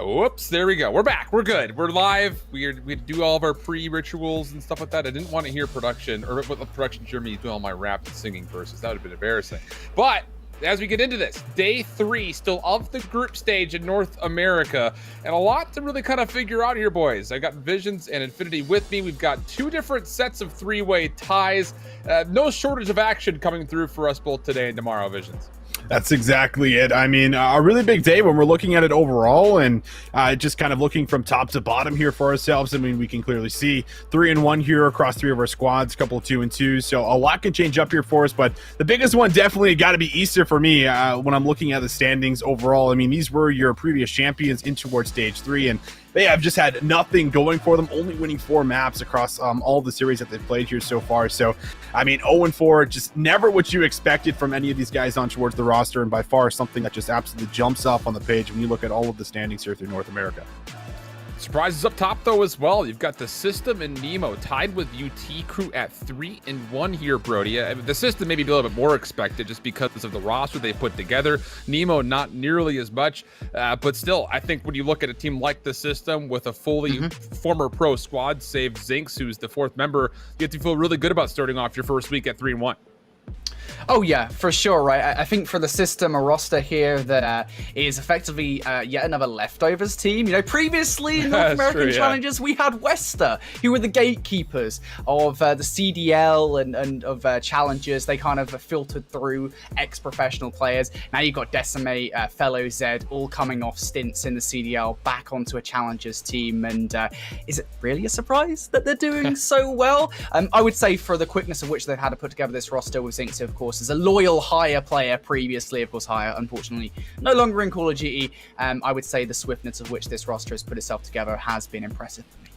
Whoops, there we go. We're back. We're good. We're live. We do all of our pre-rituals and stuff like that. I didn't want to hear production or what the production Germany doing all my rap and singing verses. That would have been embarrassing. But as we get into this, day 3 still of the group stage in North America, and a lot to really kind of figure out here, boys. I got Visions and Infinity with me. We've got 2 different sets of 3-way ties. No shortage of action coming through for us both today and tomorrow, Visions. That's exactly it. I mean, a really big day when we're looking at it overall and just kind of looking from top to bottom here for ourselves. I mean, we can clearly see 3-1 here across 3 of our squads, a couple of 2-2. So a lot can change up here for us, but the biggest one definitely got to be Easter for me when I'm looking at the standings overall. I mean, these were your previous champions in towards stage 3, and they have just had nothing going for them, only winning 4 maps across all the series that they've played here so far. So, I mean, 0-4, just never what you expected from any of these guys on towards the roster, and by far something that just absolutely jumps up on the page when you look at all of the standings here through North America. Surprises up top, though, as well. You've got the System and Nemo tied with UT Crew at 3-1 here, Brody. The System maybe a little bit more expected just because of the roster they put together. Nemo, not nearly as much. But still, I think when you look at a team like the System with a fully former pro squad, save Zinx, who's the 4th member, you have to feel really good about starting off your first week at 3-1. Oh yeah, for sure, right? I think for the System, a roster here that is effectively yet another leftovers team. You know, previously in North American Challenges, we had Wester, who were the gatekeepers of the CDL and of Challengers. They kind of filtered through ex-professional players. Now you've got Decimate, Fellow Zed, all coming off stints in the CDL, back onto a Challengers team. And is it really a surprise that they're doing so well? I would say for the quickness of which they've had to put together this roster with Zinx, of course, as a loyal Hire player previously, of course, Hire, unfortunately, no longer in Call of Duty. I would say the swiftness of which this roster has put itself together has been impressive for me.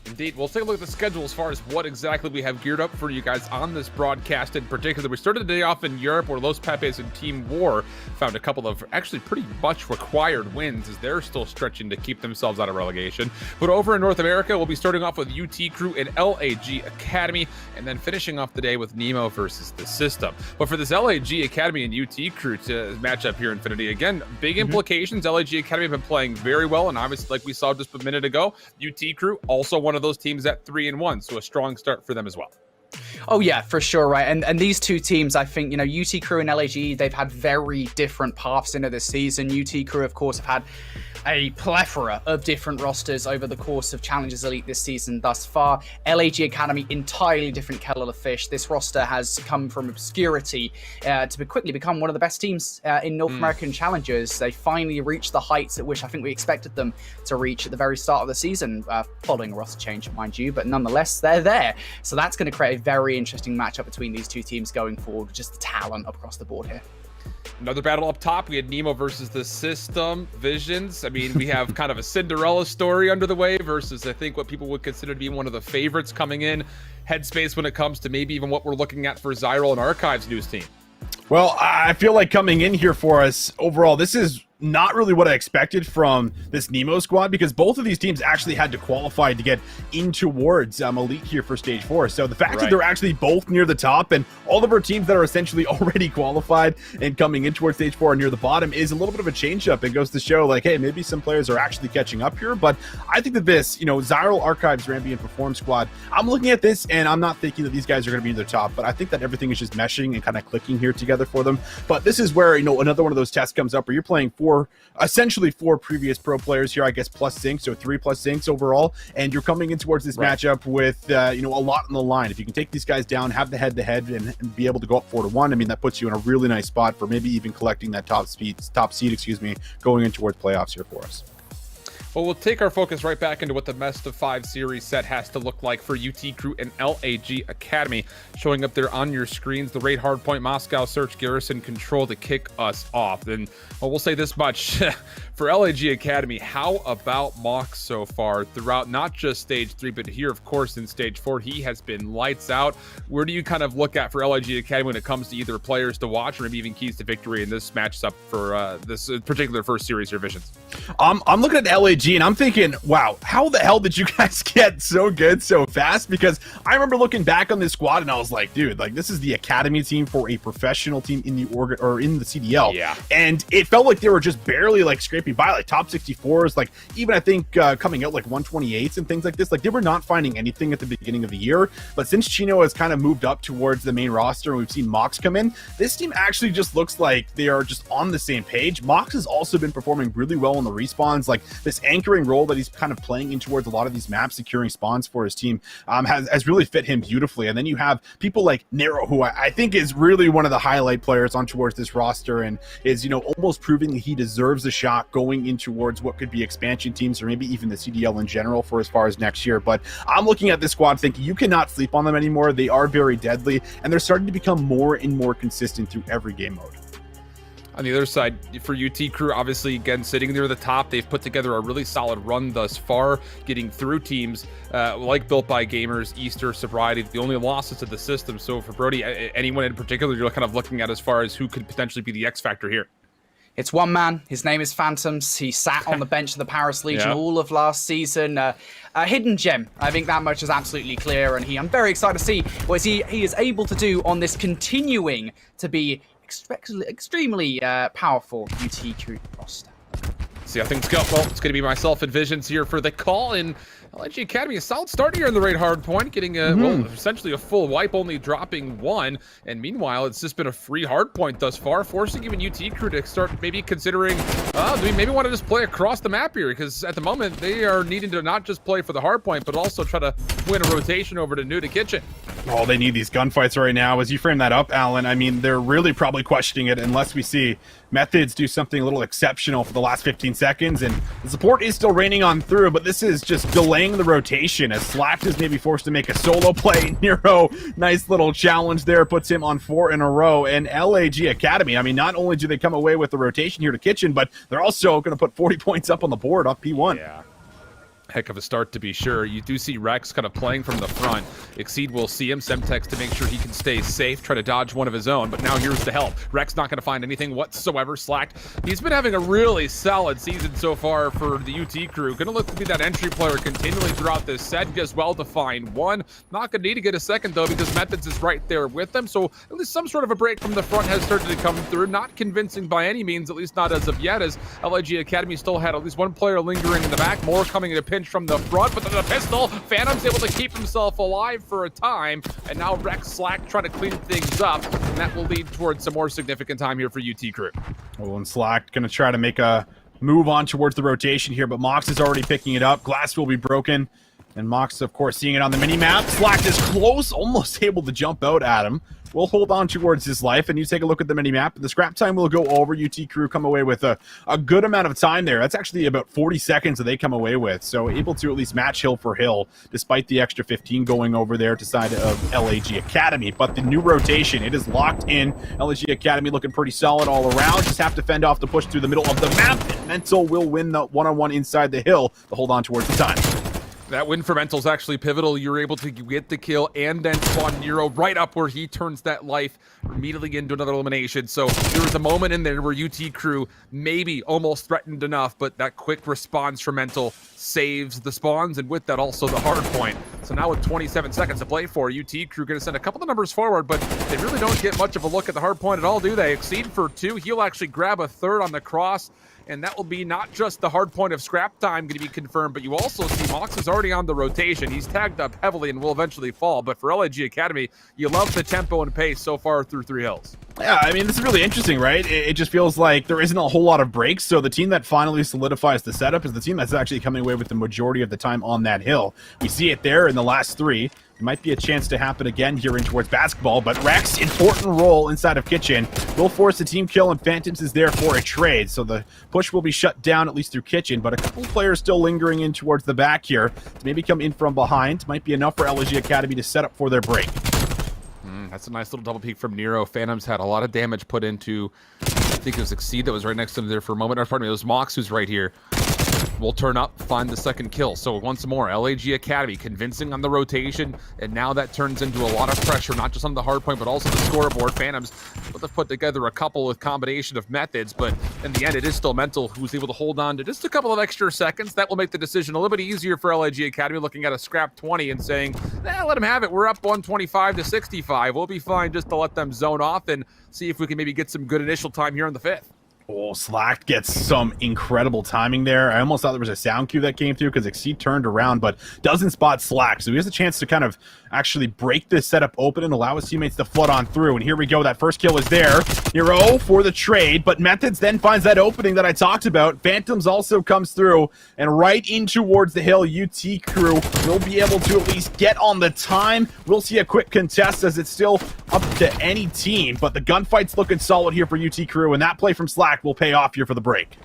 Indeed. We'll take a look at the schedule as far as what exactly we have geared up for you guys on this broadcast in particular. We started the day off in Europe where Los Pepes and Team War found a couple of actually pretty much required wins as they're still stretching to keep themselves out of relegation. But over in North America, we'll be starting off with UT Crew and LAG Academy and then finishing off the day with Nemo versus the System. But for this LAG Academy and UT Crew to match up here, Infinity, again, big implications. LAG Academy have been playing very well, and obviously, like we saw just a minute ago, UT Crew also one of those teams at 3-1, so a strong start for them as well. Oh yeah, for sure, right? And these two teams, I think, you know, UT Crew and LAG, they've had very different paths into this season. UT Crew, of course, have had a plethora of different rosters over the course of Challengers Elite this season thus far. LAG Academy, entirely different kettle of fish. This roster has come from obscurity to quickly become one of the best teams in North American Challengers. They finally reached the heights at which I think we expected them to reach at the very start of the season, following a roster change, mind you, but nonetheless, they're there. So that's going to create a very interesting matchup between these two teams going forward, just the talent across the board here. Another battle up top. We had Nemo versus the System. Visions. I mean, we have kind of a Cinderella story under the way versus I think what people would consider to be one of the favorites coming in. Headspace when it comes to maybe even what we're looking at for Zyral and Archives news team. Well, I feel like coming in here for us overall, this is not really what I expected from this Nemo squad because both of these teams actually had to qualify to get in towards Elite here for stage 4. So the fact that they're actually both near the top and all of our teams that are essentially already qualified and coming in towards stage 4 are near the bottom is a little bit of a change up. It goes to show like, hey, maybe some players are actually catching up here. But I think that this, you know, Zyral, Archives, Rambi, and Perform squad, I'm looking at this and I'm not thinking that these guys are going to be near the top, but I think that everything is just meshing and kind of clicking here together for them. But this is where, you know, another one of those tests comes up where you're playing essentially 4 previous pro players here, I guess, plus Zinx, so 3 plus Zinx overall, and you're coming in towards this matchup with, you know, a lot on the line. If you can take these guys down, have the head-to-head, and be able to go up 4-1, I mean, that puts you in a really nice spot for maybe even collecting that top seed, going in towards playoffs here for us. Well, we'll take our focus right back into what the best of 5 series set has to look like for UT Crew and LAG Academy. Showing up there on your screens, the Raid Hardpoint Moscow search Garrison Control to kick us off. And well, we'll say this much for LAG Academy, how about Mox so far throughout not just stage 3, but here, of course, in stage 4, he has been lights out. Where do you kind of look at for LAG Academy when it comes to either players to watch or maybe even keys to victory in this matchup for this particular first series or Visions? I'm looking at LAG LAG, and I'm thinking, wow, how the hell did you guys get so good so fast? Because I remember looking back on this squad and I was like, dude, like this is the academy team for a professional team in the in the CDL. Yeah. And it felt like they were just barely like scraping by, like top 64s, like even I think coming out like 128s and things like this. Like they were not finding anything at the beginning of the year. But since Chino has kind of moved up towards the main roster and we've seen Mox come in, this team actually just looks like they are just on the same page. Mox has also been performing really well in the respawns. Like this anchoring role that he's kind of playing in towards a lot of these maps, securing spawns for his team, has really fit him beautifully. And then you have people like Nero, who I think is really one of the highlight players on towards this roster and is, you know, almost proving that he deserves a shot going in towards what could be expansion teams or maybe even the CDL in general for as far as next year. But I'm looking at this squad thinking you cannot sleep on them anymore. They are very deadly and they're starting to become more and more consistent through every game mode. On the other side, for UT Crew, obviously, again, sitting near the top, they've put together a really solid run thus far, getting through teams like Built by Gamers, Easter, Sobriety, the only losses to the system. So for Brody, anyone in particular you're kind of looking at as far as who could potentially be the X factor here? It's one man. His name is Phantoms. He sat on the bench of the Paris Legion all of last season. A hidden gem. I think that much is absolutely clear. And I'm very excited to see what he is able to do on this continuing to be extremely powerful UT Crew roster. See how things go. Well, it's going to be myself and Visions here for the call in LG Academy. A solid start here in the raid Hardpoint, getting well, essentially a full wipe, only dropping one. And meanwhile, it's just been a free Hardpoint thus far, forcing even UT Crew to start maybe considering, do we maybe want to just play across the map here? Because at the moment, they are needing to not just play for the Hardpoint, but also try to win a rotation over to New to Kitchen. Oh, they need these gunfights right now. As you frame that up, Alan, I mean, they're really probably questioning it unless we see Methods do something a little exceptional for the last 15 seconds. And the support is still raining on through, but this is just delaying the rotation as Slacked is maybe forced to make a solo play. Nero, nice little challenge there, puts him on 4 in a row. And LAG Academy, I mean, not only do they come away with the rotation here to Kitchen, but they're also going to put 40 points up on the board off P1. Yeah. Heck of a start to be sure. You do see Rex kind of playing from the front. Exceed will see him, Semtex to make sure he can stay safe, try to dodge one of his own, but now here's the help. Rex not going to find anything whatsoever. Slacked. He's been having a really solid season so far for the UT Crew. Going to look to be that entry player continually throughout this set. He does well to find one. Not going to need to get a second though because Methods is right there with them, so at least some sort of a break from the front has started to come through. Not convincing by any means, at least not as of yet, as LIG Academy still had at least one player lingering in the back. More coming in a pinch from the front, but the pistol, Phantom's able to keep himself alive for a time, and now Rex Slack trying to clean things up, and that will lead towards some more significant time here for UT Crew. Oh, and Slack gonna try to make a move on towards the rotation here, but Mox is already picking it up. Glass will be broken, and Mox, of course, seeing it on the mini-map. Slack is close, almost able to jump out at him. Will hold on towards his life, and you take a look at the mini-map. The scrap time will go over. UT Crew come away with a good amount of time there. That's actually about 40 seconds that they come away with, so able to at least match hill for hill, despite the extra 15 going over there to side of LAG Academy. But the new rotation, it is locked in. LAG Academy looking pretty solid all around. Just have to fend off the push through the middle of the map, and Mental will win the one-on-one inside the hill to hold on towards the time. That win for Mental's actually pivotal. You're able to get the kill and then spawn Nero right up where he turns that life immediately into another elimination. So there was a moment in there where UT Crew maybe almost threatened enough, but that quick response from Mental saves the spawns, and with that also the hard point. So now with 27 seconds to play for, UT Crew going to send a couple of numbers forward, but they really don't get much of a look at the hard point at all, do they? Exceed for 2. He'll actually grab a third on the cross, and that will be not just the hard point of scrap time going to be confirmed, but you also see Mox is already on the rotation. He's tagged up heavily and will eventually fall, but for LIG Academy, you love the tempo and pace so far through 3 hills. Yeah, I mean, this is really interesting, right? It just feels like there isn't a whole lot of breaks, so the team that finally solidifies the setup is the team that's actually coming away with the majority of the time on that hill. We see it there in the last 3. It might be a chance to happen again here in towards basketball, but Rex, important role inside of Kitchen, will force a team kill, and Phantoms is there for a trade. So the push will be shut down, at least through Kitchen, but a couple players still lingering in towards the back here to maybe come in from behind. Might be enough for LG Academy to set up for their break. That's a nice little double peek from Nero. Phantoms had a lot of damage put into, I think it was Exceed that was right next to him there for a moment. Or pardon me, it was Mox who's right here. will turn up, find the second kill. So once more, LAG Academy convincing on the rotation, and now that turns into a lot of pressure, not just on the hard point, but also the scoreboard. Phantoms able to put together a couple with combination of methods, but in the end, it is still Mental who's able to hold on to just a couple of extra seconds. That will make the decision a little bit easier for LAG Academy, looking at a scrap 20 and saying, let them have it. We're up 125 to 65. We'll be fine just to let them zone off and see if we can maybe get some good initial time here in the 5th. Oh, Slack gets some incredible timing there. I almost thought there was a sound cue that came through because Exceed turned around, but doesn't spot Slack. So he has a chance to kind of actually break this setup open and allow his teammates to flood on through. And here we go. That first kill is there. Nero for the trade, but Methods then finds that opening that I talked about. Phantoms also comes through, and right in towards the hill, UT crew will be able to at least get on the time. We'll see a quick contest as it's still up to any team, but the gunfight's looking solid here for UT crew, and that play from Slack will pay off here for the break.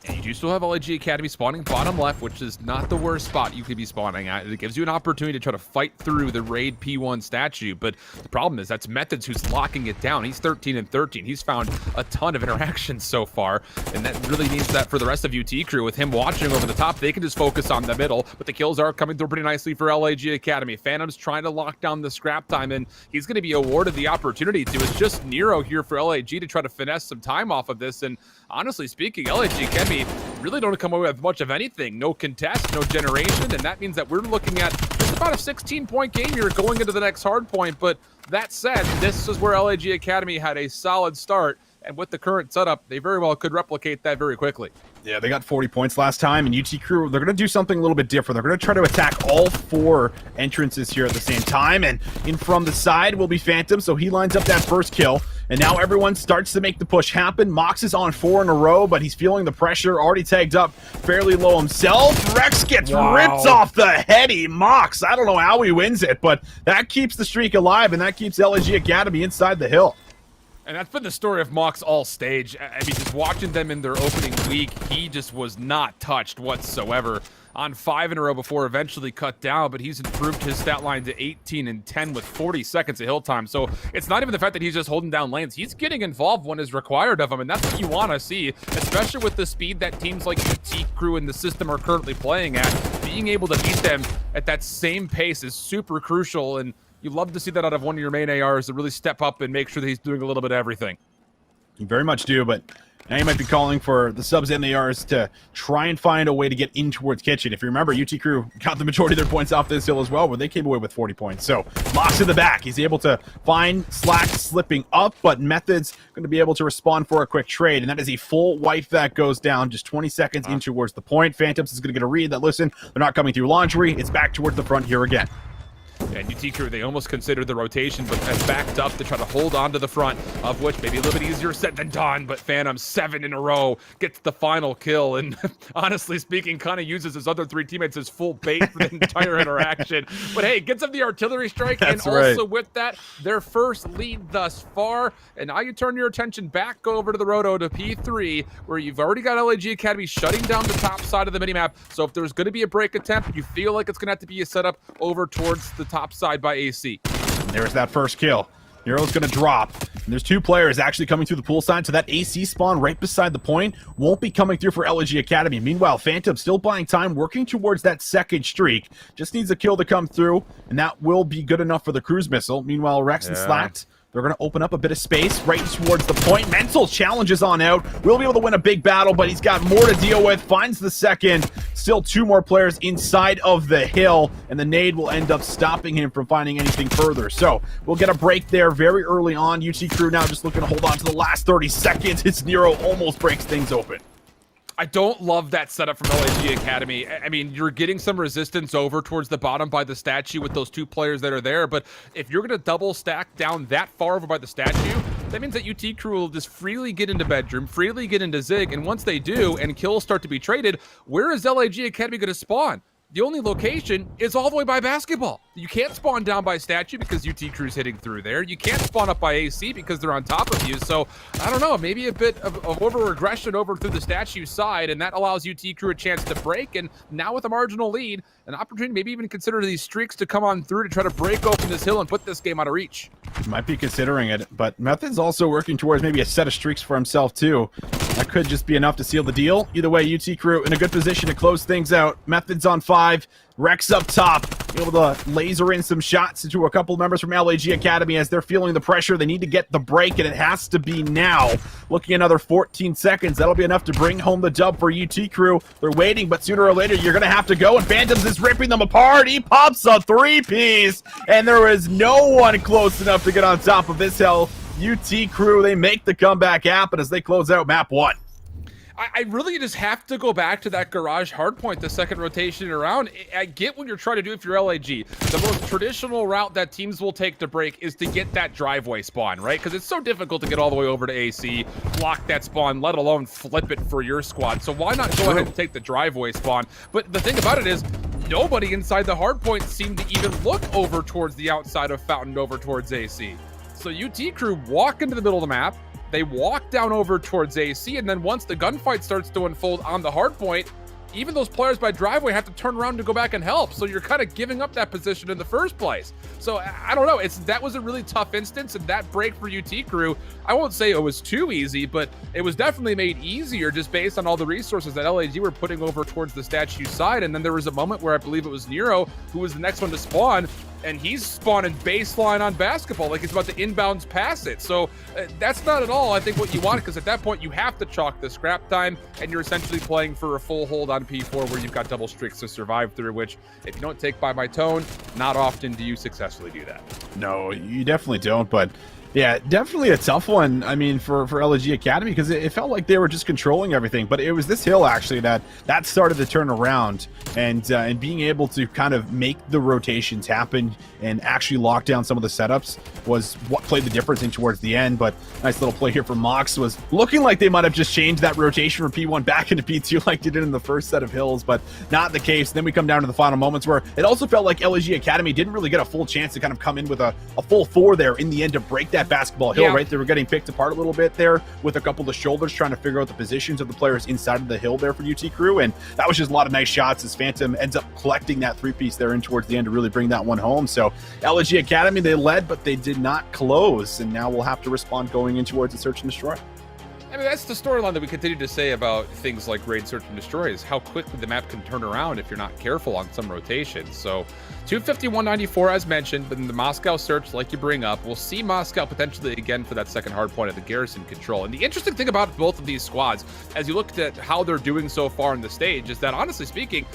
And you do still have LAG Academy spawning bottom left, which is not the worst spot you could be spawning at. It gives you an opportunity to try to fight through the raid P1 statue, but the problem is that's Methods who's locking it down. He's 13 and 13. He's found a ton of interactions so far, and that really means that for the rest of UT crew, with him watching over the top, they can just focus on the middle, but the kills are coming through pretty nicely for LAG Academy. Phantom's trying to lock down the scrap time, and he's going to be awarded the opportunity to. It's just Nero here for LAG to try to finesse some time off of this, and honestly speaking, LAG Academy really don't come away with much of anything. No contest, no generation, and that means that we're looking at just about a 16-point game here going into the next hard point. But that said, this is where LAG Academy had a solid start, and with the current setup, they very well could replicate that very quickly. Yeah, they got 40 points last time, and UT crew, they're going to do something a little bit different. They're going to try to attack all 4 entrances here at the same time, and in from the side will be Phantom, so he lines up that first kill, and now everyone starts to make the push happen. Mox is on 4 in a row, but he's feeling the pressure, already tagged up fairly low himself. Rex gets ripped off the heady Mox. I don't know how he wins it, but that keeps the streak alive, and that keeps LAG Academy inside the hill. And that's been the story of Mox all stage. I mean, just watching them in their opening week, he just was not touched whatsoever. On 5 in a row before eventually cut down, but he's improved his stat line to 18 and 10 with 40 seconds of hill time. So it's not even the fact that he's just holding down lanes. He's getting involved when is required of him, and that's what you want to see, especially with the speed that teams like UT crew and the system are currently playing at. Being able to beat them at that same pace is super crucial, and you love to see that out of one of your main ARs to really step up and make sure that he's doing a little bit of everything. You very much do, but now you might be calling for the subs and the ARs to try and find a way to get in towards Kitchen. If you remember, UT crew got the majority of their points off this hill as well, where they came away with 40 points. So Mox in the back. He's able to find Slack slipping up, but Methods going to be able to respond for a quick trade, and that is a full wipe that goes down just 20 seconds in towards the point. Phantoms is going to get a read that, listen, they're not coming through laundry. It's back towards the front here again. And UT crew, they almost considered the rotation, but has backed up to try to hold on to the front, of which maybe a little bit easier said than done, but Phantom 7 in a row gets the final kill, and honestly speaking, kind of uses his other 3 teammates as full bait for the entire interaction. But hey, gets them the artillery strike, and also with that, their first lead thus far. And now you turn your attention back over to the Roto to P3, where you've already got LAG Academy shutting down the top side of the minimap. So if there's going to be a break attempt, you feel like it's going to have to be a setup over towards the top side by AC. And there's that first kill. Nero's going to drop. And there's 2 players actually coming through the pool side, so that AC spawn right beside the point won't be coming through for LAG Academy. Meanwhile, Phantom still buying time, working towards that second streak. Just needs a kill to come through, and that will be good enough for the cruise missile. Meanwhile, Rex and Slacked, they're going to open up a bit of space right towards the point. Mental challenges on out. Will be able to win a big battle, but he's got more to deal with. Finds the second. Still 2 more players inside of the hill, and the nade will end up stopping him from finding anything further. So we'll get a break there very early on. UT crew now just looking to hold on to the last 30 seconds. It's Nero almost breaks things open. I don't love that setup from LAG Academy. I mean, you're getting some resistance over towards the bottom by the statue with those 2 players that are there, but if you're going to double stack down that far over by the statue, that means that UT crew will just freely get into bedroom, freely get into Zig, and once they do and kills start to be traded, where is LAG Academy going to spawn? The only location is all the way by basketball. You can't spawn down by statue because UT crew's hitting through there. You can't spawn up by AC because they're on top of you. So, I don't know, maybe a bit of over-regression over through the statue side, and that allows UT crew a chance to break, and now with a marginal lead, an opportunity maybe even consider these streaks to come on through to try to break open this hill and put this game out of reach. Might be considering it, but Method's also working towards maybe a set of streaks for himself too. That could just be enough to seal the deal. Either way, UT Crew in a good position to close things out. Methods on 5. Rex up top, able to laser in some shots into a couple members from LAG Academy as they're feeling the pressure. They need to get the break, and it has to be now. Looking at another 14 seconds. That'll be enough to bring home the dub for UT Crew. They're waiting, but sooner or later, you're going to have to go, and Phantoms is ripping them apart. He pops a 3-piece, and there is no one close enough to get on top of this hill. UT Crew, they make the comeback happen as they close out map 1. I really just have to go back to that garage hardpoint, the second rotation around. I get what you're trying to do if you're LAG. The most traditional route that teams will take to break is to get that driveway spawn, right? Because it's so difficult to get all the way over to AC, block that spawn, let alone flip it for your squad. So why not go ahead and take the driveway spawn? But the thing about it is, nobody inside the hardpoint seemed to even look over towards the outside of Fountain over towards AC. So UT Crew walk into the middle of the map, they walk down over towards AC, and then once the gunfight starts to unfold on the hard point, even those players by driveway have to turn around to go back and help. So you're kind of giving up that position in the first place. So I don't know. That was a really tough instance, and that break for UT Crew, I won't say it was too easy, but it was definitely made easier just based on all the resources that LAG were putting over towards the statue side. And then there was a moment where I believe it was Nero who was the next one to spawn, and he's spawning baseline on basketball, like he's about to inbounds pass it. So that's not at all, I think, what you want, because at that point you have to chalk the scrap time, and you're essentially playing for a full hold on P4 where you've got double streaks to survive through, which, if you don't take by my tone, not often do you successfully do that. No, you definitely don't, but yeah, definitely a tough one. I mean, for LG Academy, because it felt like they were just controlling everything. But it was this hill actually that started to turn around, and being able to kind of make the rotations happen and actually lock down some of the setups was what played the difference in towards the end. But nice little play here from Mox, was looking like they might have just changed that rotation from P1 back into P2 like they did in the first set of hills, but not the case. Then we come down to the final moments where it also felt like LG Academy didn't really get a full chance to kind of come in with a full 4 there in the end to break that basketball hill, right? They were getting picked apart a little bit there with a couple of shoulders, trying to figure out the positions of the players inside of the hill there for UT Crew, and that was just a lot of nice shots as Phantom ends up collecting that 3-piece there in towards the end to really bring that one home. So LG Academy, they led, but they did not close, and now we'll have to respond going in towards the search and destroy. I mean, that's the storyline that we continue to say about things like Raid, Search, and Destroy, is how quickly the map can turn around if you're not careful on some rotations. So 250-194 as mentioned, but in the Moscow search, like you bring up, we'll see Moscow potentially again for that second hard point at the Garrison Control. And the interesting thing about both of these squads, as you look at how they're doing so far in the stage, is that honestly speaking,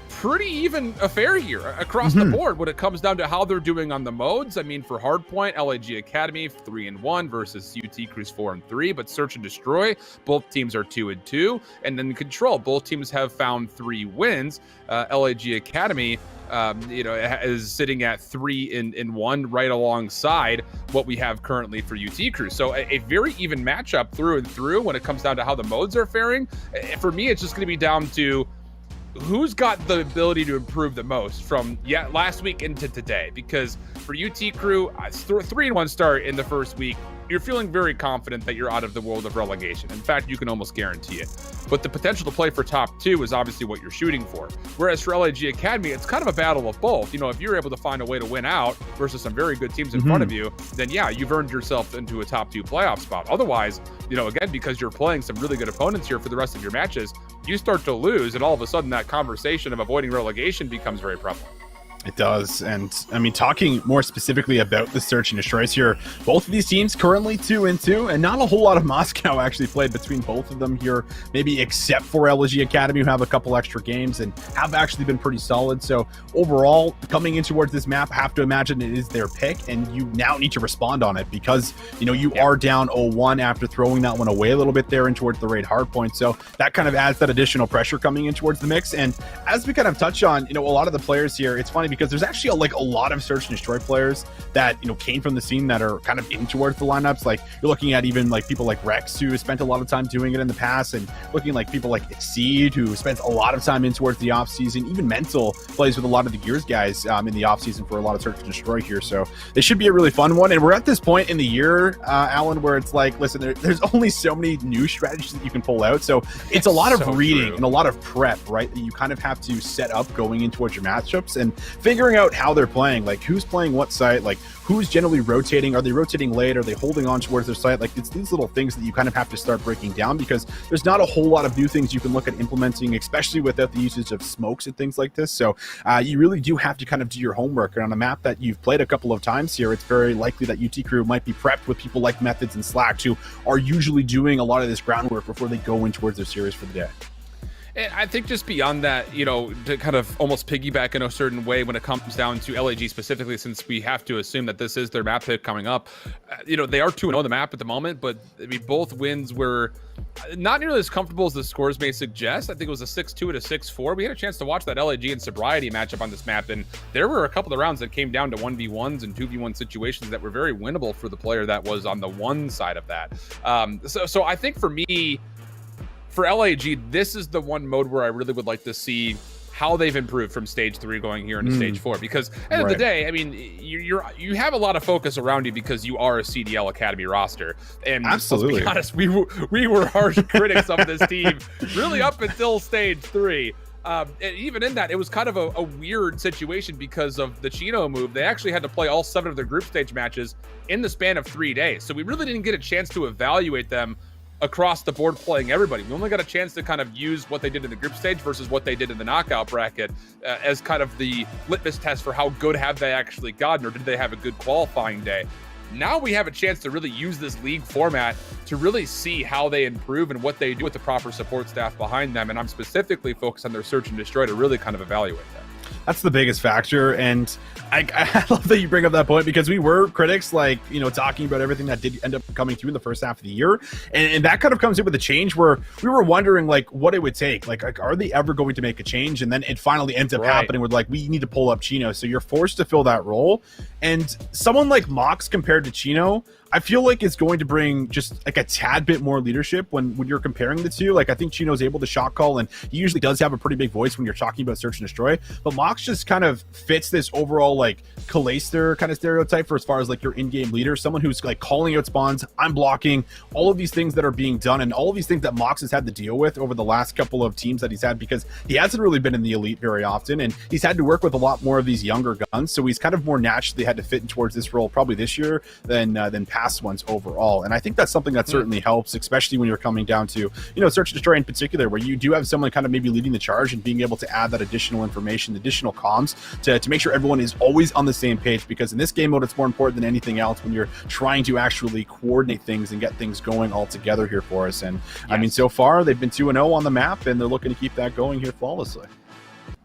pretty even affair here across the board when it comes down to how they're doing on the modes. I mean, for Hardpoint, LAG Academy 3-1 versus UT Crews 4-3, but Search and Destroy, both teams are 2-2, and then Control, both teams have found 3 wins. LAG Academy, is sitting at 3-1, right alongside what we have currently for UT Crews. So a very even matchup through and through when it comes down to how the modes are faring. For me, it's just going to be down to who's got the ability to improve the most from last week into today. Because for UT Crew, 3-1 start in the first week, you're feeling very confident that you're out of the world of relegation. In fact, you can almost guarantee it. But the potential to play for top 2 is obviously what you're shooting for. Whereas for LAG Academy, it's kind of a battle of both. You know, if you're able to find a way to win out versus some very good teams in front of you, then yeah, you've earned yourself into a top 2 playoff spot. Otherwise, again, because you're playing some really good opponents here for the rest of your matches, you start to lose, and all of a sudden that conversation of avoiding relegation becomes very prevalent. It does. And I mean, talking more specifically about the search and destroys here, both of these teams currently 2-2, and not a whole lot of Moscow actually played between both of them here, maybe except for LG Academy, who have a couple extra games and have actually been pretty solid. So overall, coming in towards this map, I have to imagine it is their pick, and you now need to respond on it because, you are down 0-1 after throwing that one away a little bit there in towards the raid hard point. So that kind of adds that additional pressure coming in towards the mix. And as we kind of touch on, a lot of the players here, it's funny because there's actually a lot of search and destroy players that came from the scene that are kind of in towards the lineups. Like you're looking at even like people like Rex, who spent a lot of time doing it in the past, and looking like people like Exceed, who spent a lot of time in towards the off season. Even Mental plays with a lot of the Gears guys in the off season for a lot of search and destroy here. So it should be a really fun one. And we're at this point in the year, Alan, where it's like, listen, there's only so many new strategies that you can pull out. So it's a lot of reading and a lot of prep, right? That you kind of have to set up going in towards your matchups. And figuring out how they're playing, like who's playing what site, like who's generally rotating. Are they rotating late? Are they holding on towards their site? Like, it's these little things that you kind of have to start breaking down, because there's not a whole lot of new things you can look at implementing, especially without the usage of smokes and things like this. So you really do have to kind of do your homework. And on a map that you've played a couple of times here, it's very likely that UT Crew might be prepped with people like Methods and Slack, who are usually doing a lot of this groundwork before they go in towards their series for the day. And I think just beyond that, you know, to kind of almost piggyback in a certain way when it comes down to LAG specifically, since we have to assume that this is their map pick coming up, you know, they are 2-0 on the map at the moment, but I mean, both wins were not nearly as comfortable as the scores may suggest. I think it was a 6-2 and a 6-4. We had a chance to watch that LAG and Sobriety matchup on this map, and there were a couple of rounds that came down to 1v1s and 2v1 situations that were very winnable for the player that was on the one side of that. So I think for me, for LAG, this is the one mode where I really would like to see how they've improved from stage 3 going here into stage 4, because at the end of the day, I mean, you have a lot of focus around you because you are a CDL Academy roster, and absolutely, let's be honest, we were harsh critics of this team really up until stage 3. And even in that, it was kind of a weird situation because of the Chino move. They actually had to play all 7 of their group stage matches in the span of 3 days, so we really didn't get a chance to evaluate them across the board playing everybody. We only got a chance to kind of use what they did in the group stage versus what they did in the knockout bracket as kind of the litmus test for how good have they actually gotten, or did they have a good qualifying day. Now we have a chance to really use this league format to really see how they improve and what they do with the proper support staff behind them. And I'm specifically focused on their search and destroy to really kind of evaluate that. That's the biggest factor, and I love that you bring up that point, because we were critics, like, you know, talking about everything that did end up coming through in the first half of the year, and that kind of comes in with a change where we were wondering, like, what it would take. Like, are they ever going to make a change? And then it finally ends up happening with, like, we need to pull up Chino, so you're forced to fill that role. And someone like Mox compared to Chino, I feel like it's going to bring just like a tad bit more leadership when you're comparing the two. Like, I think Chino's able to shot call, and he usually does have a pretty big voice when you're talking about search and destroy. But Mox just kind of fits this overall like Callister kind of stereotype for as far as like your in-game leader, someone who's like calling out spawns, I'm blocking, all of these things that are being done, and all of these things that Mox has had to deal with over the last couple of teams that he's had, because he hasn't really been in the elite very often, and he's had to work with a lot more of these younger guns. So he's kind of more naturally had to fit in towards this role probably this year than past ones overall. And I think that's something that certainly helps, especially when you're coming down to, you know, search and destroy in particular, where you do have someone kind of maybe leading the charge and being able to add that additional information, additional comms to make sure everyone is always on the same page, because in this game mode, it's more important than anything else when you're trying to actually coordinate things and get things going all together here for us. And I mean, so far they've been 2-0 on the map, and they're looking to keep that going here flawlessly.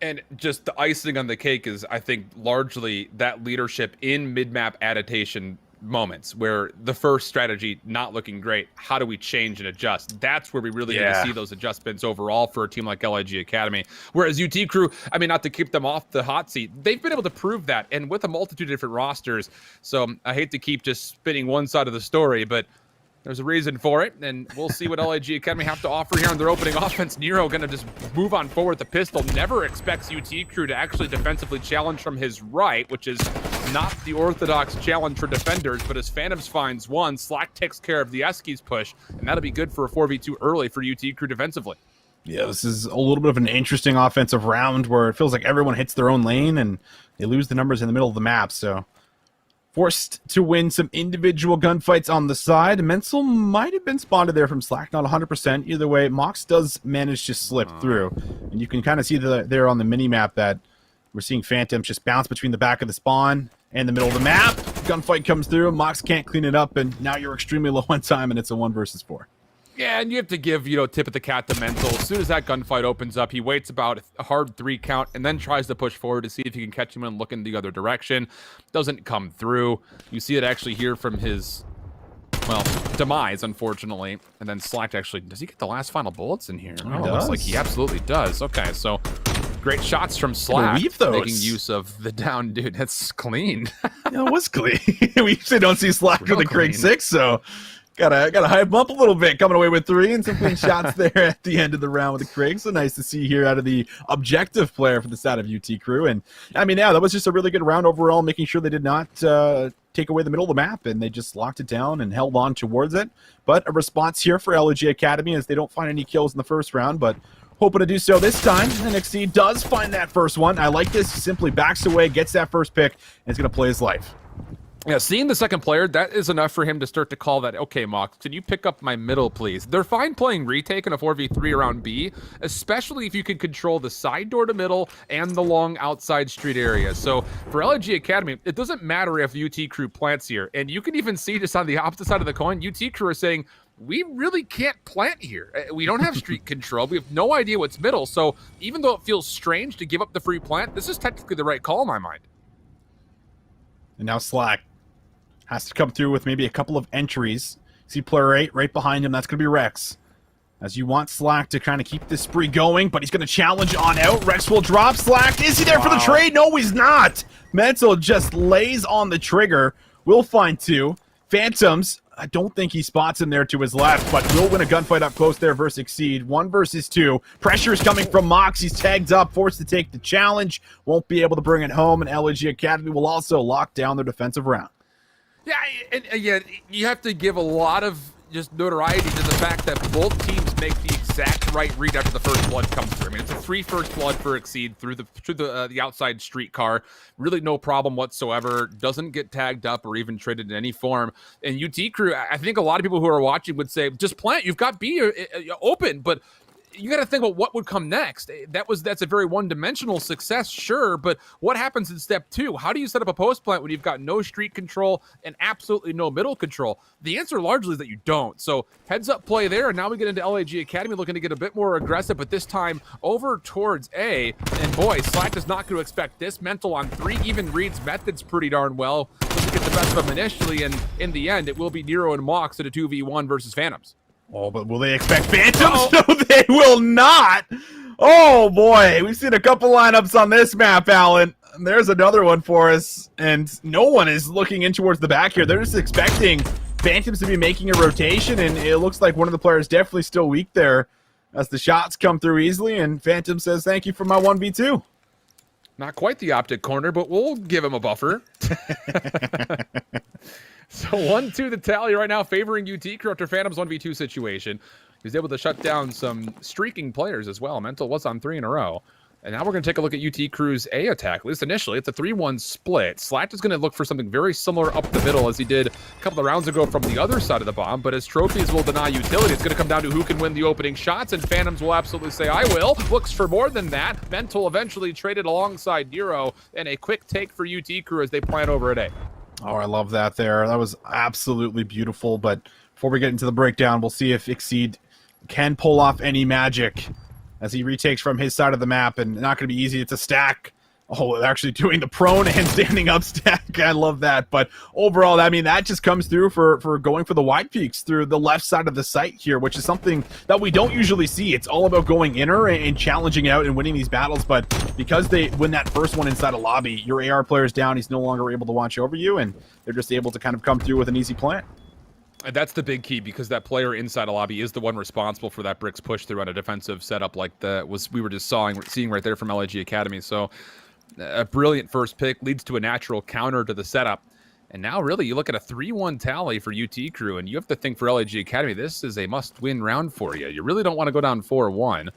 And just the icing on the cake is, I think, largely that leadership in mid-map adaptation moments where the first strategy not looking great, how do we change and adjust? That's where we really need to see those adjustments overall for a team like LIG Academy. Whereas UT Crew, I mean, not to keep them off the hot seat, they've been able to prove that, and with a multitude of different rosters. So I hate to keep just spinning one side of the story, but there's a reason for it, and we'll see what LIG Academy have to offer here on their opening offense. Nero going to just move on forward with the pistol. Never expects UT Crew to actually defensively challenge from his right, which is not the orthodox challenge for defenders, but as Phantoms finds one, Slack takes care of the Eskies push, and that'll be good for a 4v2 early for UT Crew defensively. Yeah, this is a little bit of an interesting offensive round where it feels like everyone hits their own lane, and they lose the numbers in the middle of the map, so forced to win some individual gunfights on the side. Menzel might have been spotted there from Slack, not 100%. Either way, Mox does manage to slip through. And you can kind of see there on the mini-map that we're seeing Phantoms just bounce between the back of the spawn and the middle of the map. Gunfight comes through, Mox can't clean it up, and now you're extremely low on time, and it's a 1 versus 4. Yeah, and you have to give, you know, tip of the cap to Menzel. As soon as that gunfight opens up, he waits about a hard 3 count and then tries to push forward to see if he can catch him and look in the other direction. Doesn't come through. You see it actually here from his, well, demise, unfortunately. And then Slack actually, does he get the last final bullets in here? Oh, it looks like he absolutely does. Okay, so great shots from Slack, making use of the down dude. That's clean. Yeah, it was clean. We usually don't see Slack with a Craig 6, so Gotta hype him up a little bit, coming away with 3 and some clean shots there at the end of the round with the Craig. So nice to see here out of the objective player for the side of UT Crew. And I mean, yeah, that was just a really good round overall, making sure they did not take away the middle of the map, and they just locked it down and held on towards it. But a response here for LG Academy as they don't find any kills in the first round, but hoping to do so this time. And Exceed does find that first one. I like this. He simply backs away, gets that first pick, and is going to play his life. Yeah, seeing the second player, that is enough for him to start to call that, okay, Mox, can you pick up my middle, please? They're fine playing retake in a 4v3 around B, especially if you can control the side door to middle and the long outside street area. So for LG Academy, it doesn't matter if UT Crew plants here. And you can even see just on the opposite side of the coin, UT Crew are saying, we really can't plant here. We don't have street control. We have no idea what's middle. So even though it feels strange to give up the free plant, this is technically the right call in my mind. And now Slack has to come through with maybe a couple of entries. See player 8 right behind him. That's going to be Rex. As you want Slack to kind of keep this spree going, but he's going to challenge on out. Rex will drop Slack. Is he there for the trade? No, he's not. Mental just lays on the trigger. We'll find 2. Phantoms, I don't think he spots him there to his left, but will win a gunfight up close there versus Exceed. 1 versus 2. Pressure is coming from Mox. He's tagged up, forced to take the challenge. Won't be able to bring it home, and LG Academy will also lock down their defensive round. Yeah, and again, you have to give a lot of just notoriety to the fact that both teams make the exact right read after the first blood comes through. I mean, it's a 3 first blood for Exceed through the outside streetcar. Really no problem whatsoever. Doesn't get tagged up or even traded in any form. And UT Crew, I think a lot of people who are watching would say, just plant. You've got B open, but you got to think about what would come next. That's a very one-dimensional success, sure, but what happens in step 2? How do you set up a post plant when you've got no street control and absolutely no middle control? The answer largely is that you don't. So heads up play there, and now we get into LAG Academy looking to get a bit more aggressive, but this time over towards A. And boy, Slack is not going to expect this. Mental on 3 even reads methods pretty darn well. Doesn't get the best of them initially, and in the end, it will be Nero and Mox at a 2v1 versus Phantoms. Oh, but will they expect Phantoms? No, they will not. Oh, boy. We've seen a couple lineups on this map, Alan. There's another one for us, and no one is looking in towards the back here. They're just expecting Phantoms to be making a rotation, and it looks like one of the players definitely still weak there as the shots come through easily, and Phantom says, thank you for my 1v2. Not quite the optic corner, but we'll give him a buffer. So 1-2 the tally right now, favoring UT Crew after Phantom's 1v2 situation. He's able to shut down some streaking players as well. Mental was on 3 in a row. And now we're going to take a look at UT Crew's A attack. At least initially, it's a 3-1 split. Slack is going to look for something very similar up the middle as he did a couple of rounds ago from the other side of the bomb. But as trophies will deny utility, it's going to come down to who can win the opening shots. And Phantoms will absolutely say, I will. Looks for more than that. Mental eventually traded alongside Nero. And a quick take for UT Crew as they plant over at A. Oh, I love that there. That was absolutely beautiful. But before we get into the breakdown, we'll see if Exceed can pull off any magic as he retakes from his side of the map. And not going to be easy. It's a stack. Oh, they're actually doing the prone and standing up stack. I love that. But overall, I mean, that just comes through for going for the wide peaks through the left side of the site here, which is something that we don't usually see. It's all about going inner and challenging out and winning these battles. But because they win that first one inside a lobby, your AR player's down. He's no longer able to watch over you, and they're just able to kind of come through with an easy plant. And that's the big key, because that player inside a lobby is the one responsible for that bricks push through on a defensive setup like we were just seeing right there from LAG Academy. So a brilliant first pick leads to a natural counter to the setup. And now really you look at a 3-1 tally for UT Crew, and you have to think for LAG Academy, this is a must-win round for you. You really don't want to go down 4-1.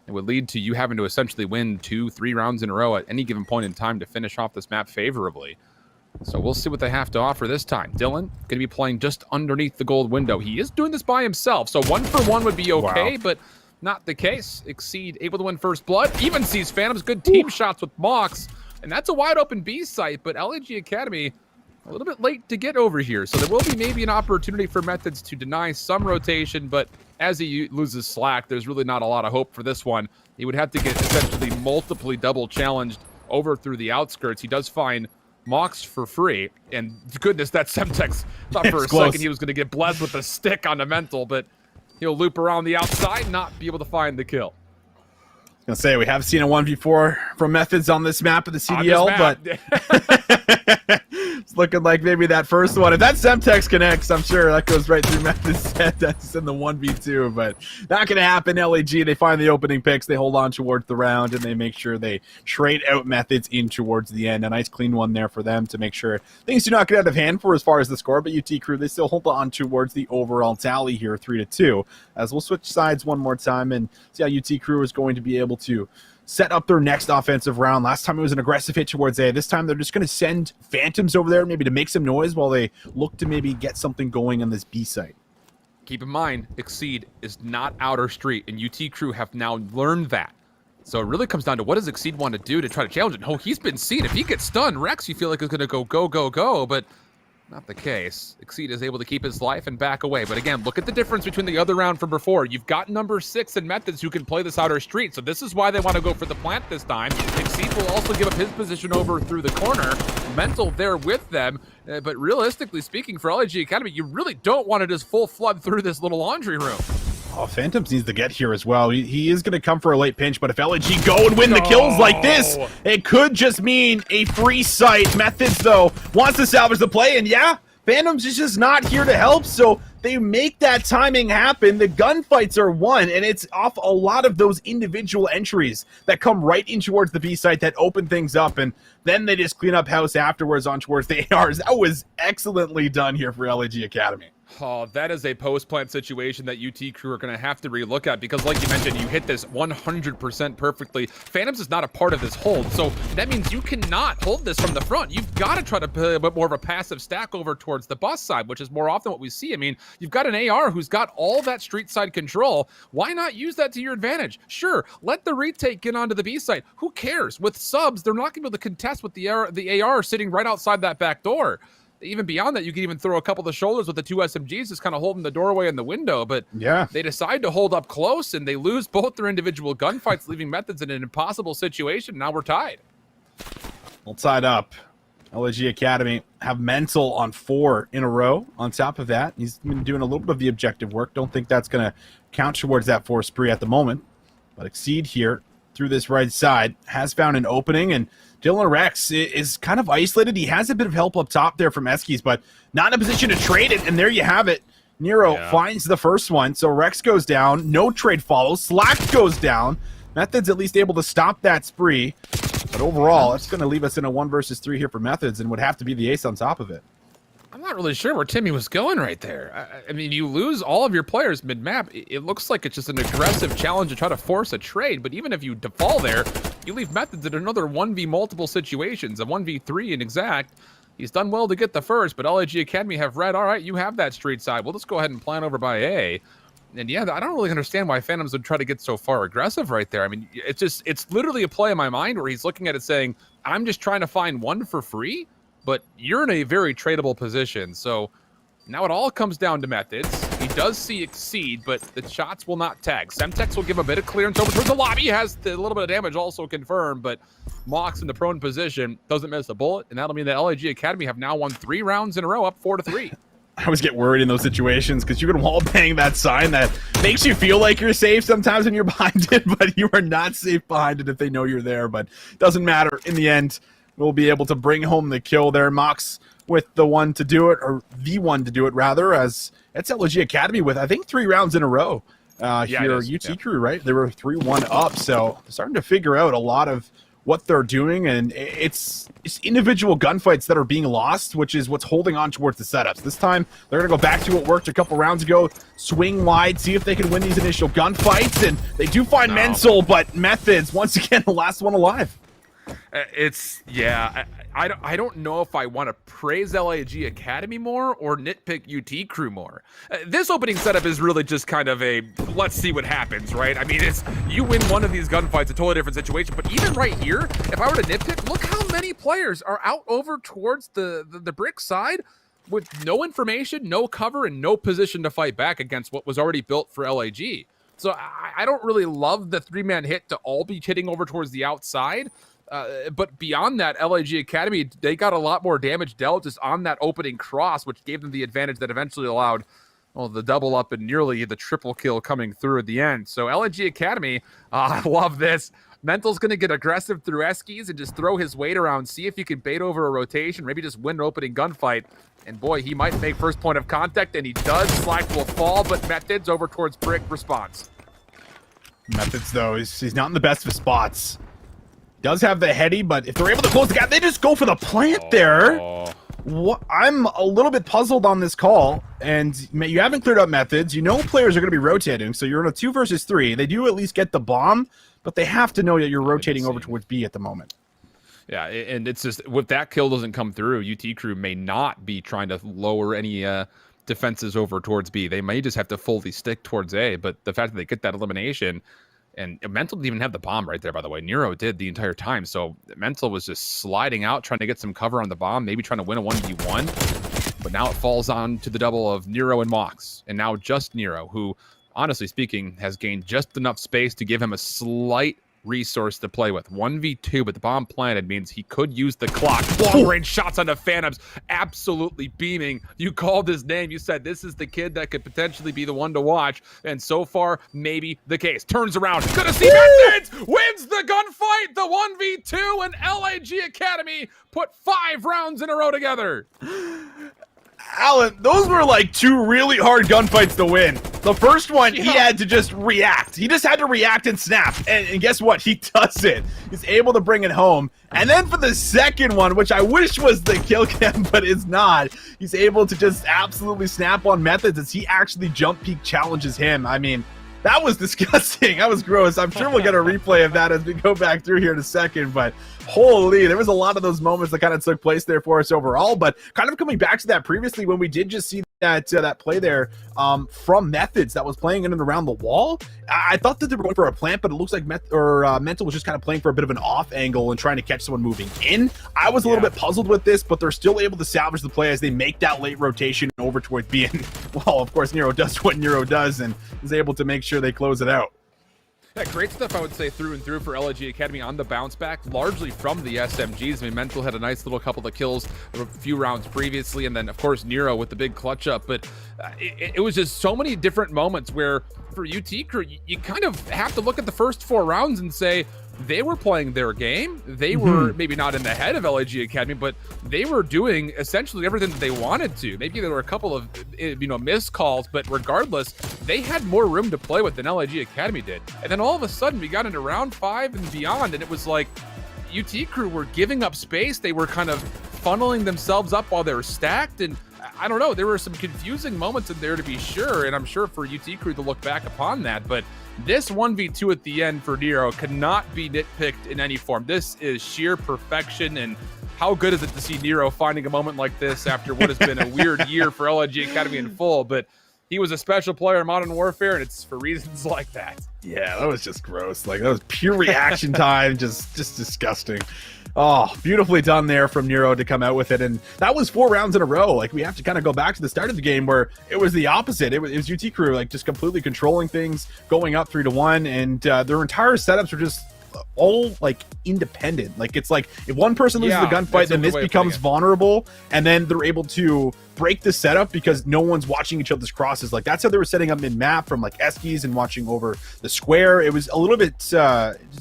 It would lead to you having to essentially win 2-3 rounds in a row at any given point in time to finish off this map favorably. So we'll see what they have to offer this time. Dylan going to be playing just underneath the gold window. He is doing this by himself, so 1-for-1 would be okay, but not the case. Exceed able to win first blood. Even sees Phantoms. Good team shots with Mox. And that's a wide open B site, but LAG Academy a little bit late to get over here. So there will be maybe an opportunity for Methods to deny some rotation, but as he loses Slack, there's really not a lot of hope for this one. He would have to get essentially multiply double challenged over through the outskirts. He does find Mox for free, and goodness, that Semtex thought for a second he was going to get blessed with a stick on the mental, but he'll loop around the outside, not be able to find the kill. I was going to say, we have seen a 1v4 from Methods on this map of the CDL, but It's looking like maybe that first one. If that Semtex connects, I'm sure that goes right through Method's head. That's in the 1v2, but not going to happen. LAG, they find the opening picks. They hold on towards the round, and they make sure they trade out Methods in towards the end. A nice clean one there for them to make sure things do not get out of hand for as far as the score, but UT Crew, they still hold on towards the overall tally here, 3-2. As we'll switch sides one more time and see how UT Crew is going to be able to set up their next offensive round. Last time it was an aggressive hit towards A. This time they're just going to send Phantoms over there maybe to make some noise while they look to maybe get something going on this B site. Keep in mind, Exceed is not outer street, and UT Crew have now learned that. So it really comes down to what does Exceed want to do to try to challenge it. Oh, he's been seen. If he gets stunned, Rex, you feel like is going to go, but not the case. Exceed is able to keep his life and back away. But again, look at the difference between the other round from before. You've got number 6 and Methods who can play this outer street. So this is why they want to go for the plant this time. Exceed will also give up his position over through the corner. Mental there with them. But realistically speaking, for LAG Academy, you really don't want to just full flood through this little laundry room. Oh, Phantoms needs to get here as well. He is going to come for a late pinch, but if LAG go and win the kills like this, it could just mean a free site. Methods, though, wants to salvage the play, and yeah, Phantoms is just not here to help, so they make that timing happen. The gunfights are won, and it's off a lot of those individual entries that come right in towards the B site that open things up, and then they just clean up house afterwards on towards the ARs. That was excellently done here for LAG Academy. Oh, that is a post-plant situation that UT Crew are going to have to relook at because, like you mentioned, you hit this 100% perfectly. Phantoms is not a part of this hold, so that means you cannot hold this from the front. You've got to try to play a bit more of a passive stack over towards the bus side, which is more often what we see. I mean, you've got an AR who's got all that street side control. Why not use that to your advantage? Sure, let the retake get onto the B side. Who cares? With subs, they're not going to be able to contest with the AR sitting right outside that back door. Even beyond that, you can even throw a couple of the shoulders with the 2 SMGs just kind of holding the doorway and the window. But yeah, they decide to hold up close, and they lose both their individual gunfights, leaving Methods in an impossible situation. Now we're tied. Well, tied up. LAG Academy have Mental on 4 in a row. On top of that, he's been doing a little bit of the objective work. Don't think that's going to count towards that 4 spree at the moment. But Exceed here through this right side has found an opening, and Dylan Rex is kind of isolated. He has a bit of help up top there from Eskies, but not in a position to trade it, and there you have it. Nero finds the first one, so Rex goes down. No trade follows. Slack goes down. Methods at least able to stop that spree, but overall, that's going to leave us in a 1 versus 3 here for Methods, and would have to be the ace on top of it. I'm not really sure where Timmy was going right there. I mean, you lose all of your players mid-map. It looks like it's just an aggressive challenge to try to force a trade, but even if you default there, you leave Methods in another 1v multiple situations, a 1v3 in exact. He's done well to get the first, but LAG Academy have read, all right, you have that street side. We'll just go ahead and plan over by A. And yeah, I don't really understand why Phantoms would try to get so far aggressive right there. I mean, it's literally a play in my mind where he's looking at it saying, I'm just trying to find one for free, but you're in a very tradable position. So now it all comes down to Methods. He does see Exceed, but the shots will not tag. Semtex will give a bit of clearance over towards the lobby. He has a little bit of damage also confirmed, but Mox in the prone position doesn't miss a bullet, and that'll mean that LAG Academy have now won 3 rounds in a row, up 4-3. I always get worried in those situations because you can wall bang that sign that makes you feel like you're safe sometimes when you're behind it, but you are not safe behind it if they know you're there. But it doesn't matter. In the end, we'll be able to bring home the kill there. Mox with the one to do it, or the one to do it rather, as it's LG Academy with, I think, 3 rounds in a row here. UT Crew, right? They were 3-1 up, so they're starting to figure out a lot of what they're doing, and it's individual gunfights that are being lost, which is what's holding on towards the setups. This time, they're going to go back to what worked a couple rounds ago, swing wide, see if they can win these initial gunfights, and they do find Mental, but Methods, once again, the last one alive. I don't know if I want to praise LAG Academy more or nitpick UT Crew more. This opening setup is really just kind of a let's see what happens, right? I mean, it's you win one of these gunfights, a totally different situation. But even right here, if I were to nitpick, look how many players are out over towards the brick side with no information, no cover, and no position to fight back against what was already built for LAG. So I don't really love the 3-man hit to all be hitting over towards the outside. But beyond that, LAG Academy, they got a lot more damage dealt just on that opening cross, which gave them the advantage that eventually allowed the double up and nearly the triple kill coming through at the end. So LAG Academy, I love this. Mental's going to get aggressive through Eskies and just throw his weight around, see if he can bait over a rotation, maybe just win an opening gunfight. And boy, he might make first point of contact, and he does. Slack will fall, but Methods over towards Brick responds. Methods, though, he's not in the best of spots. Does have the heady, but if they're able to close the gap, they just go for the plant there. What? I'm a little bit puzzled on this call, and you haven't cleared up Methods. You know players are going to be rotating, so you're in a 2 versus 3. They do at least get the bomb, but they have to know that you're rotating over towards B at the moment. Yeah, and it's just, if that kill doesn't come through, UT Crew may not be trying to lower any defenses over towards B. They may just have to fully stick towards A, but the fact that they get that elimination, and Mental didn't even have the bomb right there, by the way. Nero did the entire time, so Mental was just sliding out, trying to get some cover on the bomb, maybe trying to win a 1v1, but now it falls on to the double of Nero and Mox, and now just Nero, who, honestly speaking, has gained just enough space to give him a slight resource to play with. 1v2, but the bomb planted means he could use the clock. Long range shots on the Phantoms, absolutely beaming. You called his name. You said this is the kid that could potentially be the one to watch, and so far, maybe the case. Turns around, gonna see Methods, wins the gunfight, the 1v2, and LAG Academy put 5 rounds in a row together. Alan, those were like 2 really hard gunfights to win. The first one, he had to just react. He just had to react and snap. And guess what? He does it. He's able to bring it home. And then for the second one, which I wish was the kill cam, but it's not, he's able to just absolutely snap on Methods as he actually jump peak challenges him. I mean, that was disgusting. That was gross. I'm sure we'll get a replay of that as we go back through here in a second, but holy, there was a lot of those moments that kind of took place there for us overall. But kind of coming back to that previously when we did just see that play there from Methods that was playing in and around the wall, I thought that they were going for a plant, but it looks like Mental was just kind of playing for a bit of an off angle and trying to catch someone moving in. I was a little bit puzzled with this, but they're still able to salvage the play as they make that late rotation over towards B. And, well, of course, Nero does what Nero does and is able to make sure they close it out. Yeah, great stuff, I would say, through and through for LAG Academy on the bounce back, largely from the SMGs. I mean, Mental had a nice little couple of kills a few rounds previously, and then, of course, Nero with the big clutch up. But it was just so many different moments where, for UT Crew, you kind of have to look at the first 4 rounds and say, they were playing their game. They were maybe not in the head of LAG Academy, but they were doing essentially everything that they wanted to. Maybe there were a couple of missed calls, but regardless, they had more room to play with than LAG Academy did. And then all of a sudden, we got into round 5 and beyond, and it was like UT Crew were giving up space. They were kind of funneling themselves up while they were stacked, and I don't know, there were some confusing moments in there to be sure, and I'm sure for UT Crew to look back upon that, but this 1v2 at the end for Nero cannot be nitpicked in any form. This is sheer perfection, and how good is it to see Nero finding a moment like this after what has been a weird year for LAG Academy in full, but he was a special player in Modern Warfare, and it's for reasons like that. Yeah, that was just gross. Like, that was pure reaction time, just disgusting. Oh, beautifully done there from Nero to come out with it. And that was 4 rounds in a row. Like, we have to kind of go back to the start of the game where it was the opposite. It was UT Crew, like, just completely controlling things, going up 3-1, and their entire setups were just all like independent. Like, it's like if one person loses the gunfight, then this becomes vulnerable, and then they're able to break the setup because no one's watching each other's crosses. Like, that's how they were setting up mid-map from like Eskies and watching over the square. It was a little bit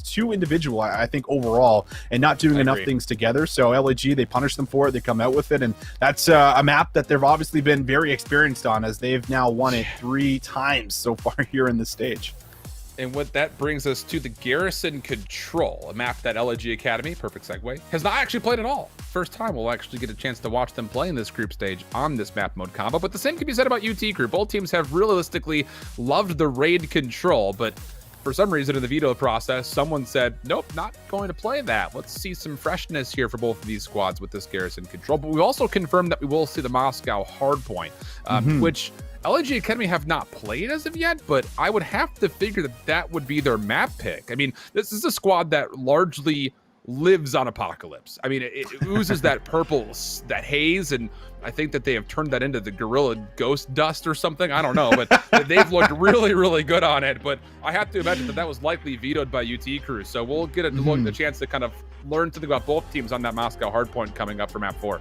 too individual, I think, overall, and not doing enough things together. So LAG, they punish them for it. They come out with it, and that's a map that they've obviously been very experienced on, as they've now won it 3 times so far here in this stage. And what that brings us to the Garrison Control, a map that LAG Academy, perfect segue, has not actually played at all. First time we'll actually get a chance to watch them play in this group stage on this map mode combo, but the same can be said about UT Crew. Both teams have realistically loved the raid control, but for some reason in the veto process, someone said, nope, not going to play that. Let's see some freshness here for both of these squads with this Garrison Control. But we also confirmed that we will see the Moscow Hardpoint, which LAG Academy have not played as of yet, but I would have to figure that that would be their map pick. I mean, this is a squad that largely lives on Apocalypse. I mean, it oozes that purple, that haze, and I think that they have turned that into the Gorilla Ghost Dust or something. I don't know, but they've looked really, really good on it. But I have to imagine that that was likely vetoed by UT Crew. So we'll get a chance to kind of learn something about both teams on that Moscow Hardpoint coming up for map 4.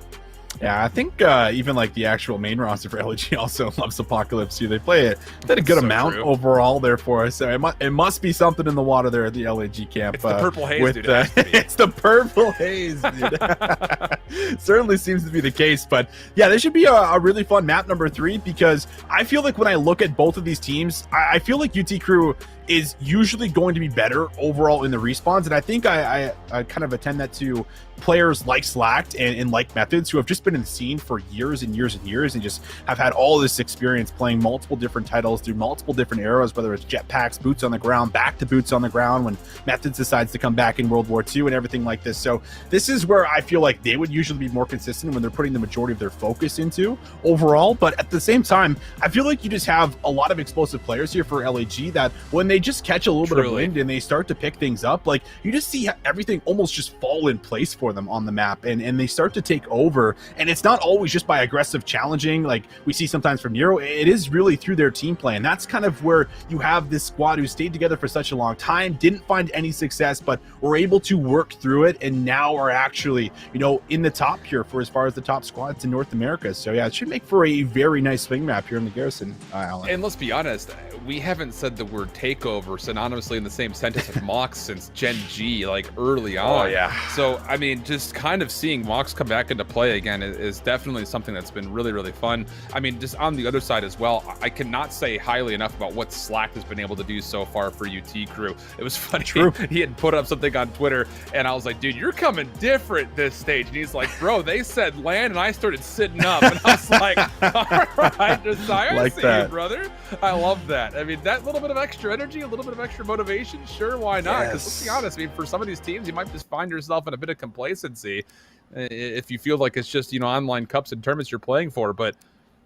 Yeah, I think even like the actual main roster for LG also loves Apocalypse too. They play it, did a good amount overall there for us. So it must be something in the water there at the LAG camp. It's the purple haze, dude. It's the purple haze, dude. Certainly seems to be the case. But yeah, this should be a really fun map number 3, because I feel like when I look at both of these teams, I feel like UT Crew is usually going to be better overall in the respawns, and I think I kind of attend that to players like Slacked and like Methods, who have just been in the scene for years and years and years, and just have had all this experience playing multiple different titles through multiple different eras, whether it's jetpacks, boots on the ground, back to boots on the ground when Methods decides to come back in World War II and everything like this. So this is where I feel like they would usually be more consistent when they're putting the majority of their focus into overall. But at the same time, I feel like you just have a lot of explosive players here for LAG that when they just catch a little bit of wind and they start to pick things up, like you just see everything almost just fall in place for them on the map, and they start to take over. And it's not always just by aggressive challenging like we see sometimes from Nero. It is really through their team play, and that's kind of where you have this squad who stayed together for such a long time, didn't find any success, but were able to work through it, and now are actually, you know, in the top here for as far as the top squads in North America. So yeah, it should make for a very nice swing map here in the Garrison Island. And let's be honest, we haven't said the word takeover synonymously in the same sentence with Mox since Gen G, like early on. Oh yeah. So I mean, just kind of seeing Mox come back into play again is definitely something that's been really, really fun. I mean, just on the other side as well, I cannot say highly enough about what Slack has been able to do so far for UT Crew. It was funny. True. He had put up something on Twitter, and I was like, dude, you're coming different this stage. And he's like, bro, they said land, and I started sitting up. And I was like, all right, Desire, like see that. you, brother. I love that. I mean, that little bit of extra energy, a little bit of extra motivation, sure, why not? Because let's be honest, I mean, for some of these teams, you might just find yourself in a bit of complacency if you feel like it's just, you know, online cups and tournaments you're playing for. But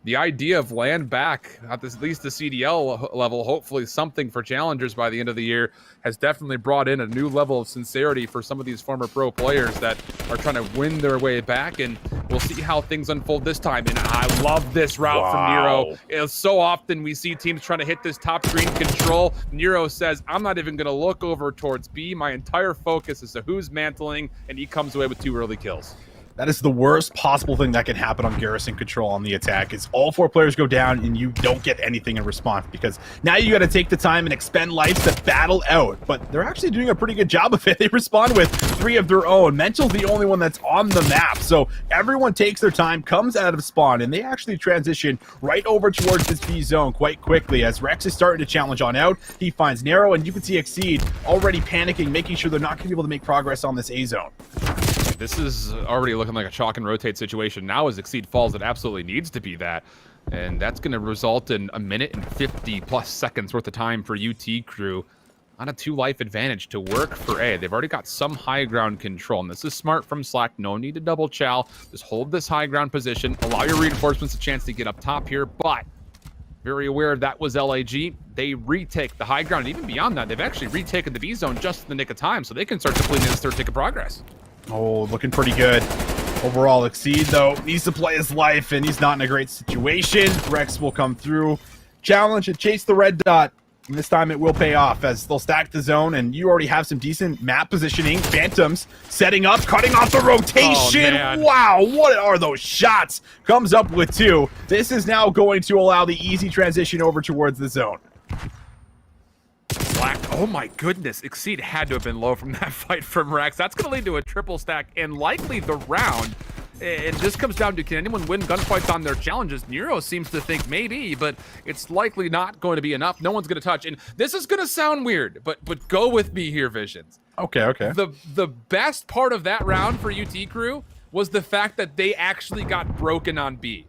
the idea of land back at least the CDL level, hopefully something for challengers by the end of the year, has definitely brought in a new level of sincerity for some of these former pro players that are trying to win their way back. And we'll see how things unfold this time. And I love this route from Nero. It's so often we see teams trying to hit this top screen control. Nero says, I'm not even going to look over towards B. My entire focus is to who's mantling, and he comes away with 2 early kills. That is the worst possible thing that can happen on Garrison Control on the attack. Is all 4 players go down and you don't get anything in response, because now you got to take the time and expend lives to battle out. But they're actually doing a pretty good job of it. They respond with 3 of their own. Mental's the only one that's on the map. So everyone takes their time, comes out of spawn, and they actually transition right over towards this B zone quite quickly as Rex is starting to challenge on out. He finds Narrow, and you can see Exceed already panicking, making sure they're not going to be able to make progress on this A zone. This is already looking like a chalk and rotate situation. Now as Exceed falls, it absolutely needs to be that. And that's going to result in 1 minute and 50+ seconds worth of time for UT Crew on a 2-life advantage to work for A. They've already got some high ground control, and this is smart from Slack. No need to double chow. Just hold this high ground position. Allow your reinforcements a chance to get up top here, but very aware that was LAG. They retake the high ground, and even beyond that, they've actually retaken the B zone just in the nick of time, so they can start depleting this third tick of progress. Oh, looking pretty good. Overall, Exceed, though, needs to play his life, and he's not in a great situation. Rex will come through, challenge and chase the red dot. And this time it will pay off as they'll stack the zone, and you already have some decent map positioning. Phantoms setting up, cutting off the rotation. Oh, wow, what are those shots? Comes up with 2. This is now going to allow the easy transition over towards the zone. Slack, oh my goodness, Exceed had to have been low from that fight from Rex. That's going to lead to a triple stack and likely the round. And this comes down to, can anyone win gunfights on their challenges? Nero seems to think maybe, but it's likely not going to be enough. No one's going to touch. And this is going to sound weird, but go with me here, Visions. Okay. The best part of that round for UT Crew was the fact that they actually got broken on B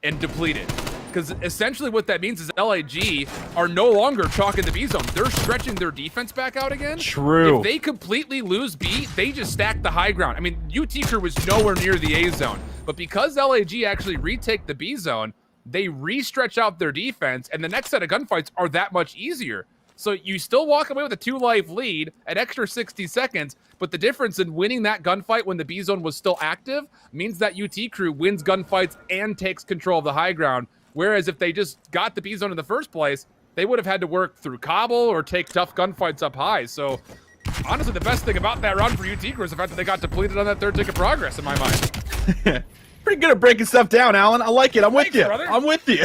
and depleted. Because essentially what that means is LAG are no longer chalking the B zone. They're stretching their defense back out again. True. If they completely lose B, they just stack the high ground. I mean, UT Crew was nowhere near the A zone. But because LAG actually retake the B zone, they re-stretch out their defense, and the next set of gunfights are that much easier. So you still walk away with a 2-life lead, an extra 60 seconds, but the difference in winning that gunfight when the B zone was still active means that UT Crew wins gunfights and takes control of the high ground. Whereas if they just got the B zone in the first place, they would have had to work through Cobble or take tough gunfights up high. So honestly, the best thing about that round for UT Crew is the fact that they got depleted on that third tick of progress, in my mind. pretty good at breaking stuff down, Alan. I like it. I'm with you. Brother. I'm with you.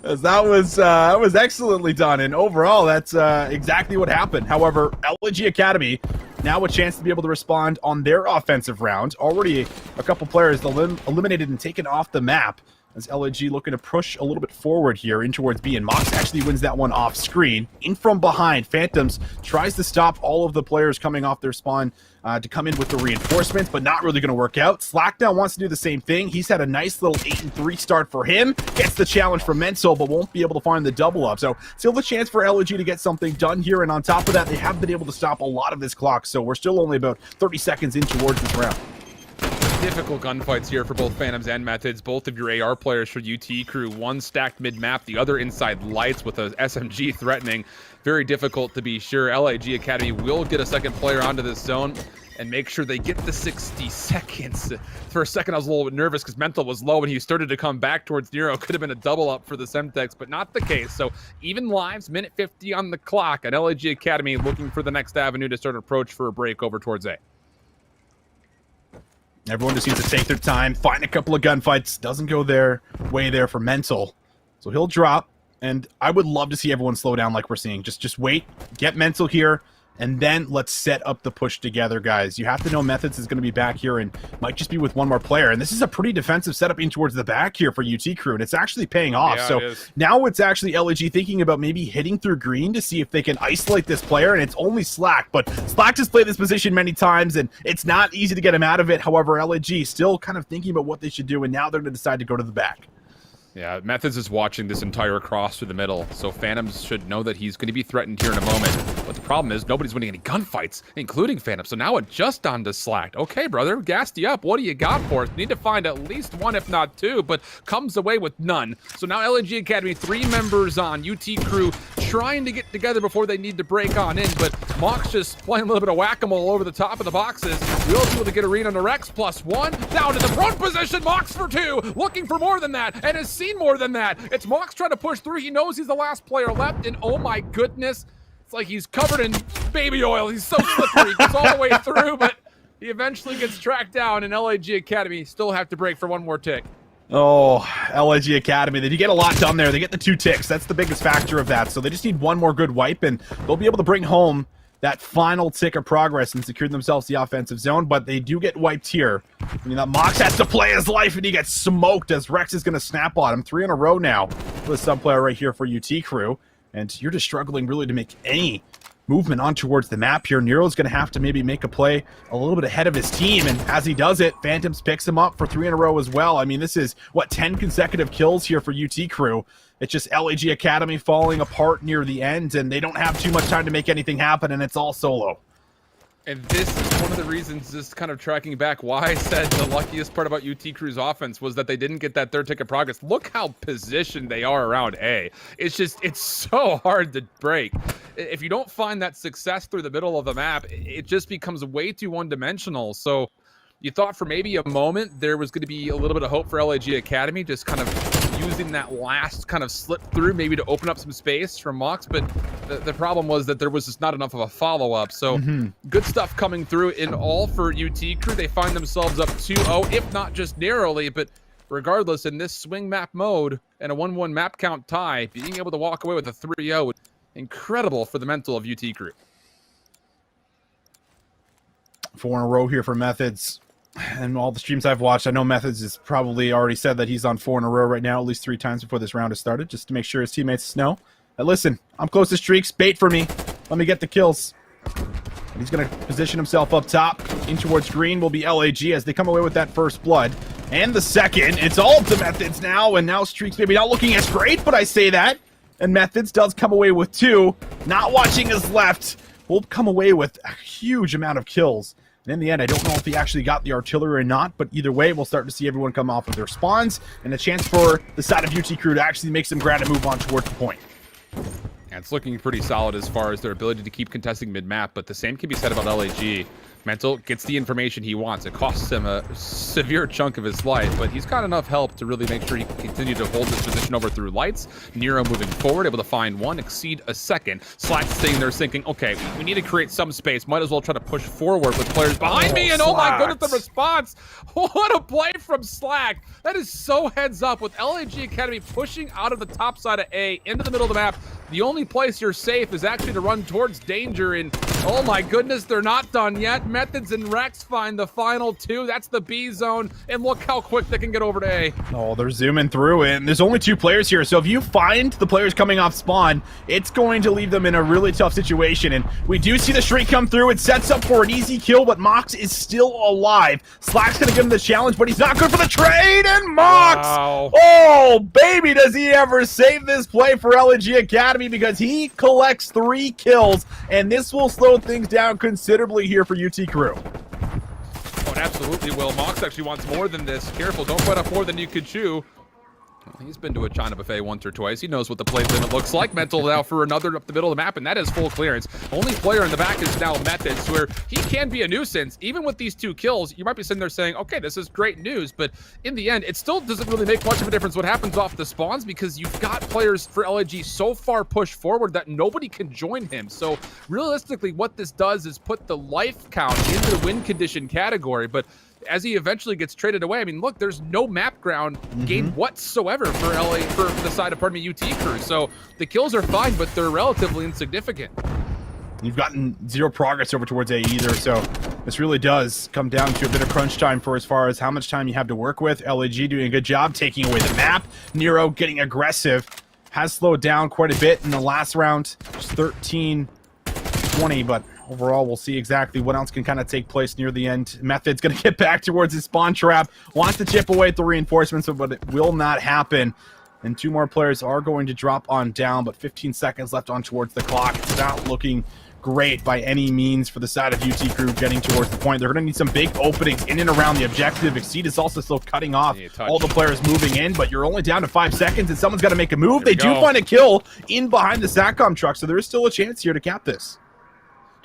That was excellently done, and overall, that's exactly what happened. However, LG Academy now a chance to be able to respond on their offensive round. Already a couple players eliminated and taken off the map, as LG looking to push a little bit forward here in towards B, and Mox actually wins that one off screen. In from behind, Phantoms tries to stop all of the players coming off their spawn to come in with the reinforcements, but not really going to work out. Slackdown wants to do the same thing. He's had a nice little 8-3 start for him. Gets the challenge from Mental, but won't be able to find the double up. So still the chance for LG to get something done here, and on top of that, they have been able to stop a lot of this clock, so we're still only about 30 seconds in towards this round. Difficult gunfights here for both Phantoms and Methods. Both of your AR players for UT Crew, one stacked mid-map, the other inside lights with a SMG threatening. Very difficult to be sure. LAG Academy will get a second player onto this zone and make sure they get the 60 seconds. For a second, I was a little bit nervous because Mental was low and he started to come back towards Nero. Could have been a double up for the Semtex, but not the case. So even lives, minute 50 on the clock, and LAG Academy looking for the next avenue to start an approach for a break over towards A. Everyone just needs to take their time, find a couple of gunfights. Doesn't go their way there for Mental. So he'll drop, and I would love to see everyone slow down like we're seeing. Just wait, get Mental here, and then let's set up the push together, guys. You have to know Methods is going to be back here and might just be with one more player. And this is a pretty defensive setup in towards the back here for UT Crew, and it's actually paying off. Yeah, so now it's actually LG thinking about maybe hitting through green to see if they can isolate this player, and it's only Slack. But Slack has played this position many times, and it's not easy to get him out of it. However, LG still kind of thinking about what they should do, and now they're going to decide to go to the back. Yeah, Methods is watching this entire cross through the middle, so Phantoms should know that he's going to be threatened here in a moment. But the problem is nobody's winning any gunfights, including Phantoms. So now it's just on to Slack. Okay, brother, gassed you up. What do you got for us? Need to find at least one, if not two, but comes away with none. So now LNG Academy, 3 members on. UT Crew trying to get together before they need to break on in, but Mox just playing a little bit of whack-a-mole over the top of the boxes. We'll be able to get Arena on the Rex +1. Down to the front position, Mox for 2. Looking for more than that, and has seen more than that. It's Mox trying to push through. He knows he's the last player left, and oh my goodness, it's like he's covered in baby oil. He's so slippery. He gets all the way through, but he eventually gets tracked down, and LAG Academy still have to break for one more tick. Oh, LAG Academy, they get a lot done there. They get the 2 ticks. That's the biggest factor of that. So they just need one more good wipe, and they'll be able to bring home that final tick of progress and secure themselves the offensive zone, but they do get wiped here. I mean, that Mox has to play his life, and he gets smoked as Rex is going to snap on him. 3 in a row now for the sub player right here for UT Crew, and you're just struggling really to make any movement on towards the map here. Nero's going to have to maybe make a play a little bit ahead of his team, and as he does it, Phantoms picks him up for 3 in a row as well. I mean, this is, what, 10 consecutive kills here for UT Crew. It's just LAG Academy falling apart near the end, and they don't have too much time to make anything happen, and it's all solo. And this is one of the reasons, just kind of tracking back, why I said the luckiest part about UT Crew's offense was that they didn't get that 3rd tick of progress. Look how positioned they are around A. It's just, it's so hard to break. If you don't find that success through the middle of the map, it just becomes way too one-dimensional. So you thought for maybe a moment there was going to be a little bit of hope for LAG Academy, just kind of using that last kind of slip through maybe to open up some space from Mox, but the problem was that there was just not enough of a follow-up. So good stuff coming through in all for UT Crew. They find themselves up 2-0, if not just narrowly, but regardless, in this swing map mode and a 1-1 map count tie, being able to walk away with a 3-0, incredible for the mental of UT Crew. 4 in a row here for Methods. And all the streams I've watched, I know Methods has probably already said that he's on 4 in a row right now, at least 3 times before this round has started, just to make sure his teammates know. But listen, I'm close to streaks, bait for me. Let me get the kills. And he's going to position himself up top. In towards green will be LAG as they come away with that first blood. And the second, it's all to Methods now, and now streaks maybe not looking as great, but I say that. And Methods does come away with 2. Not watching his left. Will come away with a huge amount of kills. And in the end, I don't know if he actually got the artillery or not, but either way, we'll start to see everyone come off of their spawns, and a chance for the side of UT Crew to actually make some ground and move on towards the point. And it's looking pretty solid as far as their ability to keep contesting mid-map, but the same can be said about LAG. Mental gets the information he wants. It costs him a severe chunk of his life, but he's got enough help to really make sure he can continue to hold this position over through lights. Nero moving forward, able to find one, exceed a second. Slack staying there thinking, okay, we need to create some space. Might as well try to push forward with players behind me, and oh my goodness, the response. What a play from Slack. That is so heads up with LAG Academy pushing out of the top side of A into the middle of the map. The only place you're safe is actually to run towards danger, and oh my goodness, they're not done yet. Methods and Rex find the final two. That's the B zone, and look how quick they can get over to A. Oh, they're zooming through it, and there's only 2 players here, so if you find the players coming off spawn, it's going to leave them in a really tough situation, and we do see the streak come through. It sets up for an easy kill, but Mox is still alive. Slack's gonna give him the challenge, but he's not good for the trade, and Mox! Wow. Oh, baby, does he ever save this play for LG Academy, because he collects 3 kills, and this will slow things down considerably here for UT Crew. Oh, it absolutely will. Mox actually wants more than this. Careful, don't bite off more than you could chew. Well, he's been to a China buffet once or twice. He knows what the play limit looks like. Mental now for another up the middle of the map, and that is full clearance. Only player in the back is now Methods, where he can be a nuisance. Even with these 2 kills, you might be sitting there saying, okay, this is great news, but in the end, it still doesn't really make much of a difference what happens off the spawns, because you've got players for LAG so far pushed forward that nobody can join him. So realistically, what this does is put the life count into the win condition category, but as he eventually gets traded away, I mean, look, there's no map ground gain whatsoever for for the side of, UT Crew. So the kills are fine, but they're relatively insignificant. You've gotten 0 progress over towards A either, so this really does come down to a bit of crunch time for as far as how much time you have to work with. LAG doing a good job taking away the map. Nero getting aggressive. Has slowed down quite a bit in the last round. Just 13-20, but overall, we'll see exactly what else can kind of take place near the end. Method's going to get back towards his spawn trap. Wants to chip away at the reinforcements, but it will not happen. And 2 more players are going to drop on down, but 15 seconds left on towards the clock. It's not looking great by any means for the side of UT Crew getting towards the point. They're going to need some big openings in and around the objective. Exceed is also still cutting off all the players moving in, but you're only down to 5 seconds, and someone's got to make a move. They do find a kill in behind the SATCOM truck, so there is still a chance here to cap this.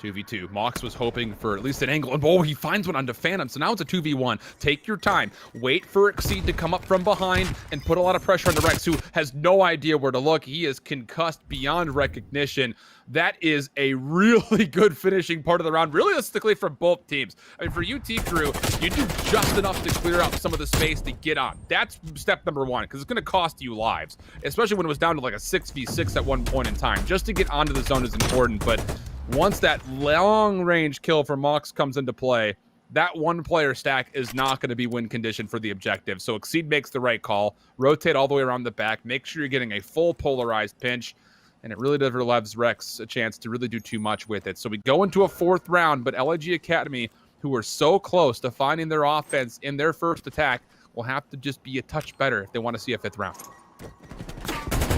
2v2. Mox was hoping for at least an angle, and oh, he finds one onto Phantom, so now it's a 2v1. Take your time. Wait for Exceed to come up from behind and put a lot of pressure on the Rex, who has no idea where to look. He is concussed beyond recognition. That is a really good finishing part of the round, realistically, for both teams. I mean, for UT Crew, you do just enough to clear out some of the space to get on. That's step number 1, because it's going to cost you lives, especially when it was down to like a 6v6 at one point in time. Just to get onto the zone is important, but once that long-range kill from Mox comes into play, that 1-player stack is not going to be win condition for the objective. So Exceed makes the right call. Rotate all the way around the back. Make sure you're getting a full polarized pinch. And it really never leaves Rex a chance to really do too much with it. So we go into a 4th round, but LAG Academy, who are so close to finding their offense in their first attack, will have to just be a touch better if they want to see a 5th round.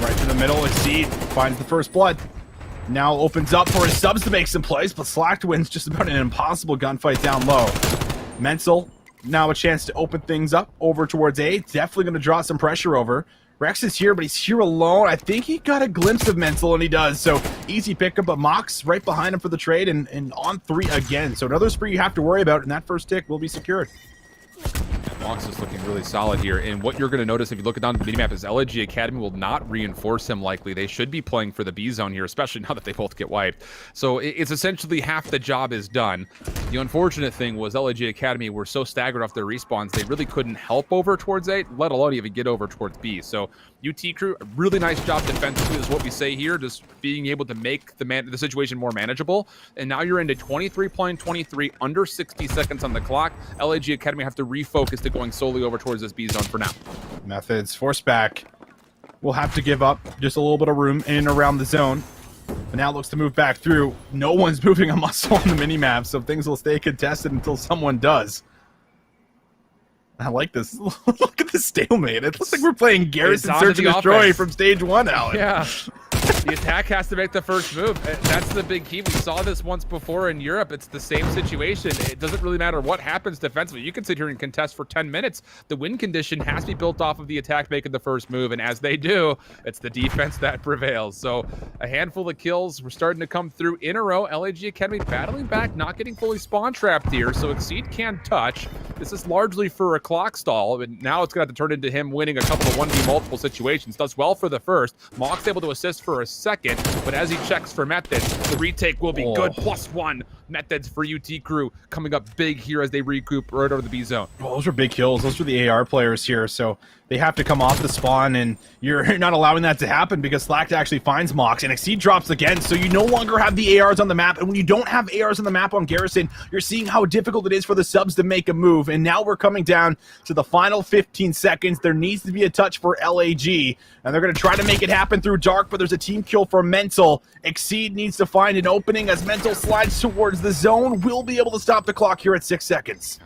Right to the middle, Exceed finds the first blood. Now opens up for his subs to make some plays, but Slack wins just about an impossible gunfight down low. Mental, now a chance to open things up over towards A. Definitely going to draw some pressure over. Rex is here, but he's here alone. I think he got a glimpse of Mental, and he does. So easy pickup, but Mox right behind him for the trade, and on 3 again. So another spree you have to worry about, and that first tick will be secured. Mox is looking really solid here, and what you're going to notice if you look down the minimap is LAG Academy will not reinforce him likely. They should be playing for the B zone here, especially now that they both get wiped. So it's essentially half the job is done. The unfortunate thing was LAG Academy were so staggered off their respawns, they really couldn't help over towards A, let alone even get over towards B. So UT Crew, a really nice job defensively is what we say here, just being able to make the situation more manageable. And now you're into 23-23, under 60 seconds on the clock. LAG Academy have to refocus to going solely over towards this B zone for now. Methods forced back. We'll have to give up just a little bit of room in and around the zone. But now looks to move back through. No one's moving a muscle on the minimap, so things will stay contested until someone does. I like this. Look at this stalemate. It looks like we're playing Garrison Search and Destroy from stage 1, Alan. Yeah. The attack has to make the first move. That's the big key. We saw this once before in Europe. It's the same situation. It doesn't really matter what happens defensively. You can sit here and contest for 10 minutes. The win condition has to be built off of the attack making the first move, and as they do, it's the defense that prevails. So a handful of kills were starting to come through in a row. LAG Academy battling back, not getting fully spawn trapped here, so Exceed can touch. This is largely for a clock stall, and now it's going to have to turn into him winning a couple of 1v multiple situations. Does well for the first. Mock's able to assist for a second, but as he checks for Methods, the retake will be good. +1 Methods for UT Crew coming up big here as they recoup right over the B zone. Well, those are big kills. Those are the AR players here, so they have to come off the spawn, and you're not allowing that to happen because Slacked actually finds Mox, and Exceed drops again, so you no longer have the ARs on the map, and when you don't have ARs on the map on Garrison, you're seeing how difficult it is for the subs to make a move, and now we're coming down to the final 15 seconds. There needs to be a touch for LAG, and they're going to try to make it happen through Dark, but there's a team kill for Mental. Exceed needs to find an opening as Mental slides towards the zone. Will be able to stop the clock here at 6 seconds.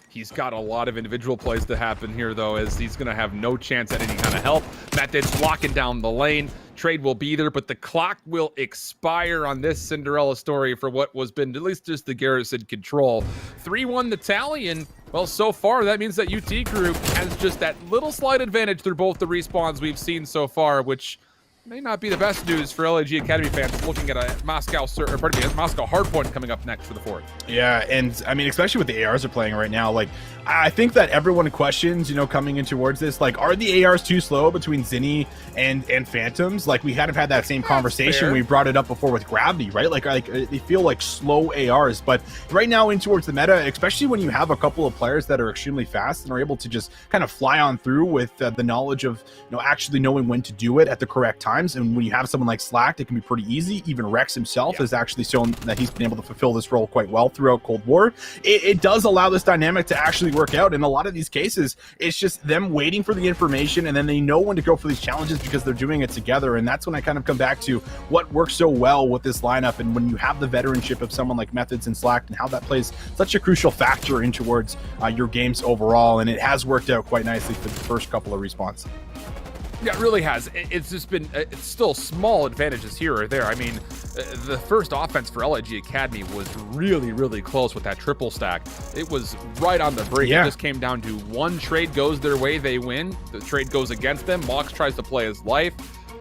He's got a lot of individual plays to happen here, though, as he's going to have no chance at any kind of help. Methods locking down the lane. Trade will be there, but the clock will expire on this Cinderella story for what was been at least just the Garrison Control. 3-1 the tally, and well, so far that means that UT Crew has just that little slight advantage through both the respawns we've seen so far, which may not be the best news for LAG Academy fans looking at a Moscow Hardpoint coming up next for the fourth. Yeah, and I mean, especially with the ARs are playing right now, like, I think that everyone questions, you know, coming in towards this, like, are the ARs too slow between Zinni and Phantoms? Like, we hadn't had that same conversation. Fair. We brought it up before with Gravity, right? Like they feel like slow ARs, but right now in towards the meta, especially when you have a couple of players that are extremely fast and are able to just kind of fly on through with the knowledge of, you know, actually knowing when to do it at the correct times. And when you have someone like Slacked, it can be pretty easy. Even Rex himself has actually shown that he's been able to fulfill this role quite well throughout Cold War. It does allow this dynamic to actually work out. In a lot of these cases, it's just them waiting for the information, and then they know when to go for these challenges because they're doing it together. And that's when I kind of come back to what works so well with this lineup, and when you have the veteranship of someone like Methods and Slacked, and how that plays such a crucial factor in towards your games overall. And it has worked out quite nicely for the first couple of respawns. Yeah, it really has. It's just been, it's still small advantages here or there. I mean, the first offense for LAG Academy was really, really close with that triple stack. It was right on the brink. Yeah. It just came down to one trade goes their way, they win. The trade goes against them. Mox tries to play his life,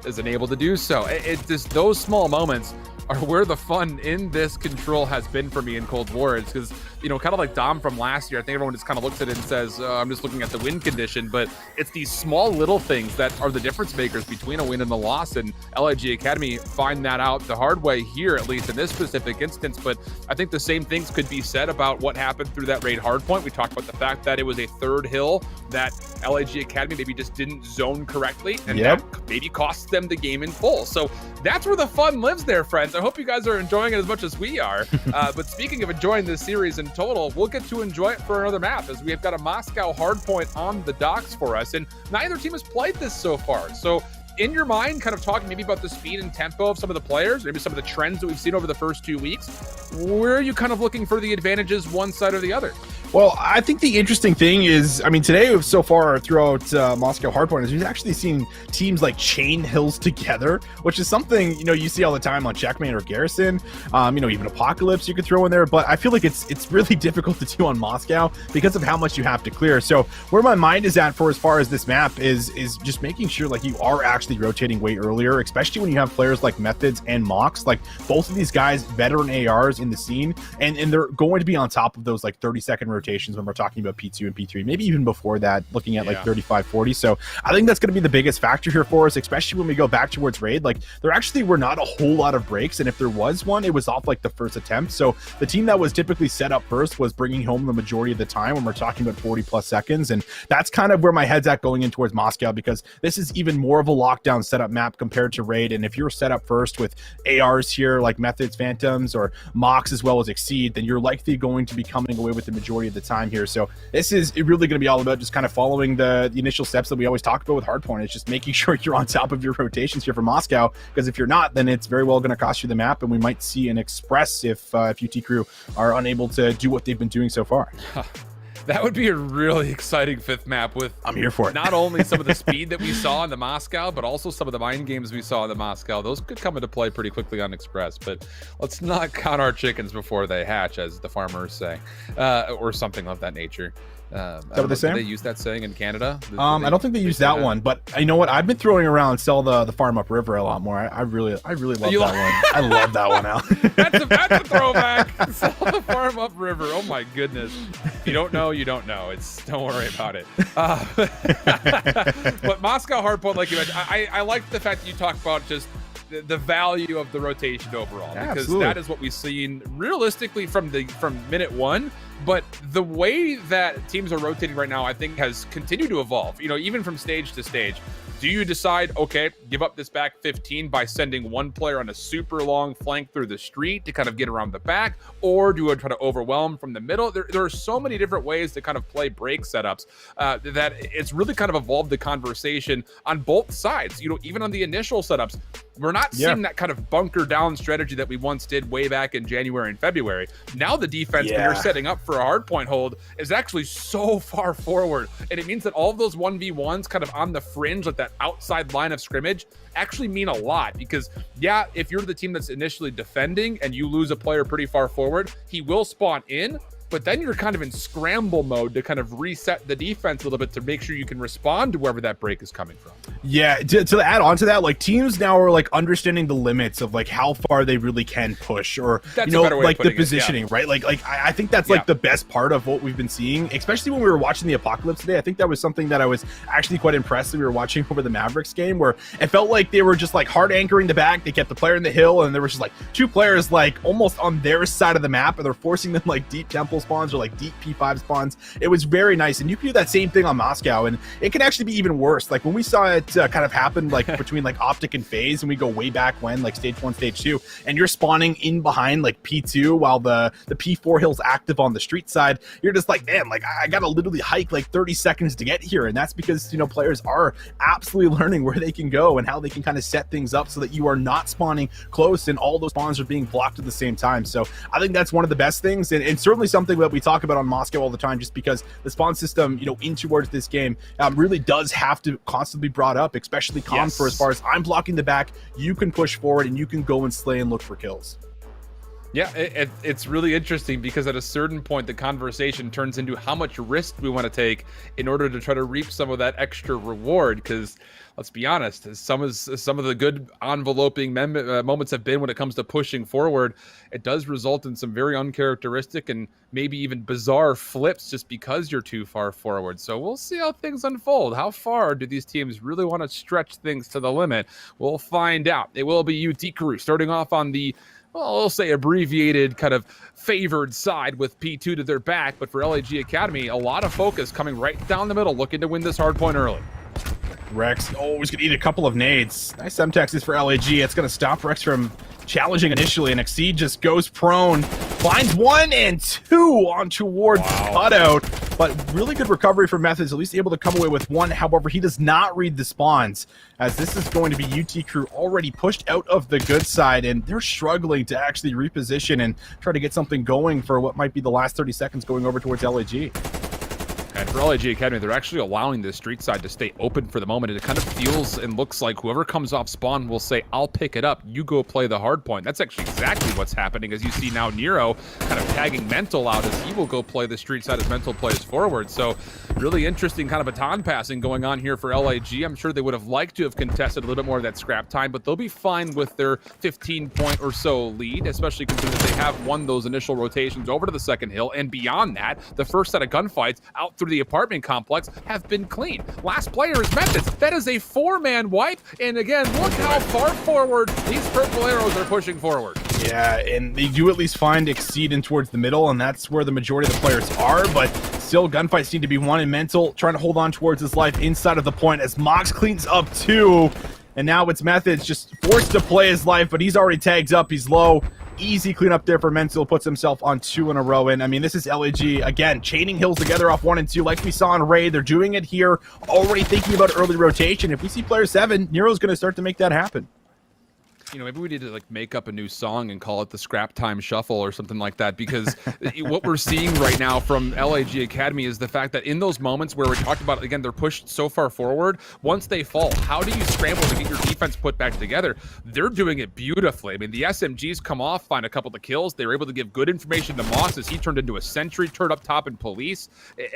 isn't able to do so. It's just those small moments are where the fun in this control has been for me in Cold War. It's because, you know, kind of like Dom from last year, I think everyone just kind of looks at it and says, I'm just looking at the win condition, but it's these small little things that are the difference makers between a win and a loss, and LIG Academy find that out the hard way here, at least in this specific instance. But I think the same things could be said about what happened through that raid hardpoint. We talked about the fact that it was a third hill that LIG Academy maybe just didn't zone correctly, and that maybe cost them the game in full. So that's where the fun lives there, friends. I hope you guys are enjoying it as much as we are. But speaking of enjoying this series in total, we'll get to enjoy it for another map, as we have got a Moscow Hardpoint on the docks for us, and neither team has played this so far. So in your mind, kind of talking maybe about the speed and tempo of some of the players, maybe some of the trends that we've seen over the first 2 weeks, where are you kind of looking for the advantages one side or the other? Well, I think the interesting thing is, I mean, today so far throughout Moscow Hardpoint is we've actually seen teams like chain hills together, which is something, you know, you see all the time on Checkmate or Garrison, you know, even Apocalypse you could throw in there, but I feel like it's really difficult to do on Moscow because of how much you have to clear. So where my mind is at for as far as this map is just making sure like you are actually rotating way earlier, especially when you have players like Methods and Mox, like both of these guys, veteran ARs in the scene, and they're going to be on top of those like 30-second rotations when we're talking about P2 and P3, maybe even before that, looking at like 35, 40. So I think that's going to be the biggest factor here for us, especially when we go back towards raid. Like there actually were not a whole lot of breaks, and if there was one, it was off like the first attempt. So the team that was typically set up first was bringing home the majority of the time when we're talking about 40 plus seconds. And that's kind of where my head's at going in towards Moscow, because this is even more of a lockdown setup map compared to raid. And if you're set up first with ARs here like Methods, Phantoms, or Mox as well as Exceed, then you're likely going to be coming away with the majority of the time here. So this is really going to be all about just kind of following the initial steps that we always talk about with Hardpoint. It's just making sure you're on top of your rotations here for Moscow, because if you're not, then it's very well going to cost you the map, and we might see an express if UT Crew are unable to do what they've been doing so far. That would be a really exciting 5th map with I'm here for it. Not only some of the speed that we saw in the Moscow, but also some of the mind games we saw in the Moscow. Those could come into play pretty quickly on Express, but let's not count our chickens before they hatch, as the farmers say, or something of that nature. Is that what they say? Do they use that saying in Canada? I don't think they use that one, but you know what? I've been throwing around sell the farm upriver a lot more. I really love that one. I love that one, Al. That's a throwback. Sell the farm upriver. Oh my goodness. If you don't know, you don't know. Don't worry about it. But Moscow Hardpoint, like you mentioned, I like the fact that you talk about just the value of the rotation overall, because that is what we've seen realistically from minute 1. But the way that teams are rotating right now, I think, has continued to evolve, even from stage to stage. Do you decide, okay, give up this back 15 by sending one player on a super long flank through the street to kind of get around the back, or do I try to overwhelm from the middle? There are so many different ways to kind of play break setups that it's really kind of evolved the conversation on both sides. Even on the initial setups, we're not seeing that kind of bunker down strategy that we once did way back in January and February. Now the defense when you're setting up for a hardpoint hold is actually so far forward, and it means that all of those 1v1s kind of on the fringe, like that outside line of scrimmage, actually mean a lot. Because if you're the team that's initially defending and you lose a player pretty far forward, he will spawn in, but then you're kind of in scramble mode to kind of reset the defense a little bit to make sure you can respond to wherever that break is coming from. Yeah, to add on to that, like, teams now are like understanding the limits of like how far they really can push, or like the positioning, right? Like I think that's like the best part of what we've been seeing, especially when we were watching the Apocalypse today. I think that was something that I was actually quite impressed that we were watching over the Mavericks game, where it felt like they were just like hard anchoring the back. They kept the player in the hill, and there was just like 2 players like almost on their side of the map, and they're forcing them like deep temple spawns or like deep P5 spawns. It was very nice, and you can do that same thing on Moscow, and it can actually be even worse. Like when we saw it kind of happen like between like Optic and FaZe, and we go way back when, like stage 1, stage 2, and you're spawning in behind like P2 while the P4 hill's active on the street side. You're just like, man, like I gotta literally hike like 30 seconds to get here, and that's because players are absolutely learning where they can go and how they can kind of set things up so that you are not spawning close and all those spawns are being blocked at the same time. So I think that's one of the best things, and certainly something that we talk about on Moscow all the time, just because the spawn system in towards this game really does have to constantly be brought up, especially comms for as far as I'm blocking the back, you can push forward and you can go and slay and look for kills. Yeah, it's really interesting, because at a certain point the conversation turns into how much risk we want to take in order to try to reap some of that extra reward. Because let's be honest, some of the good enveloping moments have been when it comes to pushing forward, it does result in some very uncharacteristic and maybe even bizarre flips just because you're too far forward. So we'll see how things unfold. How far do these teams really want to stretch things to the limit? We'll find out. It will be UT Crew starting off on the, well, I'll say abbreviated kind of favored side with P2 to their back, but for LAG Academy, a lot of focus coming right down the middle, looking to win this hardpoint early. Rex, he's going to eat a couple of nades. Nice M-Texas for LAG. It's going to stop Rex from challenging initially, and Exceed just goes prone. Finds 1 and 2 on towards Cutout, but really good recovery for Methods, at least able to come away with 1. However, he does not read the spawns, as this is going to be UT Crew already pushed out of the good side, and they're struggling to actually reposition and try to get something going for what might be the last 30 seconds going over towards LAG. And for LAG Academy, they're actually allowing the street side to stay open for the moment. It kind of feels and looks like whoever comes off spawn will say, I'll pick it up, you go play the hard point. That's actually exactly what's happening, as you see now Nero kind of tagging Mental out as he will go play the street side as Mental plays forward. So really interesting kind of baton passing going on here for LAG. I'm sure they would have liked to have contested a little bit more of that scrap time, but they'll be fine with their 15-point or so lead, especially considering that they have won those initial rotations over to the second hill. And beyond that, the first set of gunfights out through the apartment complex have been clean. Last player is Methods. That is a 4-man wipe. And again, look how far forward these purple arrows are pushing forward. Yeah, and they do at least find Exceed in towards the middle, and that's where the majority of the players are, but still gunfights need to be won, and Mental trying to hold on towards his life inside of the point as Mox cleans up 2, and now it's Methods just forced to play his life, but he's already tagged up, he's low. Easy clean up there for Mental, puts himself on 2 in a row. And I mean, this is LAG again, chaining hills together off 1 and 2, like we saw in Raid. They're doing it here, already thinking about early rotation. If we see player 7, Nero's going to start to make that happen. You know, maybe we need to like make up a new song and call it the Scrap Time Shuffle or something like that, because what we're seeing right now from LAG Academy is the fact that in those moments where we talked about, again, they're pushed so far forward, once they fall, how do you scramble to get your defense put back together? They're doing it beautifully. I mean, the SMGs come off, find a couple of kills. They were able to give good information to Moss as he turned into a sentry, turned up top in police.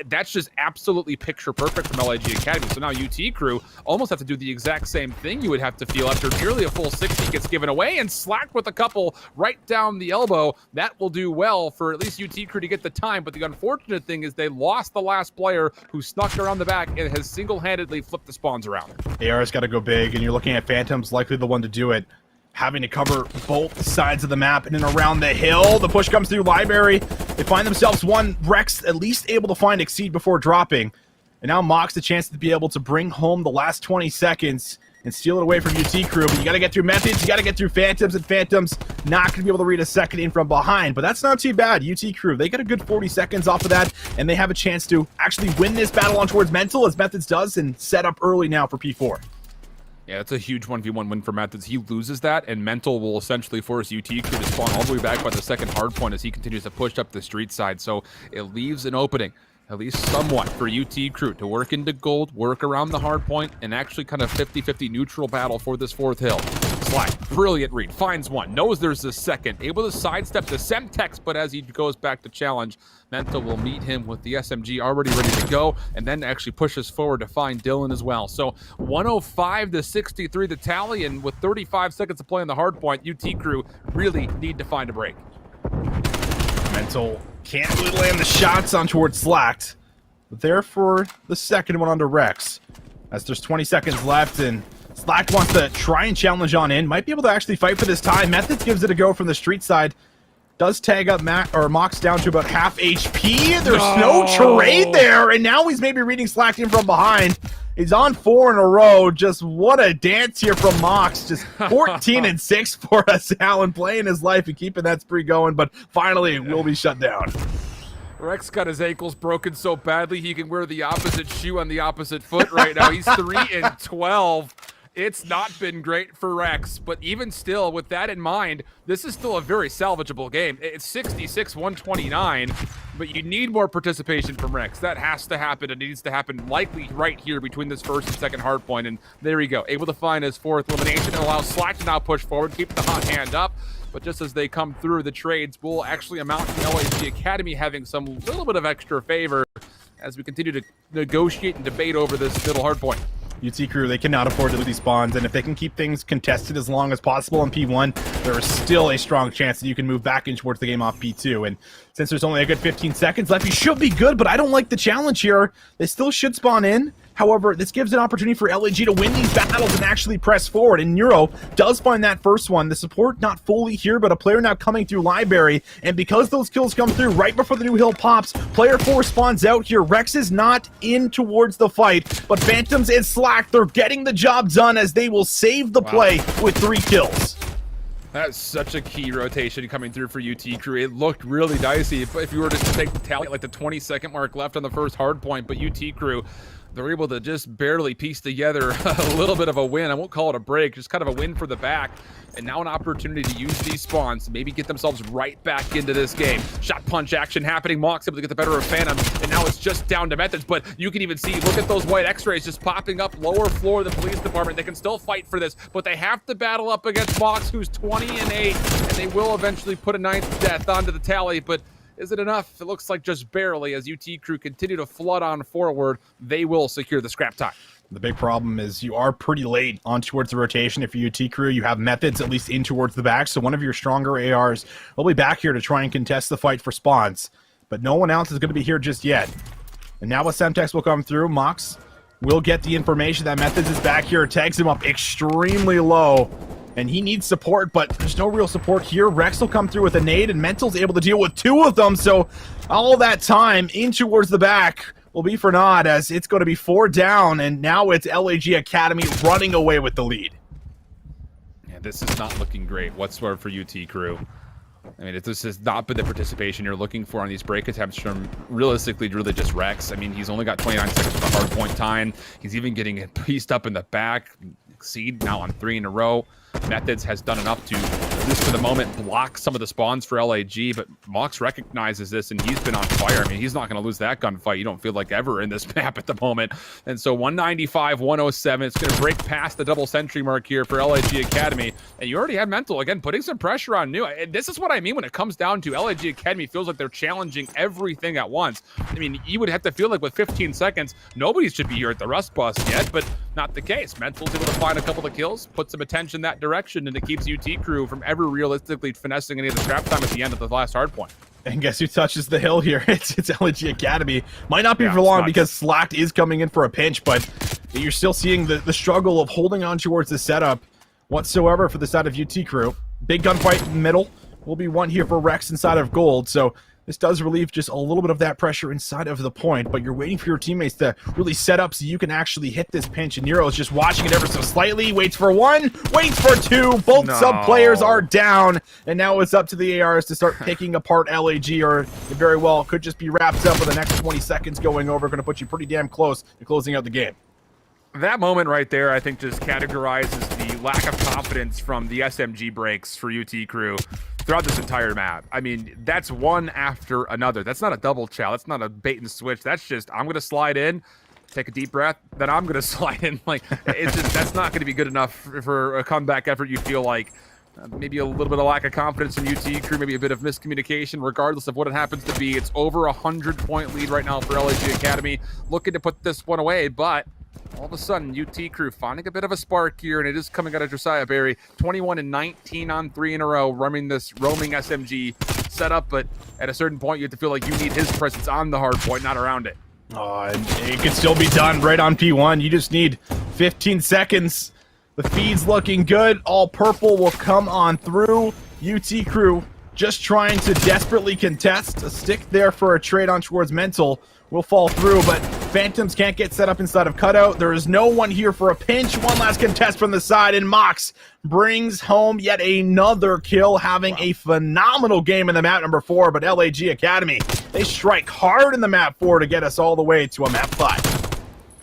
That's just absolutely picture perfect from LAG Academy. So now UT Crew almost have to do the exact same thing you would have to feel after nearly a full 60 gets given away, and Slack with a couple right down the elbow. That will do well for at least UT Crew to get the time, but the unfortunate thing is they lost the last player who snuck around the back and has single-handedly flipped the spawns around. AR's got to go big, and you're looking at Phantom's likely the one to do it, having to cover both sides of the map and then around the hill. The push comes through Library. They find themselves one. Rex at least able to find Exceed before dropping, and now Mox the chance to be able to bring home the last 20 seconds and steal it away from UT Crew. But you got to get through Methods, you got to get through Phantoms, and Phantoms not going to be able to read a second in from behind. But that's not too bad. UT Crew, they get a good 40 seconds off of that, and they have a chance to actually win this battle on towards Mental, as Methods does, and set up early now for P4. Yeah, it's a huge 1v1 win for Methods. He loses that, and Mental will essentially force UT Crew to spawn all the way back by the second hardpoint as he continues to push up the street side. So it leaves an opening, at least somewhat, for UT Crew to work into gold, work around the hard point, and actually kind of 50-50 neutral battle for this fourth hill. Slack, brilliant read, finds one, knows there's a second, able to sidestep the Semtex, but as he goes back to challenge, Mental will meet him with the SMG already ready to go, and then actually pushes forward to find Dylan as well. So 105-63 the tally, and with 35 seconds to play on the hard point, UT Crew really need to find a break. Mental can't really land the shots on towards Slacked. But there for the second one onto Rex, as there's 20 seconds left, and Slack wants to try and challenge on in. Might be able to actually fight for this time. Methods gives it a go from the street side. Does tag up Mox down to about half HP. There's no trade there, and now he's maybe reading Slack in from behind. He's on 4 in a row. Just what a dance here from Mox. Just 14-6 for us, Alan, playing his life and keeping that spree going, but finally will be shut down. Rex got his ankles broken so badly he can wear the opposite shoe on the opposite foot right now. He's 3-12. It's not been great for Rex, but even still, with that in mind, this is still a very salvageable game. It's 66-129, but you need more participation from Rex. That has to happen. It needs to happen likely right here between this first and second hard point, and there you go. Able to find his fourth elimination and allows Slack to now push forward, keep the hot hand up. But just as they come through, the trades will actually amount to LAG Academy having some little bit of extra favor as we continue to negotiate and debate over this middle hard point. UT Crew, they cannot afford to lose these spawns, and if they can keep things contested as long as possible in P1, there is still a strong chance that you can move back in towards the game off P2. And since there's only a good 15 seconds left, you should be good, but I don't like the challenge here. They still should spawn in. However, this gives an opportunity for LAG to win these battles and actually press forward. And Neuro does find that first one. The support not fully here, but a player now coming through Library. And because those kills come through right before the new hill pops, player 4 spawns out here. Rex is not in towards the fight, but Phantoms and Slack, they're getting the job done as they will save the play with 3 kills. That's such a key rotation coming through for UT Crew. It looked really dicey if you were to take the tally at like the 20-second mark left on the first hard point, but UT Crew, they're able to just barely piece together a little bit of a win. I won't call it a break, just kind of a win for the back. And now an opportunity to use these spawns to maybe get themselves right back into this game. Shot punch action happening. Mox able to get the better of Phantom, and now it's just down to Methods. But you can even see, look at those white x-rays just popping up lower floor of the police department. They can still fight for this, but they have to battle up against Mox, who's 20-8, and they will eventually put a 9th death onto the tally. But is it enough? It looks like just barely. As UT Crew continue to flood on forward, they will secure the scrap time. The big problem is you are pretty late on towards the rotation. If you're UT Crew, you have Methods at least in towards the back, so one of your stronger ARs will be back here to try and contest the fight for spawns. But no one else is going to be here just yet. And now with Semtex will come through, Mox will get the information that Methods is back here, tags him up extremely low. And he needs support, but there's no real support here. Rex will come through with a nade, and Mental's able to deal with 2 of them, so all that time in towards the back will be for naught, as it's going to be 4 down, and now it's LAG Academy running away with the lead. Yeah, this is not looking great whatsoever for UT Crew. I mean, this has not been the participation you're looking for on these break attempts from, realistically, really just Rex. I mean, he's only got 29 seconds for hard point time. He's even getting pieced up in the back. succeed now on 3 in a row. Methods has done enough to, at least for the moment, block some of the spawns for LAG, but Mox recognizes this and he's been on fire. I mean, he's not going to lose that gunfight, you don't feel like, ever in this map at the moment. And so 195, 107, it's going to break past the double sentry mark here for LAG Academy. And you already had Mental, again, putting some pressure on New. And this is what I mean when it comes down to LAG Academy feels like they're challenging everything at once. I mean, you would have to feel like with 15 seconds, nobody should be here at the Rust Bus yet, but not the case. Mental's able to find a couple of kills, put some attention that direction, and it keeps UT Crew from ever realistically finessing any of the scrap time at the end of the last hard point. And guess who touches the hill here? It's LG Academy. Might not be for long because Slacked is coming in for a pinch, but you're still seeing the struggle of holding on towards the setup whatsoever for the side of UT Crew. Big gunfight in the middle. Will be one here for Rex inside of Gold, so this does relieve just a little bit of that pressure inside of the point, but you're waiting for your teammates to really set up so you can actually hit this pinch, and Nero is just watching it ever so slightly, waits for one, waits for two, both sub players are down, and now it's up to the ARs to start picking apart LAG, or it very well could just be wrapped up with the next 20 seconds going over, going to put you pretty damn close to closing out the game. That moment right there, I think, just categorizes the lack of confidence from the SMG breaks for UT Crew throughout this entire map. I mean, that's one after another. That's not a double chow. That's not a bait and switch. That's just, I'm going to slide in, take a deep breath, then I'm going to slide in. Like, it's just, that's not going to be good enough for a comeback effort. You feel like maybe a little bit of lack of confidence in UT Crew, maybe a bit of miscommunication, regardless of what it happens to be. It's over 100-point lead right now for LAG Academy, looking to put this one away, but all of a sudden, UT Crew finding a bit of a spark here, and it is coming out of Josiah Berry. 21 and 19 on 3 in a row, running this roaming SMG setup, but at a certain point, you have to feel like you need his presence on the hard point, not around it. Oh, it can still be done right on P1. You just need 15 seconds. The feed's looking good. All purple will come on through. UT Crew just trying to desperately contest. A stick there for a trade on towards Mental will fall through, but Phantoms can't get set up inside of Cutout. There is no one here for a pinch. One last contest from the side, and Mox brings home yet another kill, having a phenomenal game in the map number 4, but LAG Academy, they strike hard in the map 4 to get us all the way to a map 5.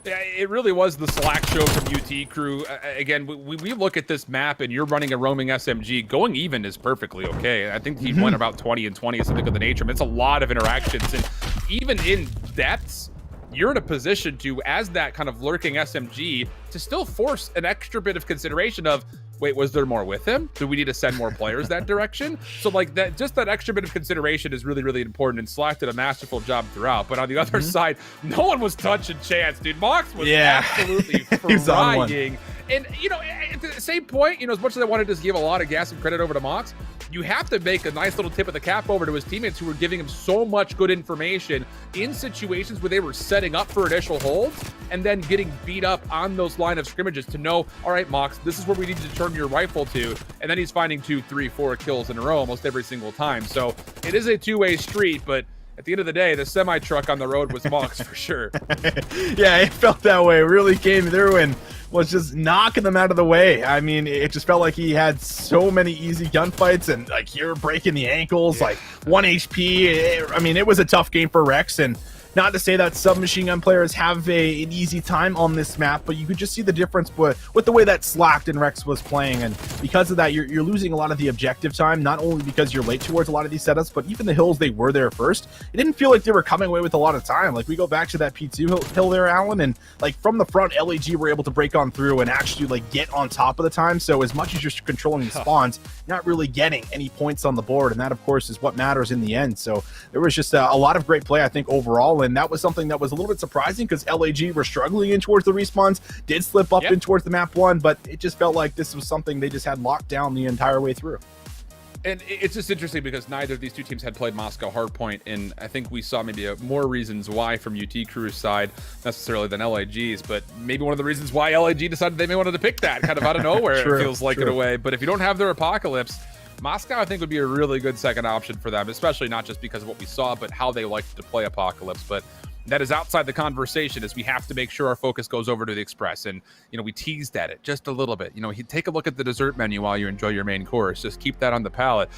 Yeah, it really was the Slack show from UT Crew. Again, we look at this map and you're running a roaming SMG. Going even is perfectly okay. I think he went about 20 and 20 or something of the nature. I mean, it's a lot of interactions, and even in depths, you're in a position to, as that kind of lurking SMG, to still force an extra bit of consideration of, wait, was there more with him? Do we need to send more players that direction? So like that, just that extra bit of consideration is really, really important, and Slack did a masterful job throughout. But on the other side, no one was touching Chance, dude. Mox was absolutely frying. And, you know, at the same point, you know, as much as I wanted to just give a lot of gas and credit over to Mox, you have to make a nice little tip of the cap over to his teammates who were giving him so much good information in situations where they were setting up for initial holds and then getting beat up on those line of scrimmages to know, all right, Mox, this is where we need to turn your rifle to. And then he's finding 2, 3, 4 kills in a row almost every single time. So it is a two-way street, but at the end of the day, the semi-truck on the road was Mox for sure. Yeah, it felt that way. It really came through and was just knocking them out of the way. I mean, it just felt like he had so many easy gunfights, and like you're breaking the ankles, like 1 HP. I mean, it was a tough game for Rex, and not to say that submachine gun players have an easy time on this map, but you could just see the difference with the way that Slacked and Rex was playing, and because of that, you're losing a lot of the objective time, not only because you're late towards a lot of these setups, but even the hills they were there first, it didn't feel like they were coming away with a lot of time. Like, we go back to that P2 hill there, Alan, and like from the front, LAG were able to break on through and actually like get on top of the time, so as much as you're controlling the spawns, you're not really getting any points on the board, and that, of course, is what matters in the end. So there was just a lot of great play, I think, overall, and that was something that was a little bit surprising because LAG were struggling in towards the respawns, did slip up in towards the map 1, but it just felt like this was something they just had locked down the entire way through. And it's just interesting because neither of these two teams had played Moscow Hardpoint, and I think we saw maybe more reasons why from UT Crew's side necessarily than LAG's, but maybe one of the reasons why LAG decided they may wanted to pick that kind of out of nowhere. It feels like in a way. But if you don't have their Apocalypse, Moscow, I think, would be a really good second option for them, especially not just because of what we saw, but how they like to play Apocalypse. But that is outside the conversation, as we have to make sure our focus goes over to the Express. And, you know, we teased at it just a little bit. You know, take a look at the dessert menu while you enjoy your main course. Just keep that on the palate.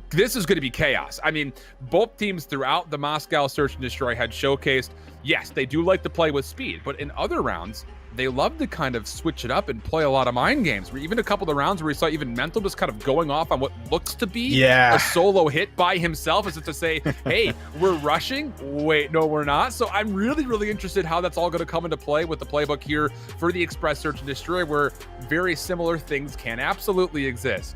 This is going to be chaos. I mean, both teams throughout the Moscow Search and Destroy had showcased, yes, they do like to play with speed, but in other rounds, they love to kind of switch it up and play a lot of mind games. Even a couple of rounds where we saw even Mental just kind of going off on what looks to be a solo hit by himself, as if to say, hey, we're rushing. Wait, no, we're not. So I'm really, really interested how that's all going to come into play with the playbook here for the Express Search and Destroy, where very similar things can absolutely exist.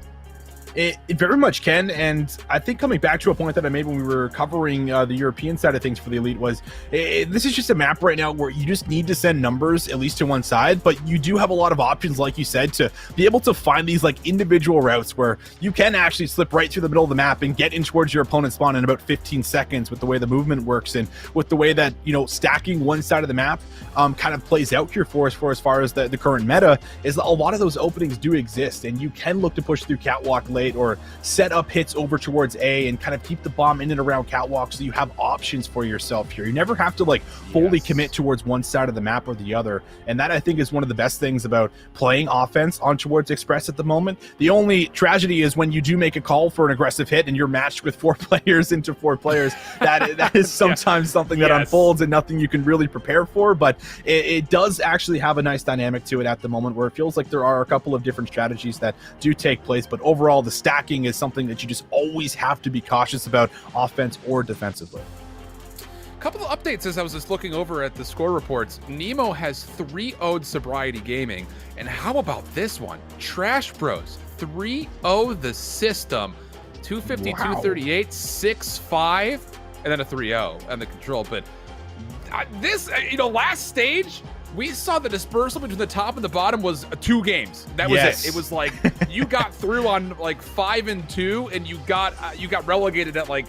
It very much can, and I think coming back to a point that I made when we were covering the European side of things for the Elite was, this is just a map right now where you just need to send numbers at least to one side, but you do have a lot of options, like you said, to be able to find these like individual routes where you can actually slip right through the middle of the map and get in towards your opponent's spawn in about 15 seconds with the way the movement works and with the way that, you know, stacking one side of the map kind of plays out here for us as far as the current meta is a lot of those openings do exist, and you can look to push through catwalk late or set up hits over towards A and kind of keep the bomb in and around catwalk, so you have options for yourself here. You never have to like fully commit towards one side of the map or the other, and that I think is one of the best things about playing offense on towards Express at the moment. The only tragedy is when you do make a call for an aggressive hit and you're matched with 4 players into 4 players. That is sometimes something that unfolds and nothing you can really prepare for, but it does actually have a nice dynamic to it at the moment where it feels like there are a couple of different strategies that do take place, but overall the stacking is something that you just always have to be cautious about, offense or defensively. A couple of updates as I was just looking over at the score reports. Nemo has 3-0'd Sobriety Gaming, and how about this one? Trash Bros 3-0 the system, 250, 238, 6-5, and then a 3-0 and the control. But this, you know, last stage, we saw the dispersal between the top and the bottom was 2 games. That was it. It was like you got through on like 5 and 2, and you got relegated at like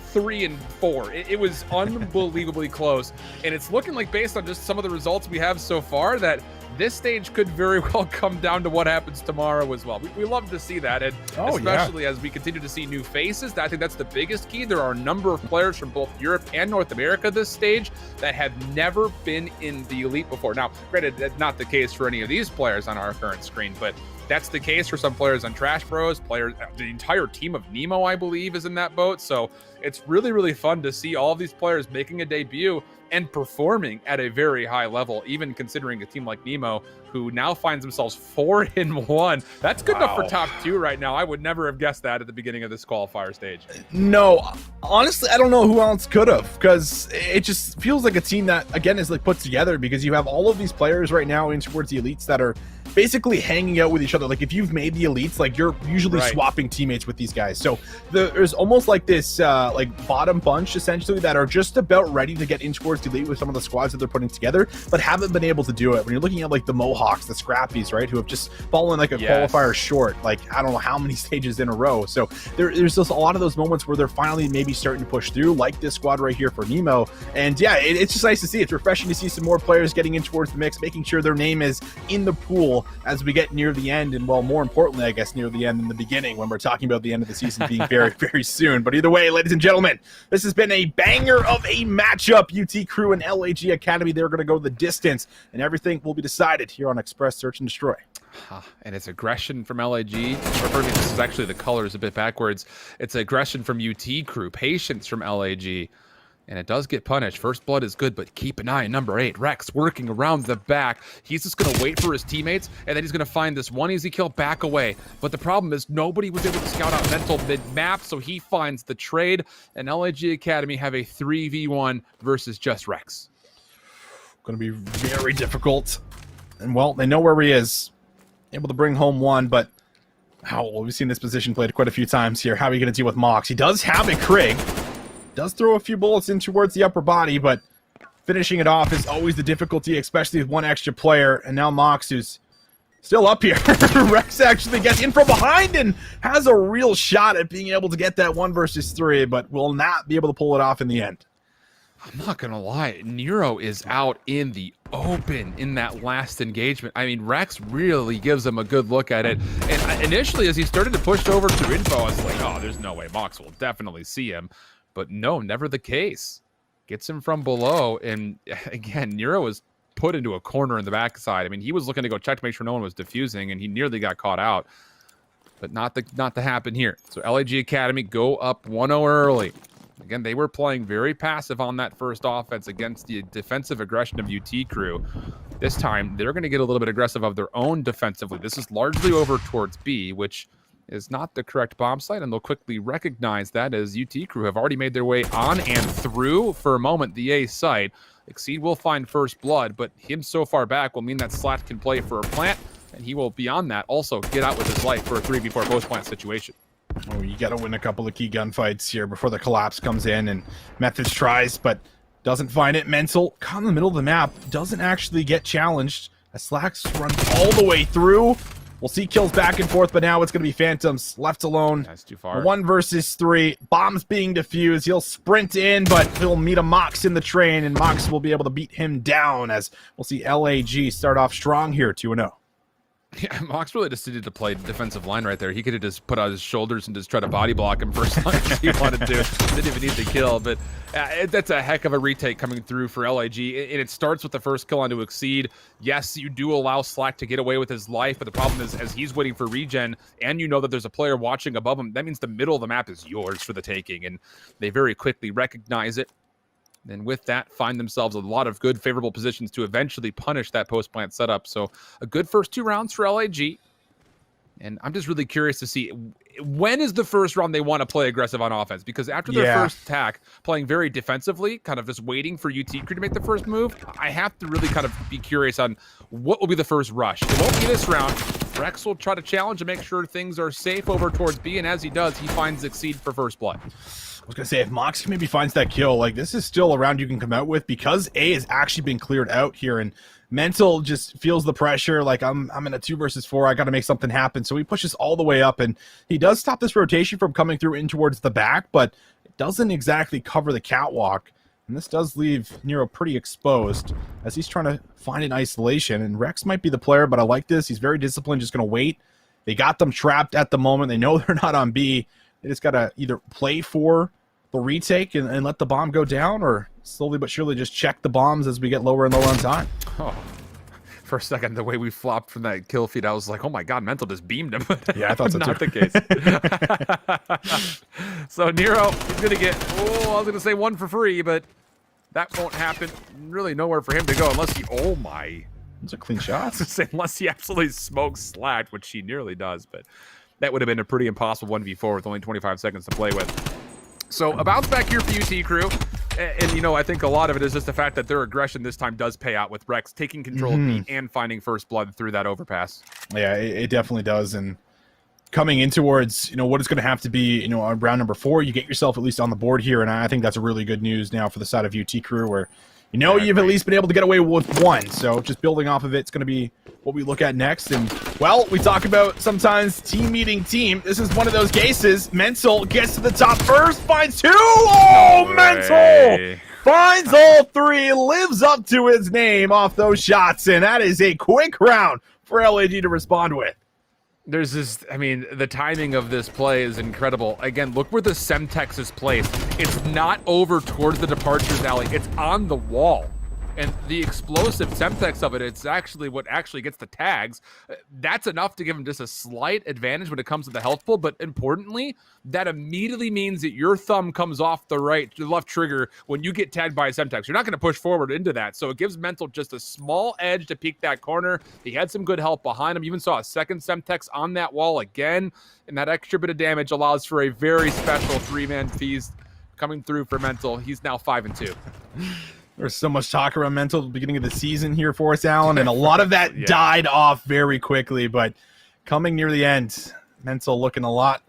3 and 4. It was unbelievably close, and it's looking like, based on just some of the results we have so far, that this stage could very well come down to what happens tomorrow as well. We love to see that, and especially as we continue to see new faces. I think that's the biggest key. There are a number of players from both Europe and North America this stage that have never been in the Elite before. Now, granted, that's not the case for any of these players on our current screen, but that's the case for some players on Trash Bros. Players, the entire team of Nemo, I believe, is in that boat. So it's really, really fun to see all of these players making a debut and performing at a very high level, even considering a team like Nemo, who now finds themselves 4-1. That's good enough for top 2 right now. I would never have guessed that at the beginning of this qualifier stage. No, honestly, I don't know who else could have, because it just feels like a team that, again, is like put together, because you have all of these players right now in towards the Elites that are basically hanging out with each other. Like, if you've made the Elites, like, you're usually swapping teammates with these guys. So there's almost like this like bottom bunch essentially that are just about ready to get in towards the Elite with some of the squads that they're putting together, but haven't been able to do it. When you're looking at like the Mohawks, the Scrappies, right, who have just fallen like a qualifier short, like I don't know how many stages in a row. So there's just a lot of those moments where they're finally maybe starting to push through, like this squad right here for Nemo. And yeah, it's just nice to see. It's refreshing to see some more players getting in towards the mix, making sure their name is in the pool as we get near the end, and well, more importantly, I guess, near the end than the beginning, when we're talking about the end of the season being very, very soon. But either way, ladies and gentlemen, this has been a banger of a matchup. UT Crew and LAG Academy, they're going to go the distance, and everything will be decided here on Express Search and Destroy. And it's aggression from LAG. Or for me, this is actually the colors a bit backwards. It's aggression from UT Crew, patience from LAG. And it does get punished. First blood is good, but keep an eye on number 8. Rex working around the back. He's just going to wait for his teammates, and then he's going to find this one easy kill, back away. But the problem is nobody was able to scout out Mental mid-map, so he finds the trade, and LAG Academy have a 3v1 versus just Rex. Going to be very difficult. And, well, they know where he is. Able to bring home one, but we've seen this position played quite a few times here. How are you going to deal with Mox? He does have a Krig. Does throw a few bullets in towards the upper body, but finishing it off is always the difficulty, especially with one extra player. And now Mox, who's still up here. Rex actually gets in from behind and has a real shot at being able to get that 1 versus 3, but will not be able to pull it off in the end. I'm not going to lie. Nero is out in the open in that last engagement. I mean, Rex really gives him a good look at it. And initially, as he started to push over to info, I was like, oh, there's no way Mox will definitely see him. But no, never the case. Gets him from below, and again, Nero was put into a corner in the backside. I mean, he was looking to go check to make sure no one was defusing, and he nearly got caught out. But not to happen here. So LAG Academy go up 1-0 early. Again, they were playing very passive on that first offense against the defensive aggression of UT Crew. This time, they're going to get a little bit aggressive of their own defensively. This is largely over towards B, which is not the correct bomb site, and they'll quickly recognize that as UT Crew have already made their way on and through, for a moment, the A site. Exceed will find first blood, but him so far back will mean that Slat can play for a plant, and he will, beyond that, also get out with his life for a 3v4 post-plant situation. Oh, you got to win a couple of key gunfights here before the collapse comes in, and Methods tries, but doesn't find it. Mental, caught in the middle of the map, doesn't actually get challenged. As Slacks runs all the way through. We'll see kills back and forth, but now it's going to be Phantoms left alone. That's too far. 1 versus 3. Bombs being defused. He'll sprint in, but he'll meet a Mox in the train, and Mox will be able to beat him down as we'll see LAG start off strong here, 2-0. Yeah, Mox really just needed to play defensive line right there. He could have just put out his shoulders and just try to body block him first line if he wanted to. Didn't even need the kill, but that's a heck of a retake coming through for LAG. And it starts with the first kill onto Exceed. Yes, you do allow Slack to get away with his life, but the problem is as he's waiting for regen and you know that there's a player watching above him, that means the middle of the map is yours for the taking, and they very quickly recognize it. And with that, find themselves a lot of good, favorable positions to eventually punish that post-plant setup. So a good first 2 rounds for LAG. And I'm just really curious to see, when is the first round they want to play aggressive on offense? Because after their first attack, playing very defensively, kind of just waiting for UT Crew to make the first move, I have to really kind of be curious on what will be the first rush. It won't be this round. Rex will try to challenge and make sure things are safe over towards B, and as he does, he finds Exceed for first blood. I was going to say, if Mox maybe finds that kill, like, this is still a round you can come out with because A has actually been cleared out here, and Mental just feels the pressure, like, I'm in a 2 versus 4, I got to make something happen, so he pushes all the way up, and he does stop this rotation from coming through in towards the back, but it doesn't exactly cover the catwalk, and this does leave Nero pretty exposed as he's trying to find an isolation, and Rex might be the player, but I like this. He's very disciplined, just going to wait. They got them trapped at the moment. They know they're not on B. They just got to either play for the retake and let the bomb go down, or slowly but surely just check the bombs as we get lower and lower on time. Oh, for a second, the way we flopped from that kill feed, I was like, oh my god, Mental just beamed him. Yeah, I thought so Not too. the case. So Nero is going to get, I was going to say 1 for free, but that won't happen. Really nowhere for him to go unless he, oh my. Those are clean shots. Unless he absolutely smokes Slack, which he nearly does, but that would have been a pretty impossible 1v4 with only 25 seconds to play with. So a bounce back here for UT Crew, and you know, I think a lot of it is just the fact that their aggression this time does pay out with Rex taking control of B and finding first blood through that overpass. Yeah, it definitely does, and coming in towards, you know, what is going to have to be, you know, on round number 4, you get yourself at least on the board here, and I think that's a really good news now for the side of UT Crew, where you know you've at least been able to get away with 1, so just building off of it's going to be what we look at next. And, well, we talk about sometimes team meeting team. This is one of those cases. Mental gets to the top first, finds 2! Oh, Mental! Finds all 3, lives up to his name off those shots, and that is a quick round for LAG to respond with. There's this, I mean, the timing of this play is incredible. Again, look where the Semtex is placed. It's not over towards the departures alley. It's on the wall. And the explosive Semtex of it, it's actually what actually gets the tags. That's enough to give him just a slight advantage when it comes to the health pool. But importantly, that immediately means that your thumb comes off the left trigger when you get tagged by a Semtex. You're not going to push forward into that. So it gives Mental just a small edge to peek that corner. He had some good help behind him. You even saw a second Semtex on that wall again. And that extra bit of damage allows for a very special 3-man feast coming through for Mental. He's now 5-2. There's so much talk around Mental at the beginning of the season here for us, Alan, and a lot of that died off very quickly, but coming near the end, Mental looking a lot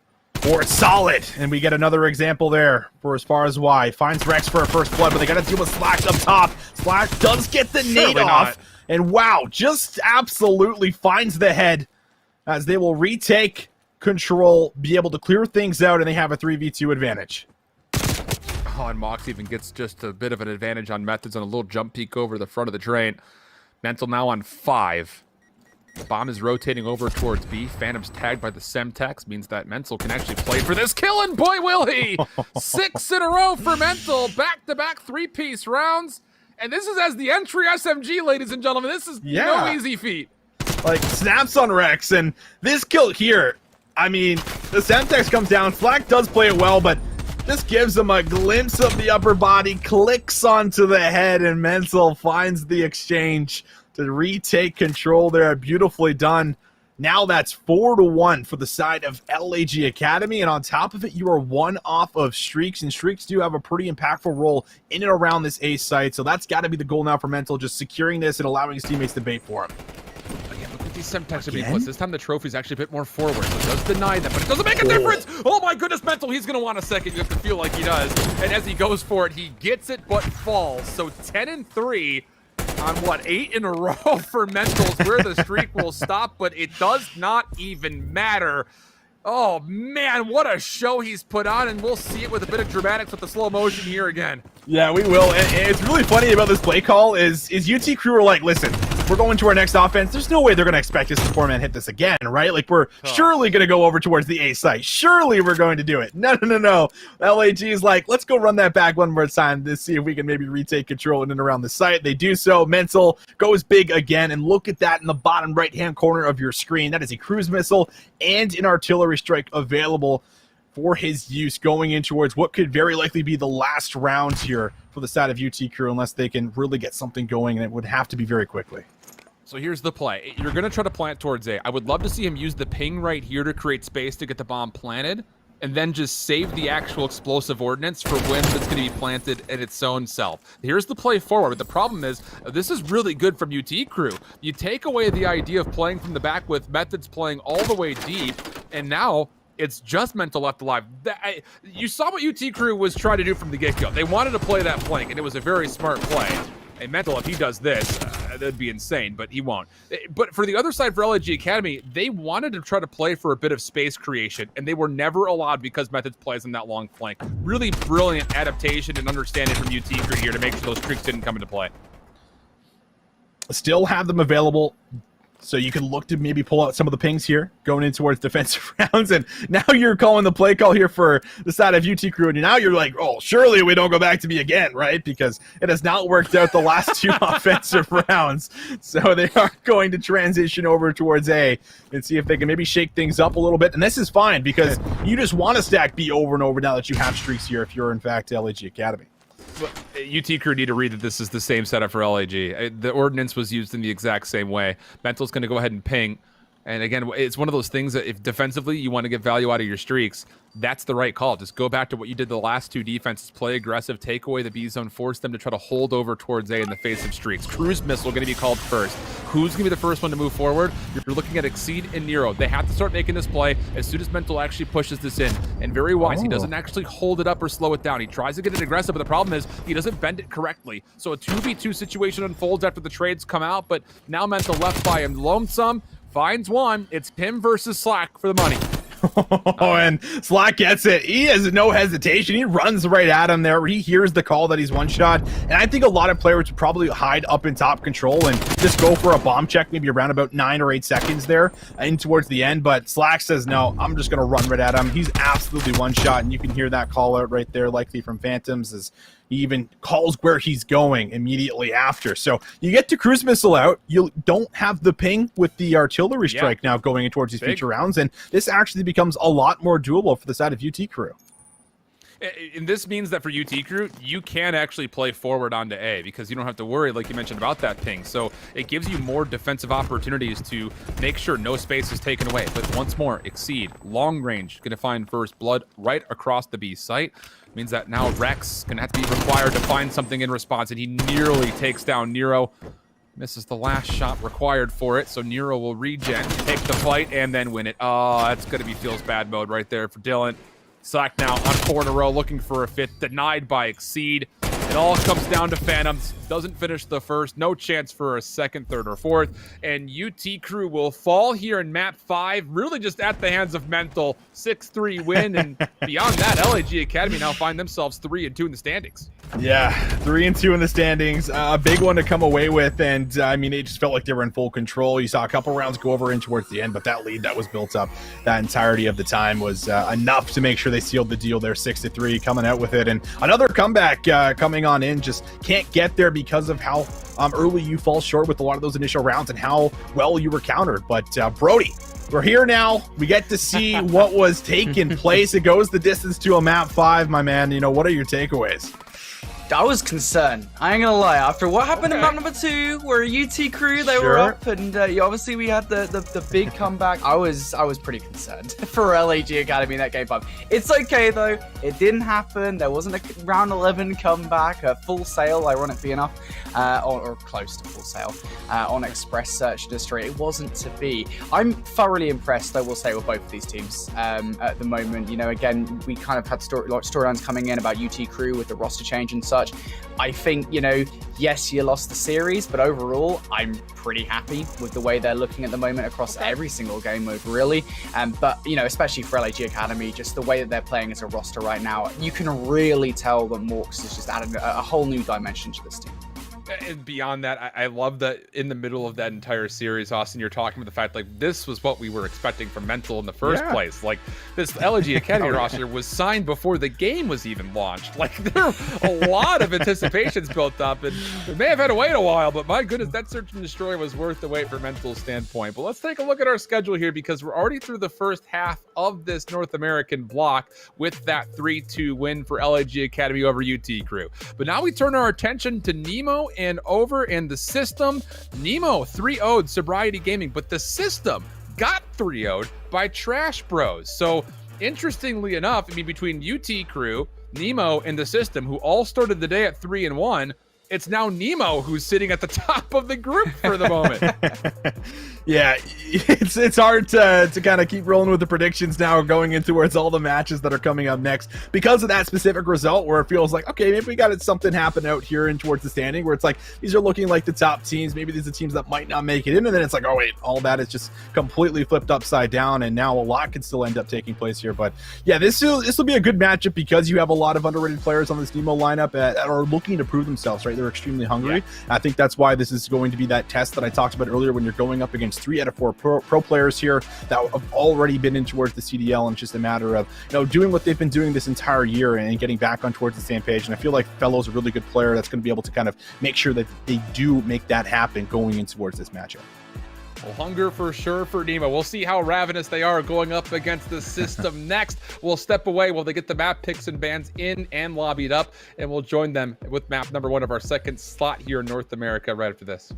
more solid, and we get another example there for as far as why. Finds Rex for a first blood, but they got to deal with Slack up top. Slack does get the nade off, and wow, just absolutely finds the head as they will retake control, be able to clear things out, and they have a 3v2 advantage. Oh, and Mox even gets just a bit of an advantage on Methods on a little jump peek over the front of the train. Mental now on 5. The bomb is rotating over towards B. Phantom's tagged by the Semtex, means that Mental can actually play for this kill, and boy will he! 6 in a row for Mental, back-to-back 3-piece rounds. And this is as the entry SMG, ladies and gentlemen. This is no easy feat. Like, snaps on Rex, and this kill here, I mean, the Semtex comes down. Slack does play it well, but this gives him a glimpse of the upper body, clicks onto the head, and Mental finds the exchange to retake control there. Beautifully done. Now that's 4-1 for the side of LAG Academy, and on top of it, you are one off of Streaks, and Streaks do have a pretty impactful role in and around this A site, so that's got to be the goal now for Mental, just securing this and allowing his teammates to bait for him. Again, look at these Semtex are being put. This time the trophy's actually a bit more forward, so it does deny them, but it doesn't make a difference! Oh my goodness, Mental, he's going to want a second. You have to feel like he does, and as he goes for it, he gets it but falls, so 10-3. On what, 8 in a row for Mentals, where the streak will stop, but it does not even matter. Oh man, what a show he's put on, and we'll see it with a bit of dramatics with the slow motion here again. Yeah, we will. And it's really funny about this play call is UT Crew are like, listen, we're going to our next offense. There's no way they're going to expect us to 4-man hit this again, right? Like, we're surely going to go over towards the A site. Surely we're going to do it. No. LAG is like, let's go run that back one more time to see if we can maybe retake control in and around the site. They do so. Mental goes big again, and look at that in the bottom right-hand corner of your screen. That is a cruise missile and an artillery strike available for his use going in towards what could very likely be the last round here for the side of UT Crew, unless they can really get something going, and it would have to be very quickly. So here's the play. You're going to try to plant towards A. I would love to see him use the ping right here to create space to get the bomb planted, and then just save the actual explosive ordnance for when it's going to be planted in its own self. Here's the play forward. The problem is, this is really good from UT Crew. You take away the idea of playing from the back with Methods playing all the way deep, and now it's just Mental left alive. You saw what UT Crew was trying to do from the get-go. They wanted to play that flank, and it was a very smart play. And Mental, if he does this, that'd be insane, but he won't. But for the other side, for LAG Academy, they wanted to try to play for a bit of space creation, and they were never allowed because Methods plays on that long flank. Really brilliant adaptation and understanding from UT Crew here to make sure those streaks didn't come into play. Still have them available, so you can look to maybe pull out some of the pings here going in towards defensive rounds. And now you're calling the play call here for the side of UT Crew, and now you're like, oh, surely we don't go back to B again, right? Because it has not worked out the last two offensive rounds. So they are going to transition over towards A and see if they can maybe shake things up a little bit. And this is fine because you just want to stack B over and over now that you have streaks here if you're in fact LAG Academy. UT Crew need to read that this is the same setup for LAG. The ordnance was used in the exact same way. Mental's going to go ahead and ping. And again, it's one of those things that if defensively you want to get value out of your streaks, that's the right call. Just go back to what you did the last two defenses. Play aggressive, take away the B zone, force them to try to hold over towards A in the face of streaks. Cruise missile going to be called first. Who's going to be the first one to move forward? You're looking at Exceed and Nero. They have to start making this play as soon as Mental actually pushes this in. And very wise, he doesn't actually hold it up or slow it down. He tries to get it aggressive, but the problem is he doesn't bend it correctly. So a 2v2 situation unfolds after the trades come out, but now Mental left by him lonesome. Finds one. It's him versus Slack for the money. Oh, and Slack gets it. He has no hesitation. He runs right at him there. He hears the call that he's one shot. And I think a lot of players would probably hide up in top control and just go for a bomb check, maybe around about 9 or 8 seconds there in towards the end. But Slack says, no, I'm just going to run right at him. He's absolutely one shot. And you can hear that call out right there, likely from Phantoms, as he even calls where he's going immediately after. So you get to cruise missile out. You don't have the ping with the artillery strike now going in towards these future rounds. And this actually becomes a lot more doable for the side of UT Crew. And this means that for UT Crew, you can actually play forward onto A because you don't have to worry, like you mentioned, about that ping. So it gives you more defensive opportunities to make sure no space is taken away. But once more, Exceed, long range, going to find first blood right across the B site. Means that now Rex going to have to be required to find something in response, and he nearly takes down Nero. Misses the last shot required for it, so Nero will regen, take the fight, and then win it. Oh, that's going to be feels bad mode right there for Dylan. Slack now on 4 in a row, looking for a 5th, denied by Exceed. It all comes down to Phantoms. Doesn't finish the first. No chance for a 2nd, 3rd, or 4th. And UT Crew will fall here in map 5, really just at the hands of Mental. 6-3 win, and beyond that, LAG Academy now find themselves 3-2 in the standings. Yeah, 3-2 in the standings. A big one to come away with, and I mean, it just felt like they were in full control. You saw a couple rounds go over in towards the end, but that lead that was built up that entirety of the time was enough to make sure they sealed the deal there. 6-3 coming out with it, and another comeback coming on in. Just can't get there because of how early you fall short with a lot of those initial rounds and how well you were countered. But Brody, we're here now. We get to see what was taking place. It goes the distance to a map 5, my man. You know, what are your takeaways? I was concerned. I ain't gonna lie. After what happened in map number 2, where a UT crew they were up, and obviously we had the big comeback. I was pretty concerned for LAG Academy in that game 5. It's okay though. It didn't happen. There wasn't a round 11 comeback, a full sale, ironically enough, or close to full sale on Express Search and Destroy. It wasn't to be. I'm thoroughly impressed, I will say, with both of these teams at the moment. You know, again, we kind of had storylines coming in about UT crew with the roster change and such. I think, you know, yes, you lost the series, but overall, I'm pretty happy with the way they're looking at the moment across every single game mode, really. But, you know, especially for LAG Academy, just the way that they're playing as a roster right now, you can really tell that Morks is just adding a whole new dimension to this team. And beyond that, I love that in the middle of that entire series, Austin, you're talking about the fact, like, this was what we were expecting from Mental in the first place. Like, this LG Academy roster was signed before the game was even launched. Like, there are a lot of anticipations built up, and we may have had to wait a while, but my goodness, that Search and Destroy was worth the wait from Mental's standpoint. But let's take a look at our schedule here, because we're already through the first half of this North American block with that 3-2 win for LG Academy over UT Crew. But now we turn our attention to Nemo and over in the system. Nemo 3-0'd Sobriety Gaming, but the system got 3-0'd by Trash Bros. So interestingly enough, I mean, between UT Crew, Nemo, and the system, who all started the day at 3-1, it's now Nemo who's sitting at the top of the group for the moment. Yeah, it's hard to kind of keep rolling with the predictions now going in towards all the matches that are coming up next because of that specific result where it feels like, okay, maybe we got something happen out here in towards the standing where it's like these are looking like the top teams. Maybe these are teams that might not make it in, and then it's like, oh wait, all that is just completely flipped upside down, and now a lot could still end up taking place here. But yeah, this will be a good matchup because you have a lot of underrated players on this Nemo lineup that are looking to prove themselves, right? They're extremely hungry. Yeah. I think that's why this is going to be that test that I talked about earlier when you're going up against 3 out of 4 pro players here that have already been in towards the CDL, and it's just a matter of, you know, doing what they've been doing this entire year and getting back on towards the same page. And I feel like Fellow's a really good player that's going to be able to kind of make sure that they do make that happen going in towards this matchup. Well, hunger for sure for Nemo. We'll see how ravenous they are going up against the system next. We'll step away while they get the map picks and bans in and lobbied up, and we'll join them with map number 1 of our second slot here in North America right after this.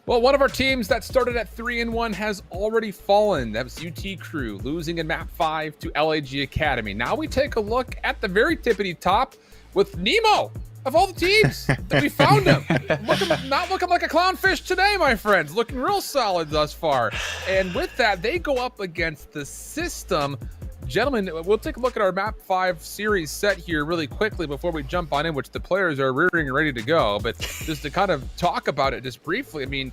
Well, one of our teams that started at 3-1 has already fallen. That was UT Crew, losing in Map 5 to LAG Academy. Now we take a look at the very tippity top with Nemo. Of all the teams that we found him, not looking like a clownfish today, my friends. Looking real solid thus far. And with that, they go up against the system. Gentlemen, we'll take a look at our Map 5 series set here really quickly before we jump on in, which the players are rearing and ready to go. But just to kind of talk about it just briefly, I mean,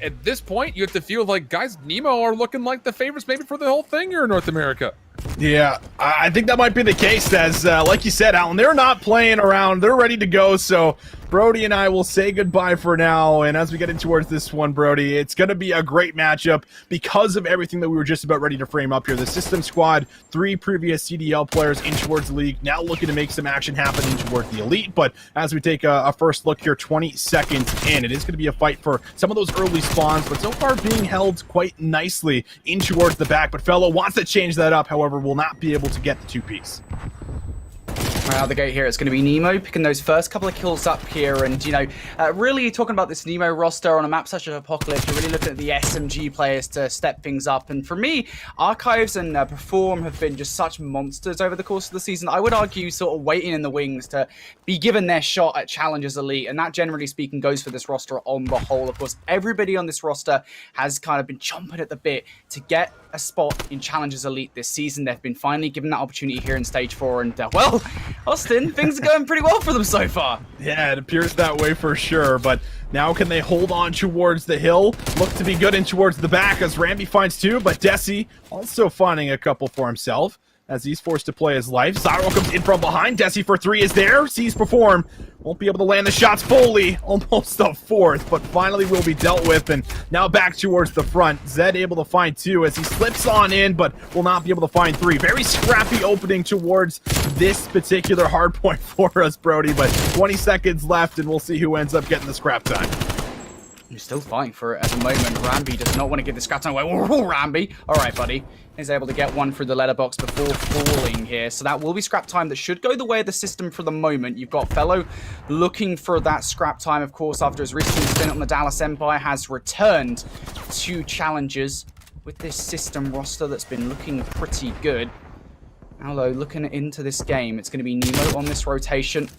at this point, you have to feel like, guys, Nemo are looking like the favorites maybe for the whole thing here in North America. Yeah, I think that might be the case, as like you said, Alan, they're not playing around. They're ready to go, so Brody and I will say goodbye for now, and as we get in towards this one, Brody, it's going to be a great matchup because of everything that we were just about ready to frame up here. The system squad, 3 previous CDL players in towards the league, now looking to make some action happen in towards the elite, but as we take a first look here, 20 seconds in, it is going to be a fight for some of those early spawns, but so far being held quite nicely in towards the back, but Fellow wants to change that up, however, will not be able to get the 2-piece. Right out the gate here, it's going to be Nemo picking those first couple of kills up here, and, you know, really talking about this Nemo roster on a map such as Apocalypse, you're really looking at the SMG players to step things up, and for me, Archives and Perform have been just such monsters over the course of the season. I would argue sort of waiting in the wings to be given their shot at Challengers Elite, and that generally speaking goes for this roster on the whole. Of course, everybody on this roster has kind of been chomping at the bit to get a spot in Challengers Elite this season. They've been finally given that opportunity here in Stage 4, and well, Austin, things are going pretty well for them so far. Yeah, it appears that way for sure, but now can they hold on towards the hill? Look to be good in towards the back as Ramby finds 2, but Desi also finding a couple for himself as he's forced to play his life. Zyro comes in from behind. Desi for 3 is there. Sees Perform. Won't be able to land the shots fully. Almost a 4th, but finally will be dealt with. And now back towards the front. Zed able to find 2 as he slips on in, but will not be able to find 3. Very scrappy opening towards this particular hard point for us, Brody. But 20 seconds left, and we'll see who ends up getting the scrap time. You're still fighting for it at the moment. Ramby does not want to give the scrap time away. Whoa, Ramby. All right, buddy. Is able to get one through the letterbox before falling here. So that will be scrap time that should go the way of the system for the moment. You've got Fellow looking for that scrap time, of course, after his recent stint on the Dallas Empire has returned to challenges with this system roster that's been looking pretty good. Although, looking into this game, it's going to be Nemo on this rotation.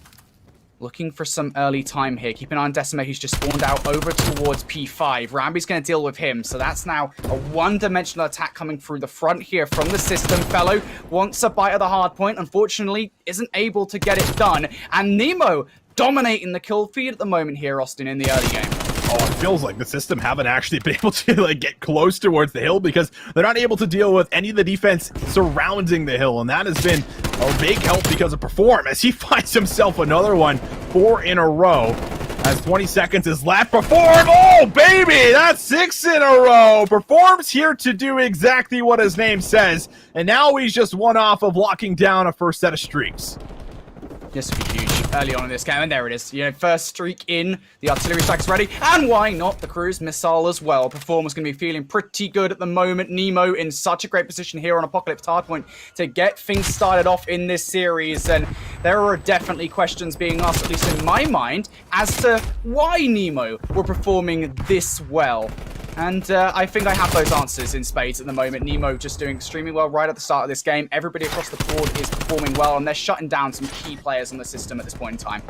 Looking for some early time here. Keep an eye on Decimate, who's just spawned out over towards P5. Ramby's going to deal with him. So that's now a one-dimensional attack coming through the front here from the system. Fellow wants a bite of the hard point. Unfortunately, isn't able to get it done. And Nemo dominating the kill feed at the moment here, Austin, in the early game. Oh, it feels like the system haven't actually been able to like get close towards the hill because they're not able to deal with any of the defense surrounding the hill, and that has been a big help because of Perform as he finds himself another one, 4 in a row. As 20 seconds is left, Perform, oh baby, that's 6 in a row. Perform's here to do exactly what his name says, and now he's just one off of locking down a first set of streaks. This would be huge early on in this game, and there it is. You know, first streak in, the artillery stack's ready, and why not the cruise missile as well? Performer's going to be feeling pretty good at the moment. Nemo in such a great position here on Apocalypse Hardpoint to get things started off in this series, and there are definitely questions being asked, at least in my mind, as to why Nemo were performing this well. And I think I have those answers in spades at the moment. Nemo just doing extremely well right at the start of this game. Everybody across the board is performing well, and they're shutting down some key players on the system at this point in time.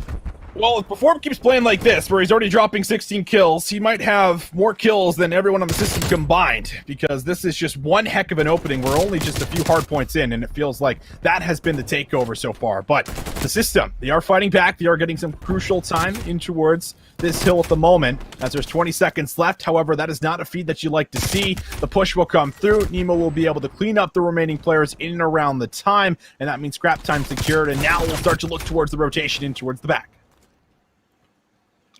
Well, if Perform keeps playing like this, where he's already dropping 16 kills, he might have more kills than everyone on the system combined, because this is just one heck of an opening. We're only just a few hard points in, and it feels like that has been the takeover so far. But the system, they are fighting back. They are getting some crucial time in towards this hill at the moment, as there's 20 seconds left. However, that is not a feed that you like to see. The push will come through. Nemo will be able to clean up the remaining players in and around the time, and that means scrap time secured, and now we'll start to look towards the rotation in towards the back.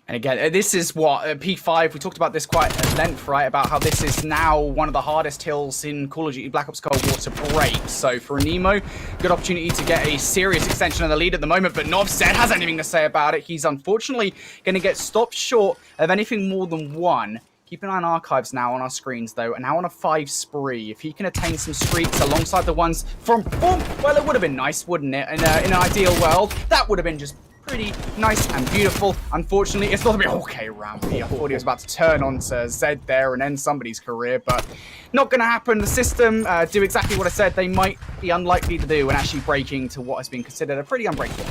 And again, this is what, P5, we talked about this quite at length, right? About how this is now one of the hardest hills in Call of Duty Black Ops Cold War to break. So for Nemo, good opportunity to get a serious extension of the lead at the moment, but Nov said has anything to say about it. He's unfortunately going to get stopped short of anything more than 1. Keep an eye on Archives now on our screens, though, and now on a 5 spree. If he can attain some streaks alongside the ones from Perform, well, it would have been nice, wouldn't it? In an ideal world, that would have been just pretty nice and beautiful. Unfortunately, it's not to be okay, Ramby. I thought he was about to turn on to Zed there and end somebody's career, but not going to happen. The system do exactly what I said they might be unlikely to do and actually breaking to what has been considered a pretty unbreakable.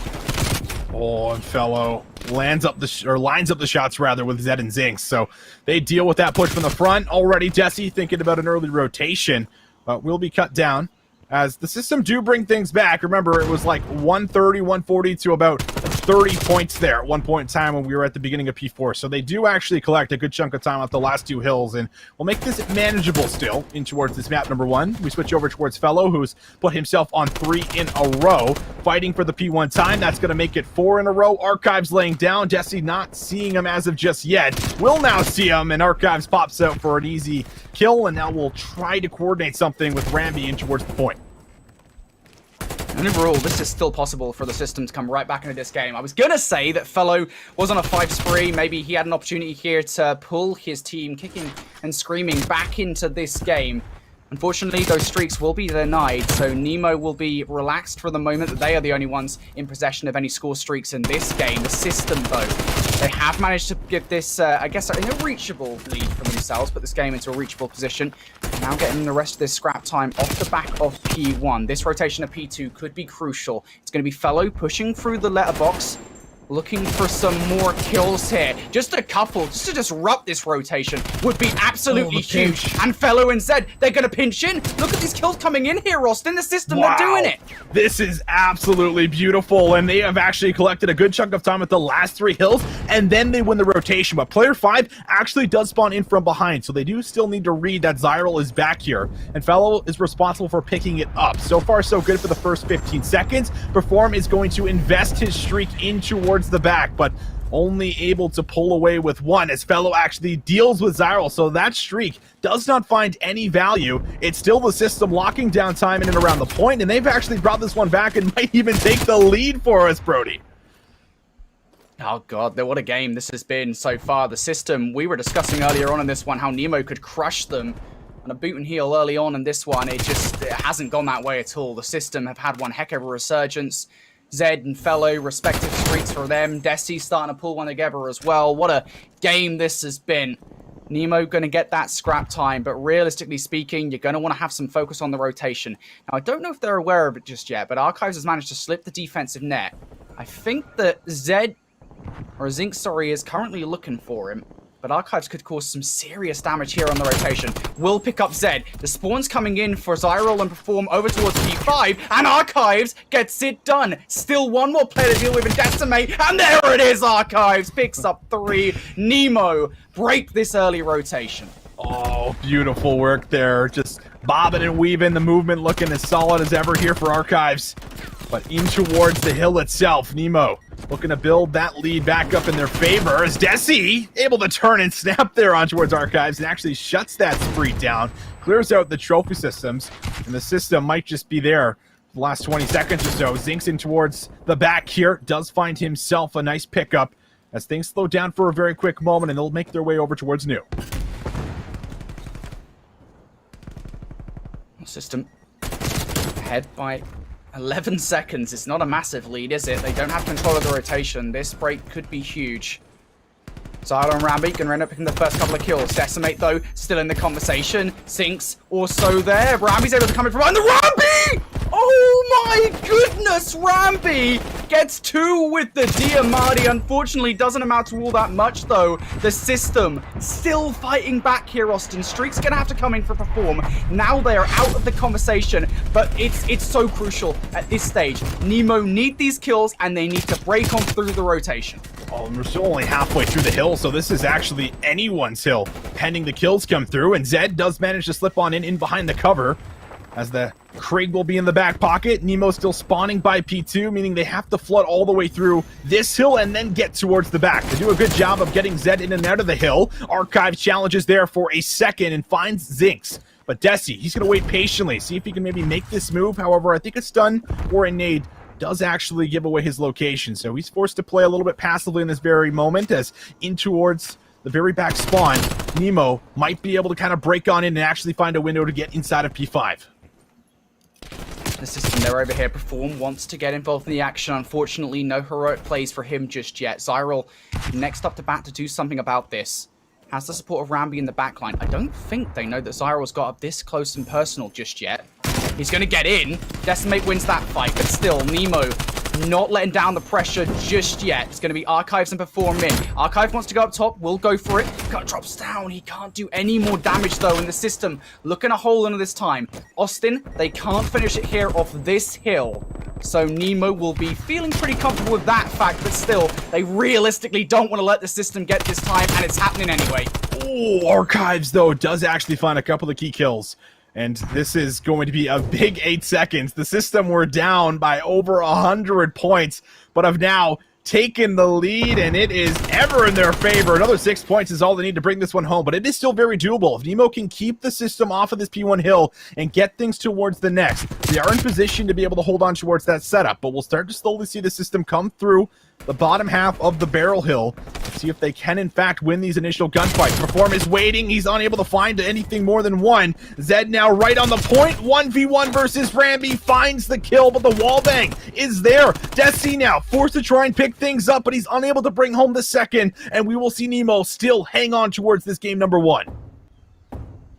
Oh, and Fellow lines up the shots rather with Zed and Zinx. So they deal with that push from the front. Already Desi thinking about an early rotation, but will be cut down as the system do bring things back. Remember, it was like 130, 140 to about 30 points there at one point in time when we were at the beginning of P4. So they do actually collect a good chunk of time off the last two hills, and will make this manageable still in towards this map number 1. We switch over towards Fellow, who's put himself on 3 in a row, fighting for the P1 time. That's going to make it 4 in a row. Archives laying down. Desi not seeing him as of just yet. Will now see him, and Archives pops out for an easy kill, and now we'll try to coordinate something with Ramby in towards the point. And overall, this is still possible for the system to come right back into this game. I was going to say that Fellow was on a 5 spree. Maybe he had an opportunity here to pull his team kicking and screaming back into this game. Unfortunately, those streaks will be denied, so Nemo will be relaxed for the moment that they are the only ones in possession of any score streaks in this game. The system, though, they have managed to get this, I guess, in a reachable lead for themselves, put this game into a reachable position. Now getting the rest of this scrap time off the back of P1. This rotation of P2 could be crucial. It's going to be Fellow pushing through the letterbox, looking for some more kills here. Just a couple, just to disrupt this rotation would be absolutely huge. And Fellow and Zed, they're going to pinch in. Look at these kills coming in here, Austin. The system, wow, they're doing it. This is absolutely beautiful, and they have actually collected a good chunk of time at the last 3 hills, and then they win the rotation. But player 5 actually does spawn in from behind, so they do still need to read that Zyral is back here, and Fellow is responsible for picking it up. So far, so good for the first 15 seconds. Perform is going to invest his streak in towards the back, but only able to pull away with 1 as Fellow actually deals with Zyral, so that streak does not find any value. It's still the system locking down time in and around the point, and they've actually brought this one back and might even take the lead for us, Brody. Oh god, what a game this has been so far. The system, we were discussing earlier on in this one how Nemo could crush them on a boot and heel early on in this one. It hasn't gone that way at all. The system have had one heck of a resurgence. Zed and Fellow, respective streaks for them. Desi starting to pull one together as well. What a game this has been. Nemo going to get that scrap time, but realistically speaking, you're going to want to have some focus on the rotation. Now, I don't know if they're aware of it just yet, but Archives has managed to slip the defensive net. I think that Zed, or Zinx, sorry, is currently looking for him. But Archives could cause some serious damage here on the rotation. Will pick up Zed. The spawn's coming in for Zyral and Perform over towards P5. And Archives gets it done. Still one more player to deal with and decimate. And there it is, Archives picks up 3. Nemo break this early rotation. Oh, beautiful work there. Just bobbing and weaving. The movement looking as solid as ever here for Archives. But in towards the hill itself, Nemo looking to build that lead back up in their favor as Desi able to turn and snap there on towards Archives and actually shuts that spree down, clears out the trophy systems, and the system might just be there for the last 20 seconds or so. Zinx in towards the back here, does find himself a nice pickup as things slow down for a very quick moment, and they'll make their way over towards New. System ahead by 11 seconds. It's not a massive lead, is it? They don't have control of the rotation. This break could be huge. Zyral and Ramby can end up picking the first couple of kills. Decimate, though, still in the conversation. Sinks also there. Ramby's able to come in from behind the Ramby! Oh my goodness! Ramby gets 2 with the Diamante. Unfortunately, doesn't amount to all that much, though. The system still fighting back here, Austin. Streak's going to have to come in for Perform. Now they are out of the conversation, but it's so crucial at this stage. Nemo need these kills, and they need to break on through the rotation. Oh, and we're still only halfway through the hill, so this is actually anyone's hill, pending the kills come through, and Zed does manage to slip on in behind the cover, as the Krieg will be in the back pocket. Nemo still spawning by P2, meaning they have to flood all the way through this hill and then get towards the back. They do a good job of getting Zed in and out of the hill. Archive challenges there for a second and finds Zinx. But Desi, he's going to wait patiently, see if he can maybe make this move. However, I think a stun or a nade does actually give away his location, so he's forced to play a little bit passively in this very moment, as in towards the very back spawn, Nemo might be able to kind of break on in and actually find a window to get inside of P5. The system, they're over here. Perform wants to get involved in the action. Unfortunately, no heroic plays for him just yet. Zyril, next up to bat to do something about this. Has the support of Rambi in the backline. I don't think they know that Zyril's got up this close and personal just yet. He's going to get in. Decimate wins that fight, but still, Nemo not letting down the pressure just yet. It's going to be Archives and Perform in. Archive wants to go up top. Will go for it. Cut drops down. He can't do any more damage, though, in the system. Looking a hole into this time. Austin, they can't finish it here off this hill. So Nemo will be feeling pretty comfortable with that fact, but still, they realistically don't want to let the system get this time, and it's happening anyway. Oh, Archives, though, does actually find a couple of key kills. And this is going to be a big 8 seconds. The system were down by over 100 points, but have now taken the lead, and it is ever in their favor. Another 6 points is all they need to bring this one home, but it is still very doable. If Nemo can keep the system off of this P1 hill and get things towards the next, they are in position to be able to hold on towards that setup, but we'll start to slowly see the system come through the bottom half of the barrel hill. See if they can, in fact, win these initial gunfights. Perform is waiting. He's unable to find anything more than one. Zed now right on the point. 1v1 versus Rambi. Finds the kill, but the wallbang is there. Desi now forced to try and pick things up, but he's unable to bring home the second. And we will see Nemo still hang on towards this game number 1.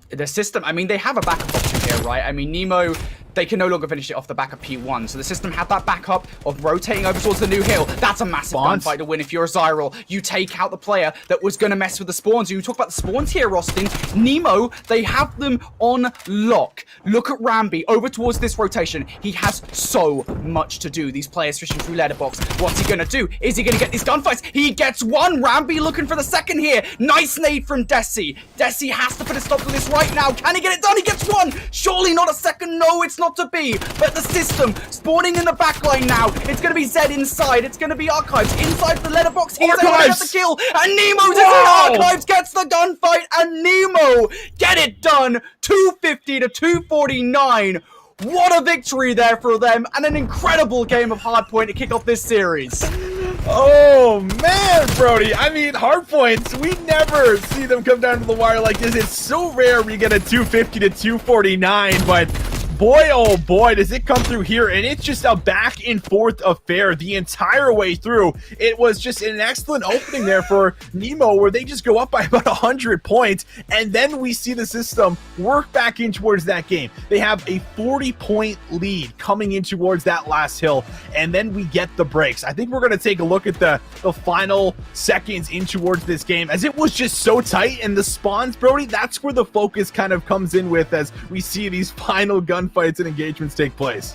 The system, I mean, they have a backup option here, right? I mean, Nemo, they can no longer finish it off the back of P1. So the system had that backup of rotating over towards the new hill. That's a massive gunfight to win if you're a Zyril. You take out the player that was going to mess with the spawns. You talk about the spawns here, Austin. Nemo, they have them on lock. Look at Rambi over towards this rotation. He has so much to do. These players fishing through letterbox. What's he going to do? Is he going to get these gunfights? He gets one. Rambi looking for the second here. Nice nade from Desi. Desi has to put a stop to this right now. Can he get it done? He gets one. Surely not a second. No, it's not to be, but the system spawning in the backline now. It's going to be Zed inside. It's going to be Archives inside the letterbox. He's able to get the kill, and Nemo does it. Archives gets the gunfight, and Nemo get it done. 250 to 249. What a victory there for them, and an incredible game of Hardpoint to kick off this series. Oh, man, Brody. I mean, Hardpoints, we never see them come down to the wire like this. It's so rare we get a 250 to 249, but boy, oh boy, does it come through here, and it's just a back and forth affair the entire way through. It was just an excellent opening there for Nemo, where they just go up by about 100 points, and then we see the system work back in towards that game. They have a 40-point lead coming in towards that last hill, and then we get the breaks. I think we're going to take a look at the final seconds in towards this game, as it was just so tight, and the spawns, Brody, that's where the focus kind of comes in with as we see these final gunfights and engagements take place.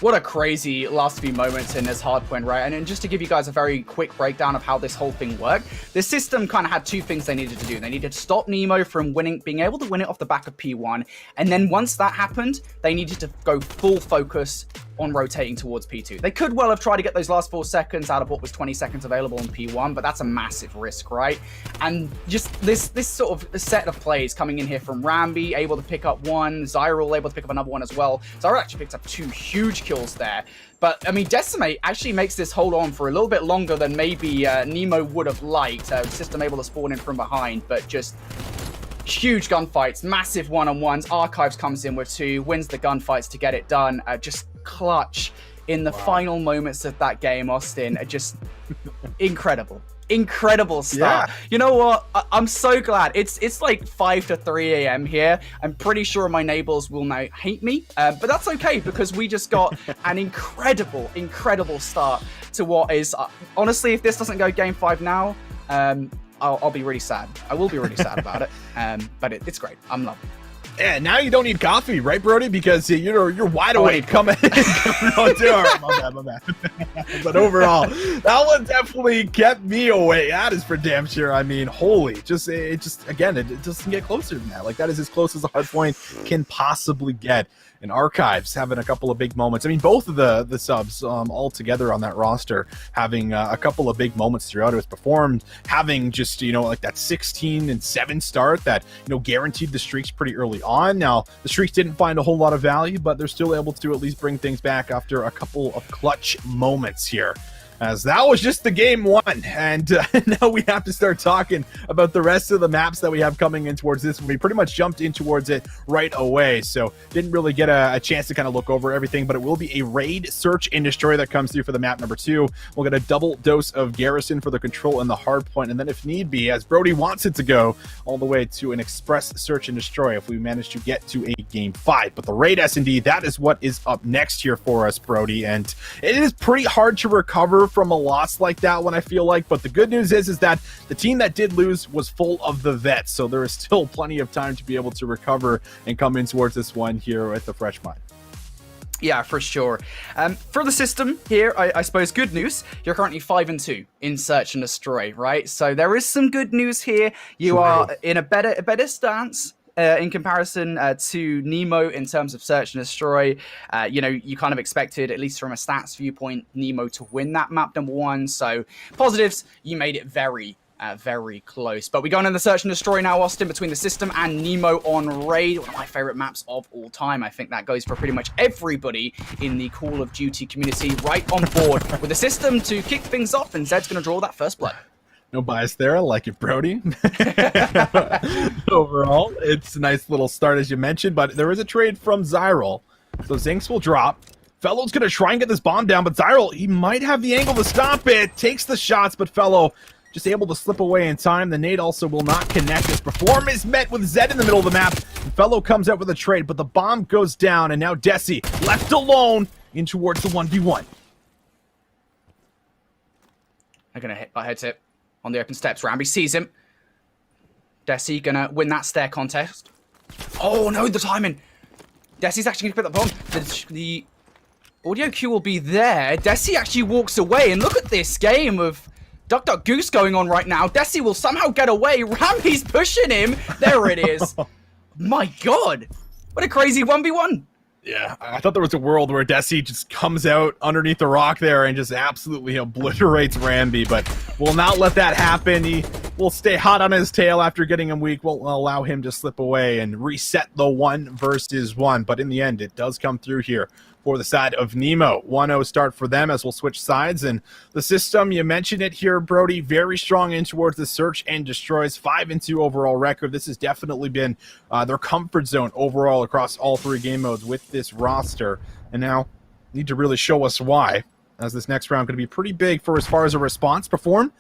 What a crazy last few moments in this Hardpoint, right? And then just to give you guys a very quick breakdown of how this whole thing worked, this system kind of had two things they needed to do. They needed to stop Nemo from being able to win it off the back of P1, and then once that happened, they needed to go full focus on rotating towards P2. They could well have tried to get those last 4 seconds out of what was 20 seconds available in P1, but that's a massive risk, right? And just this sort of set of plays coming in here from Rambi, able to pick up one, Zyril able to pick up another one as well. Zyril actually picked up 2 huge kills there. But, I mean, Decimate actually makes this hold on for a little bit longer than maybe Nemo would have liked. System able to spawn in from behind, but just huge gunfights, massive one-on-ones. Archives comes in with 2, wins the gunfights to get it done. Just clutch in the final moments of that game, Austin. Just incredible. Incredible start. Yeah. You know what? I'm so glad. It's like 5 to 3 a.m. here. I'm pretty sure my neighbors will now hate me, but that's okay because we just got an incredible start to what is, honestly, if this doesn't go game 5 now, I'll be really sad. I will be really sad about it, but it's great. I'm loving it. Yeah, now you don't need coffee, right, Brody? Because you're wide awake coming in. Oh, dude, all right, my bad. But overall, that one definitely kept me awake. That is for damn sure. I mean, holy, it just again, it doesn't get closer than that. Like, that is as close as a Hardpoint can possibly get. And Archives having a couple of big moments. I mean, both of the subs all together on that roster having a couple of big moments throughout. It was performed, having just, like that 16-7 start that, guaranteed the streaks pretty early on. Now, the streaks didn't find a whole lot of value, but they're still able to at least bring things back after a couple of clutch moments here. as that was just the game one, and now we have to start talking about the rest of the maps that we have coming in towards this. We pretty much jumped in towards it right away, so didn't really get a chance to kind of look over everything, but it will be a raid, search, and destroy that comes through for the map number 2. We'll get a double dose of Garrison for the control and the hardpoint, and then if need be, as Brody wants it to go, all the way to an express search and destroy if we manage to get to a game 5. But the raid S&D, that is what is up next here for us, Brody, and it is pretty hard to recover from a loss like that one, I feel like, but the good news is that the team that did lose was full of the vets, so there is still plenty of time to be able to recover and come in towards this one here with the fresh mind. Yeah, for sure. For the system here, I suppose good news, you're currently 5-2 in search and destroy, right? So there is some good news here. You are in a better stance in comparison to Nemo in terms of search and destroy. You know, you kind of expected, at least from a stats viewpoint, Nemo to win that map number 1. So positives, you made it very close. But we go on in the search and destroy now, Austin, between the system and Nemo on raid. One of my favorite maps of all time. I think that goes for pretty much everybody in the Call of Duty community, right on board with the system to kick things off, and Zed's going to draw that first blood. No bias there. I like it, Brody. Overall, it's a nice little start, as you mentioned, but there is a trade from Zyril. So Zinx will drop. Fellow's going to try and get this bomb down, but Zyril, he might have the angle to stop it. Takes the shots, but Fellow just able to slip away in time. The nade also will not connect. This perform is met with Zed in the middle of the map. And Fellow comes out with a trade, but the bomb goes down, and now Desi left alone in towards the 1v1. I'm going to hit by head tip on the open steps. Ramby sees him. Desi gonna win that stair contest. Oh no, the timing. Desi's actually gonna pick the bomb. The audio cue will be there. Desi actually walks away, and look at this game of Duck Duck Goose going on right now. Desi will somehow get away. Ramby's pushing him. There it is. My God, what a crazy 1v1. Yeah, I thought there was a world where Desi just comes out underneath the rock there and just absolutely obliterates Ramby, but we'll not let that happen. He will stay hot on his tail after getting him weak. We'll allow him to slip away and reset the 1v1, but in the end, it does come through here for the side of Nemo. 1-0 start for them as we'll switch sides, and the system, you mentioned it here, Brody, very strong in towards the search and destroys. 5-2 overall record. This has definitely been their comfort zone overall across all 3 game modes with this roster, and now need to really show us why, as this next round going to be pretty big for as far as a response. Perform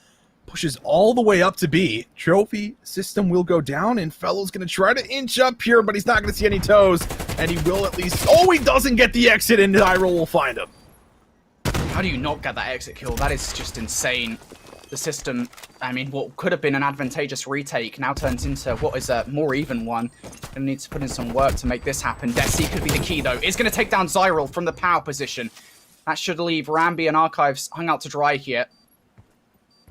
pushes all the way up to B. Trophy system will go down, and Fellow's going to try to inch up here, but he's not going to see any toes, and he will at least... Oh, he doesn't get the exit, and Hyrule will find him. How do you not get that exit kill? That is just insane. The system, I mean, what could have been an advantageous retake now turns into what is a more even one. Gonna need to put in some work to make this happen. Desi could be the key, though. It's going to take down Zyril from the power position. That should leave Ramby and Archives hung out to dry here.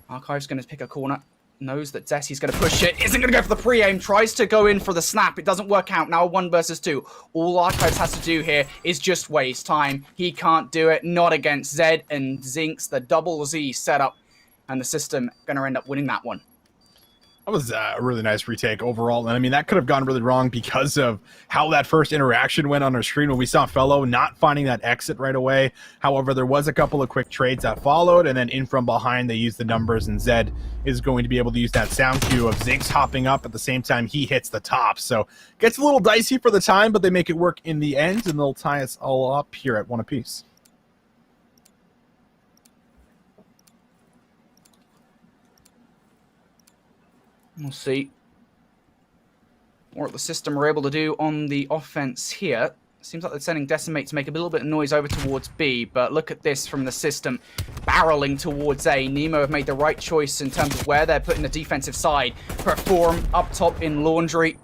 Archive's going to pick a corner. Knows that Desi's going to push it. Isn't going to go for the pre-aim. Tries to go in for the snap. It doesn't work out. Now 1 versus 2. All Archives has to do here is just waste time. He can't do it. Not against Zed and Zinx. The double Z setup. And the system going to end up winning that one. That was a really nice retake overall, and I mean, that could have gone really wrong because of how that first interaction went on our screen when we saw Fellow not finding that exit right away. However, there was a couple of quick trades that followed, and then in from behind, they used the numbers, and Zed is going to be able to use that sound cue of Zinx hopping up at the same time he hits the top. So, gets a little dicey for the time, but they make it work in the end, and they'll tie us all up here at 1 apiece. We'll see what the system are able to do on the offense here. Seems like they're sending Decimate to make a little bit of noise over towards B, but look at this from the system barreling towards A. Nemo have made the right choice in terms of where they're putting the defensive side. Perform up top in Laundry.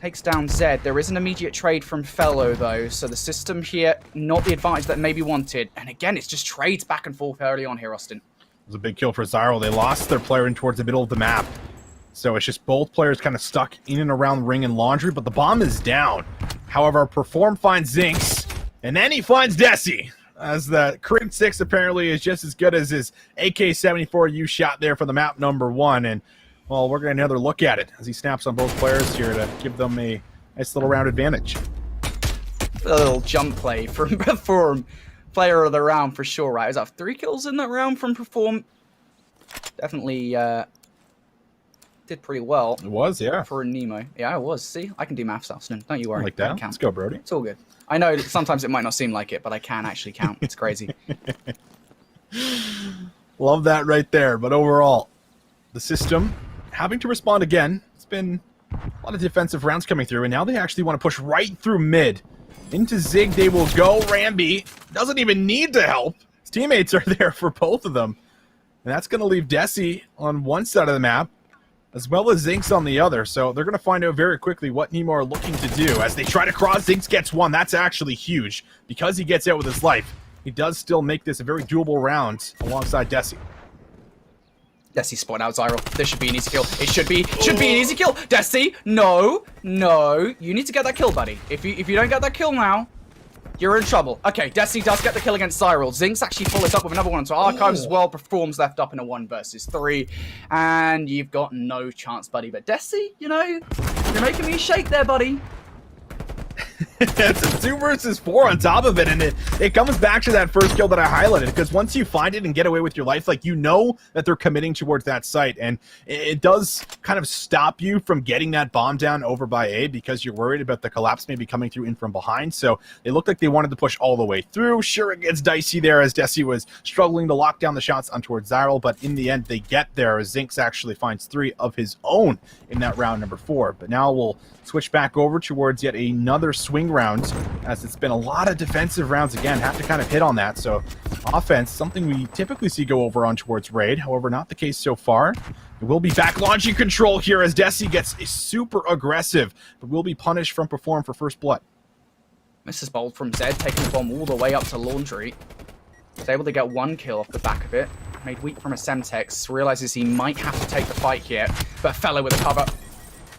Takes down Zed. There is an immediate trade from Fellow, though, so the system here, not the advantage that maybe wanted. And again, it's just trades back and forth early on here, Austin. It was a big kill for Zyril. They lost their player in towards the middle of the map. So it's just both players kind of stuck in and around Ring and Laundry, but the bomb is down. However, Perform finds Zinx, and then he finds Desi, as the Crit 6 apparently is just as good as his AK-74U shot there for the map number 1. And, well, we're going to another look at it as he snaps on both players here to give them a nice little round advantage. A little jump play from Perform. player of the round for sure, right? Was that 3 kills in that round from Perform? Definitely did pretty well. It was, yeah. For a Nemo. Yeah, it was. See, I can do maths, Austin. Don't you worry. Like that. Let's go, Brody. It's all good. I know sometimes it might not seem like it, but I can actually count. It's crazy. Love that right there. But overall, the system having to respond again. It's been a lot of defensive rounds coming through, and now they actually want to push right through mid. Into Zig they will go. Rambi doesn't even need to help. His teammates are there for both of them. And that's going to leave Desi on one side of the map, as well as Zinx on the other. So they're going to find out very quickly what Nemo are looking to do. As they try to cross, Zinx gets one. That's actually huge. Because he gets out with his life, he does still make this a very doable round alongside Desi. Desi spotted out Zyral. This should be an easy kill. It should be an easy kill. Desi, no. You need to get that kill, buddy. If you don't get that kill now, you're in trouble. Okay, Desi does get the kill against Zyral. Zinx actually follows up with another one. So Archives as well. Performs left up in a 1 versus 3. And you've got no chance, buddy. But Desi, you know, you're making me shake there, buddy. It's a 2 versus 4 on top of it, and it comes back to that first kill that I highlighted, because once you find it and get away with your life, like, you know that they're committing towards that site, and it does kind of stop you from getting that bomb down over by A, because you're worried about the collapse maybe coming through in from behind. So they looked like they wanted to push all the way through. Sure, it gets dicey there as Desi was struggling to lock down the shots on towards Zyral, but in the end they get there as Zinx actually finds 3 of his own in that round number 4. But now we'll switch back over towards yet another swing round, as it's been a lot of defensive rounds again. Have to kind of hit on that. So offense, something we typically see go over on towards Raid, however not the case so far. It will be back launching control here as Desi gets super aggressive, but will be punished from Perform for first blood. Mrs. Bold from Zed, taking the bomb all the way up to Laundry. Was able to get 1 kill off the back of it. Made weak from a Semtex, realizes he might have to take the fight here, but Fellow with a cover.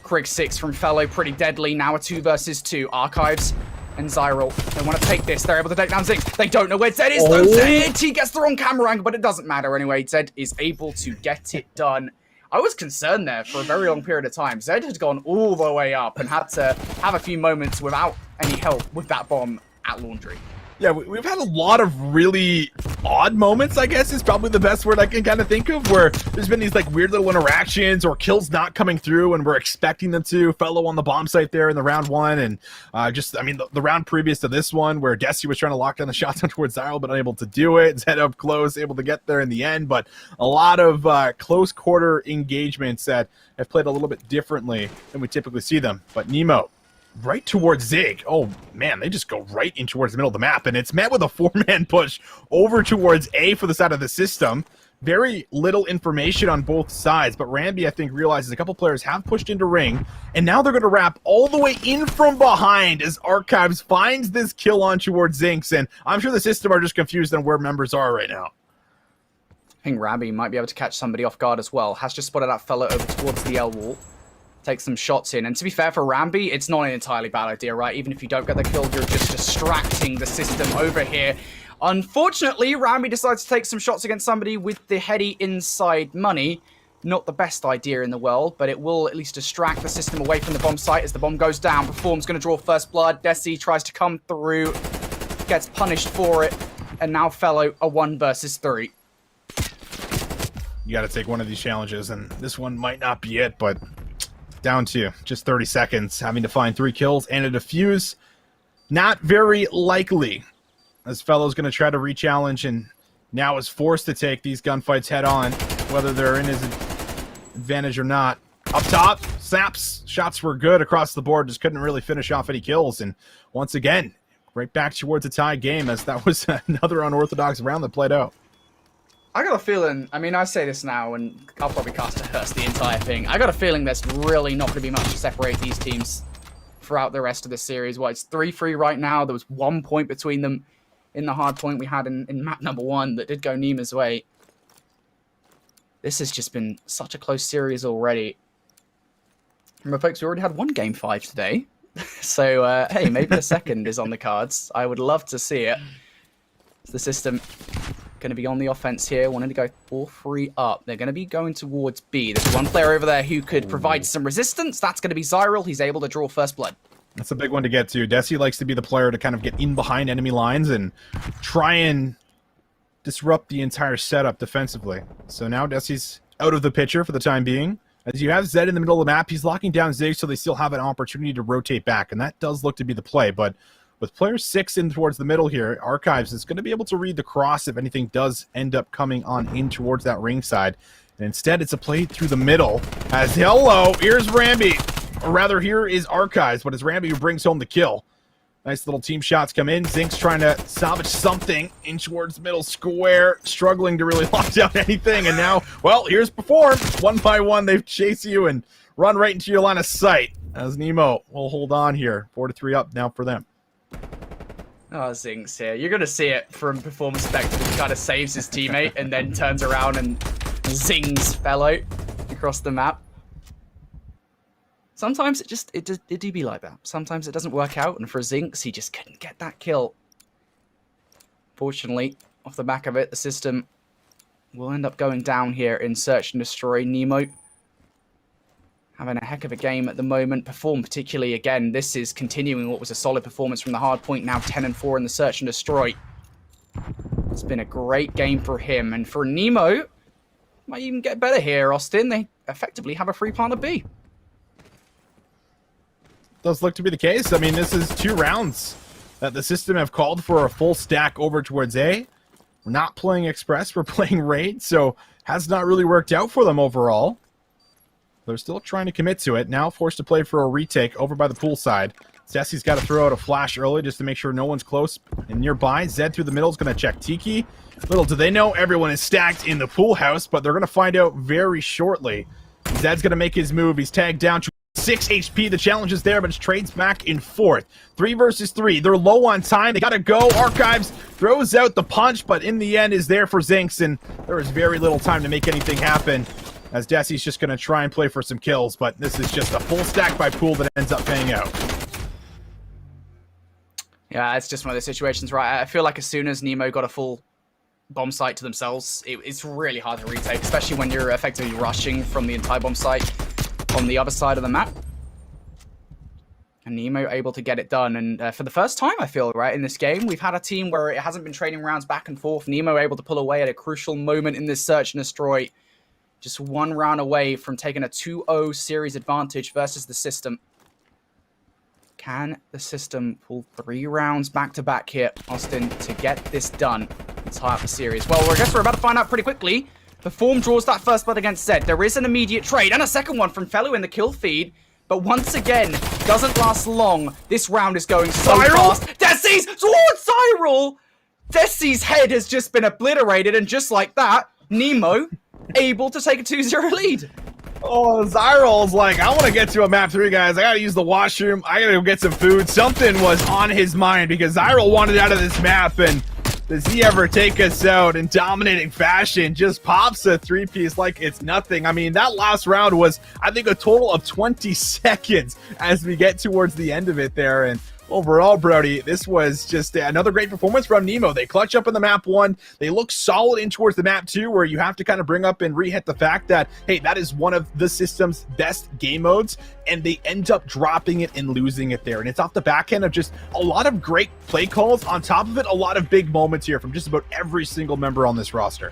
Krig 6 from Fellow, pretty deadly. Now a 2 versus 2. Archives and Zyral. They want to take this. They're able to take down Zinx. They don't know where Zed is, though. Zed! He gets the wrong camera angle, but it doesn't matter anyway. Zed is able to get it done. I was concerned there for a very long period of time. Zed had gone all the way up and had to have a few moments without any help with that bomb at Laundry. Yeah, we've had a lot of really odd moments, I guess is probably the best word I can kind of think of, where there's been these like weird little interactions or kills not coming through and we're expecting them to. Fellow on the bomb site there in the round 1, and the round previous to this one where Desi was trying to lock down the shots on towards Zyral but unable to do it. Zed up close, able to get there in the end, but a lot of close quarter engagements that have played a little bit differently than we typically see them. But Nemo, right towards Zig. Oh, man, they just go right in towards the middle of the map, and it's met with a 4-man push over towards A for the side of the system. Very little information on both sides, but Rambi, I think, realizes a couple players have pushed into ring, and now they're going to wrap all the way in from behind as Archives finds this kill on towards Zinx, and I'm sure the system are just confused on where members are right now. I think Rambi might be able to catch somebody off guard as well. Has just spotted that Fellow over towards the L wall. Take some shots in. And to be fair for Rambi, it's not an entirely bad idea, right? Even if you don't get the kill, you're just distracting the system over here. Unfortunately, Rambi decides to take some shots against somebody with the heady inside money. Not the best idea in the world, but it will at least distract the system away from the bomb site as the bomb goes down. Perform's going to draw first blood. Desi tries to come through, gets punished for it, and now Fellow a 1 versus 3. You got to take one of these challenges, and this one might not be it, but down to just 30 seconds, having to find 3 kills and a defuse. Not very likely, as Fellow's going to try to re-challenge and now is forced to take these gunfights head on, whether they're in his advantage or not. Up top, Saps shots were good across the board, just couldn't really finish off any kills. And once again, right back towards a tie game, as that was another unorthodox round that played out. I got a feeling, I mean, I say this now, and I'll probably cast a curse the entire thing. I got a feeling there's really not going to be much to separate these teams throughout the rest of the series. Well, it's 3-3 right now. There was 1 point between them in the hard point we had in map number 1 that did go Neema's way. This has just been such a close series already. Remember, folks, we already had 1 game 5 today. So, hey, maybe a second is on the cards. I would love to see it. It's the system going to be on the offense here, wanting to go 4-3 up. They're going to be going towards B. There's one player over there who could provide some resistance. That's going to be Zyral. He's able to draw first blood. That's a big one to get to. Desi likes to be the player to kind of get in behind enemy lines and try and disrupt the entire setup defensively. So now Desi's out of the picture for the time being. As you have Zed in the middle of the map, he's locking down Zig so they still have an opportunity to rotate back, and that does look to be the play. But with player 6 in towards the middle here, Archives is going to be able to read the cross if anything does end up coming on in towards that ring side. And instead, it's a play through the middle. As hello, here's Ramby. Or rather, here is Archives, but it's Ramby who brings home the kill. Nice little team shots come in. Zink's trying to salvage something in towards middle square, struggling to really lock down anything. And now, well, here's Perform. One by one, they chase you and run right into your line of sight. As Nemo will hold on here. 4-3 up now for them. Oh, Zink's here. You're going to see it from Perform's perspective. He kind of saves his teammate and then turns around and zings fellow across the map. Sometimes it do be like that. Sometimes it doesn't work out, and for Zinks, he just couldn't get that kill. Fortunately, off the back of it, the system will end up going down here in Search and Destroy. Nemo having a heck of a game at the moment. Perform particularly, again, this is continuing what was a solid performance from the Hardpoint, now 10-4 in the Search and Destroy. It's been a great game for him, and for Nemo, might even get better here, Austin. They effectively have a free partner B. Does look to be the case. I mean, this is 2 rounds that the system have called for a full stack over towards A. We're not playing Express, we're playing Raid, so has not really worked out for them overall. They're still trying to commit to it. Now forced to play for a retake over by the pool side. Sessy's got to throw out a flash early just to make sure no one's close and nearby. Zed through the middle is going to check Tiki. Little do they know everyone is stacked in the pool house, but they're going to find out very shortly. Zed's going to make his move. He's tagged down to 6 HP. The challenge is there, but it's trades back in 4th. 3 versus 3. They're low on time. They got to go. Archives throws out the punch, but in the end is there for Zinks, and there is very little time to make anything happen, as Desi's just going to try and play for some kills, but this is just a full stack by Pool that ends up paying out. Yeah, it's just one of those situations, right? I feel like as soon as Nemo got a full bomb site to themselves, it's really hard to retake, especially when you're effectively rushing from the entire bomb site on the other side of the map. And Nemo able to get it done. And for the first time, I feel, right, in this game, we've had a team where it hasn't been trading rounds back and forth. Nemo able to pull away at a crucial moment in this Search and Destroy. Just 1 round away from taking a 2-0 series advantage versus the system. Can the system pull 3 rounds back-to-back here, Austin, to get this done and tie up the series? Well, I guess we're about to find out pretty quickly. Perform draws that first blood against Zed. There is an immediate trade and a second one from Fellow in the kill feed. But once again, doesn't last long. This round is going so fast. Desi's towards Cyril! Desi's head has just been obliterated, and just like that, Nemo able to take a 2-0 lead. Oh, Zyral's like, I want to get to a map 3, guys. I got to use the washroom. I got to go get some food. Something was on his mind because Zyral wanted out of this map, and does he ever take us out in dominating fashion? Just pops a 3-piece like it's nothing. I mean, that last round was, I think, a total of 20 seconds as we get towards the end of it there. And overall, Brody, this was just another great performance from Nemo. They clutch up in the map 1. They look solid in towards the map 2, where you have to kind of bring up and re-hit the fact that, hey, that is one of the system's best game modes, and they end up dropping it and losing it there. And it's off the back end of just a lot of great play calls. On top of it, a lot of big moments here from just about every single member on this roster.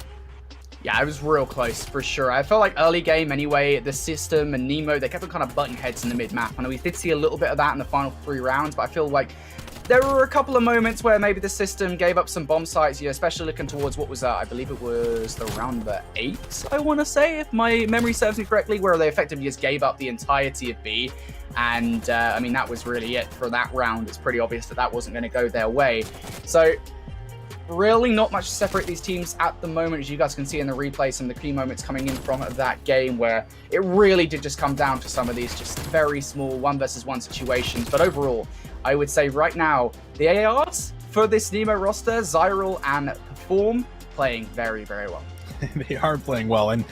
Yeah, it was real close, for sure. I felt like early game anyway, the system and Nemo, they kept on kind of butting heads in the mid-map. I know we did see a little bit of that in the final 3 rounds, but I feel like there were a couple of moments where maybe the system gave up some bomb sites, you know, especially looking towards what was, I believe it was the round number 8, I want to say, if my memory serves me correctly, where they effectively just gave up the entirety of B. And, I mean, that was really it for that round. It's pretty obvious that that wasn't going to go their way. So really not much to separate these teams at the moment, as you guys can see in the replay, some of the key moments coming in from that game where it really did just come down to some of these just very small 1 versus 1 situations. But overall, I would say right now, the ARs for this Nemo roster, Zyral and Perform, playing very, very well. They are playing well, and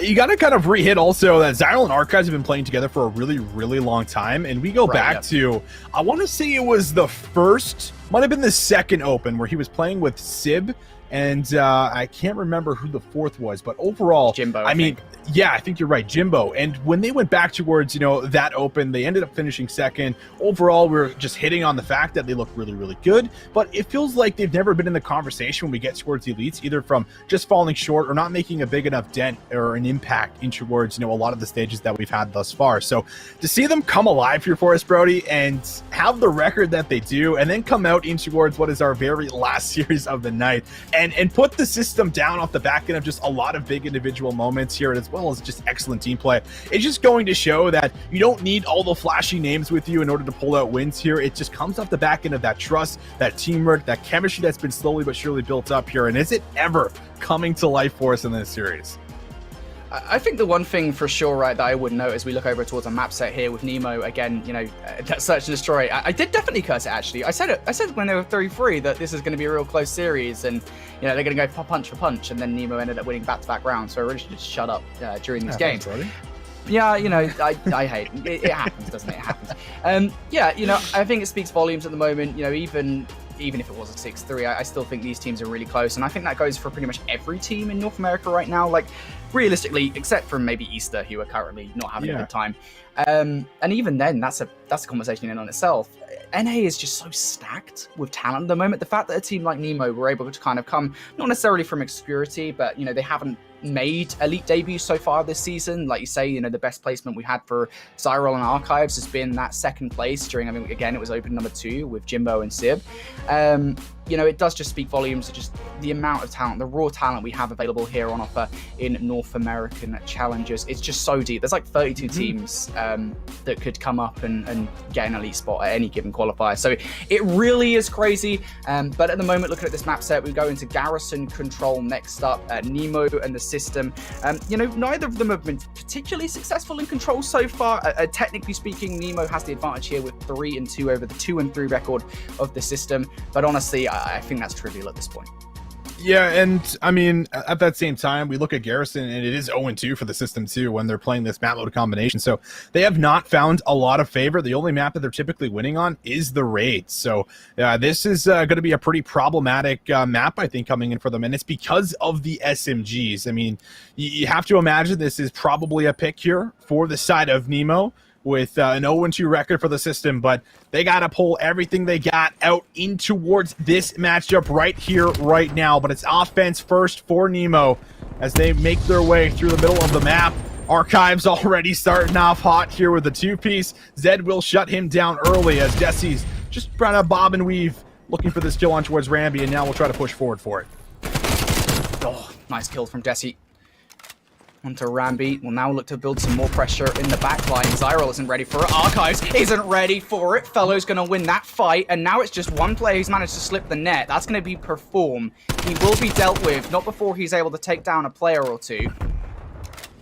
you got to kind of re-hit also that Zyral and Archives have been playing together for a really, really long time. And we go back to, I want to say it was the first, might have been the second open, where he was playing with Sib and I can't remember who the fourth was, but overall, Jimbo, I mean, yeah, I think you're right, Jimbo. And when they went back towards, that open, they ended up finishing second. Overall, we're just hitting on the fact that they look really, really good, but it feels like they've never been in the conversation when we get towards the elites, either from just falling short or not making a big enough dent or an impact in towards, a lot of the stages that we've had thus far. So to see them come alive here for us, Brody, and have the record that they do, and then come out in towards what is our very last series of the night, and put the system down off the back end of just a lot of big individual moments here, as well as just excellent team play. It's just going to show that you don't need all the flashy names with you in order to pull out wins here. It just comes off the back end of that trust, that teamwork, that chemistry that's been slowly but surely built up here. And is it ever coming to life for us in this series? I think the one thing for sure, right, that I would note as we look over towards a map set here with Nemo, again, that search and destroy, I did definitely curse it, actually. I said when they were 3-3 that this is going to be a real close series, and, they're going to go punch for punch, and then Nemo ended up winning back-to-back rounds, so I really should just shut up during these games. Yeah, I hate it. It happens, doesn't it? It happens. I think it speaks volumes at the moment, even if it was a 6-3, I still think these teams are really close, and I think that goes for pretty much every team in North America right now, like, realistically, except for maybe Easter, who are currently not having a good time. And even then, that's a conversation in and on itself. NA is just so stacked with talent at the moment. The fact that a team like Nemo were able to kind of come, not necessarily from obscurity, but, they haven't made elite debuts so far this season. Like you say, the best placement we had for Zyrol and Archives has been that second place during, again, it was open number 2 with Jimbo and Sib. It does just speak volumes to just the amount of talent, the raw talent we have available here on offer in North American challenges. It's just so deep. There's like 32 teams that could come up and get an elite spot at any given qualifier. So it really is crazy. But at the moment, looking at this map set, we go into Garrison Control next up, Nemo and the system. Neither of them have been particularly successful in Control so far. Technically speaking, Nemo has the advantage here with 3-2 over the 2-3 record of the system. But honestly, I think that's trivial at this point. Yeah, and at that same time, we look at Garrison, and it is 0-2 for the system too when they're playing this map load combination. So they have not found a lot of favor. The only map that they're typically winning on is the raids. So this is going to be a pretty problematic map, I think, coming in for them, and it's because of the SMGs. You have to imagine this is probably a pick here for the side of Nemo, with an 0-2 record for the system, but they got to pull everything they got out in towards this matchup right here, right now. But it's offense first for Nemo as they make their way through the middle of the map. Archives already starting off hot here with the 2-piece. Zed will shut him down early as Desi's just trying to bob and weave, looking for this kill on towards Ramby, and now we'll try to push forward for it. Oh, nice kill from Desi. Onto Ramby. We'll now look to build some more pressure in the back line. Zyrol isn't ready for it. Archives isn't ready for it. Fellow's going to win that fight. And now it's just one player who's managed to slip the net. That's going to be Perform. He will be dealt with, not before he's able to take down a player or two.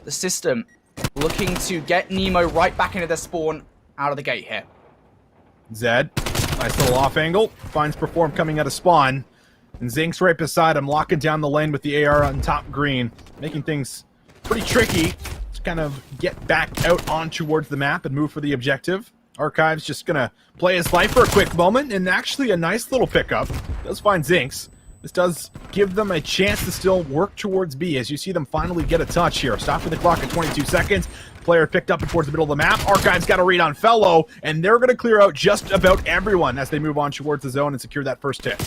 The system looking to get Nemo right back into their spawn out of the gate here. Zed, nice little off angle. Finds Perform coming out of spawn. And Zink's right beside him, locking down the lane with the AR on top green. Making things pretty tricky to kind of get back out on towards the map and move for the objective. Archives just gonna play his life for a quick moment, and actually a nice little pickup. Does find Zinks. This does give them a chance to still work towards B as you see them finally get a touch here. Stopping the clock at 22 seconds. Player picked up towards the middle of the map. Archives got a read on Fellow, and they're gonna clear out just about everyone as they move on towards the zone and secure that first hit.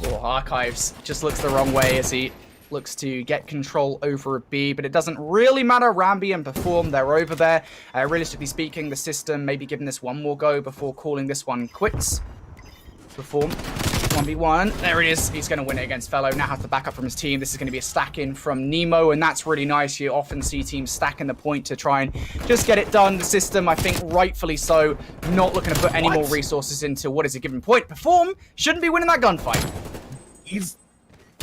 Oh, Archives just looks the wrong way as he looks to get control over B, but it doesn't really matter. Ramby and Perform, they're over there. Realistically speaking, the system may be giving this one more go before calling this one quits. Perform, 1v1. There it is. He's going to win it against Fellow. Now has to back up from his team. This is going to be a stack in from Nemo, and that's really nice. You often see teams stacking the point to try and just get it done. The system, I think, rightfully so, not looking to put any more resources into what is a given point. Perform shouldn't be winning that gunfight. He's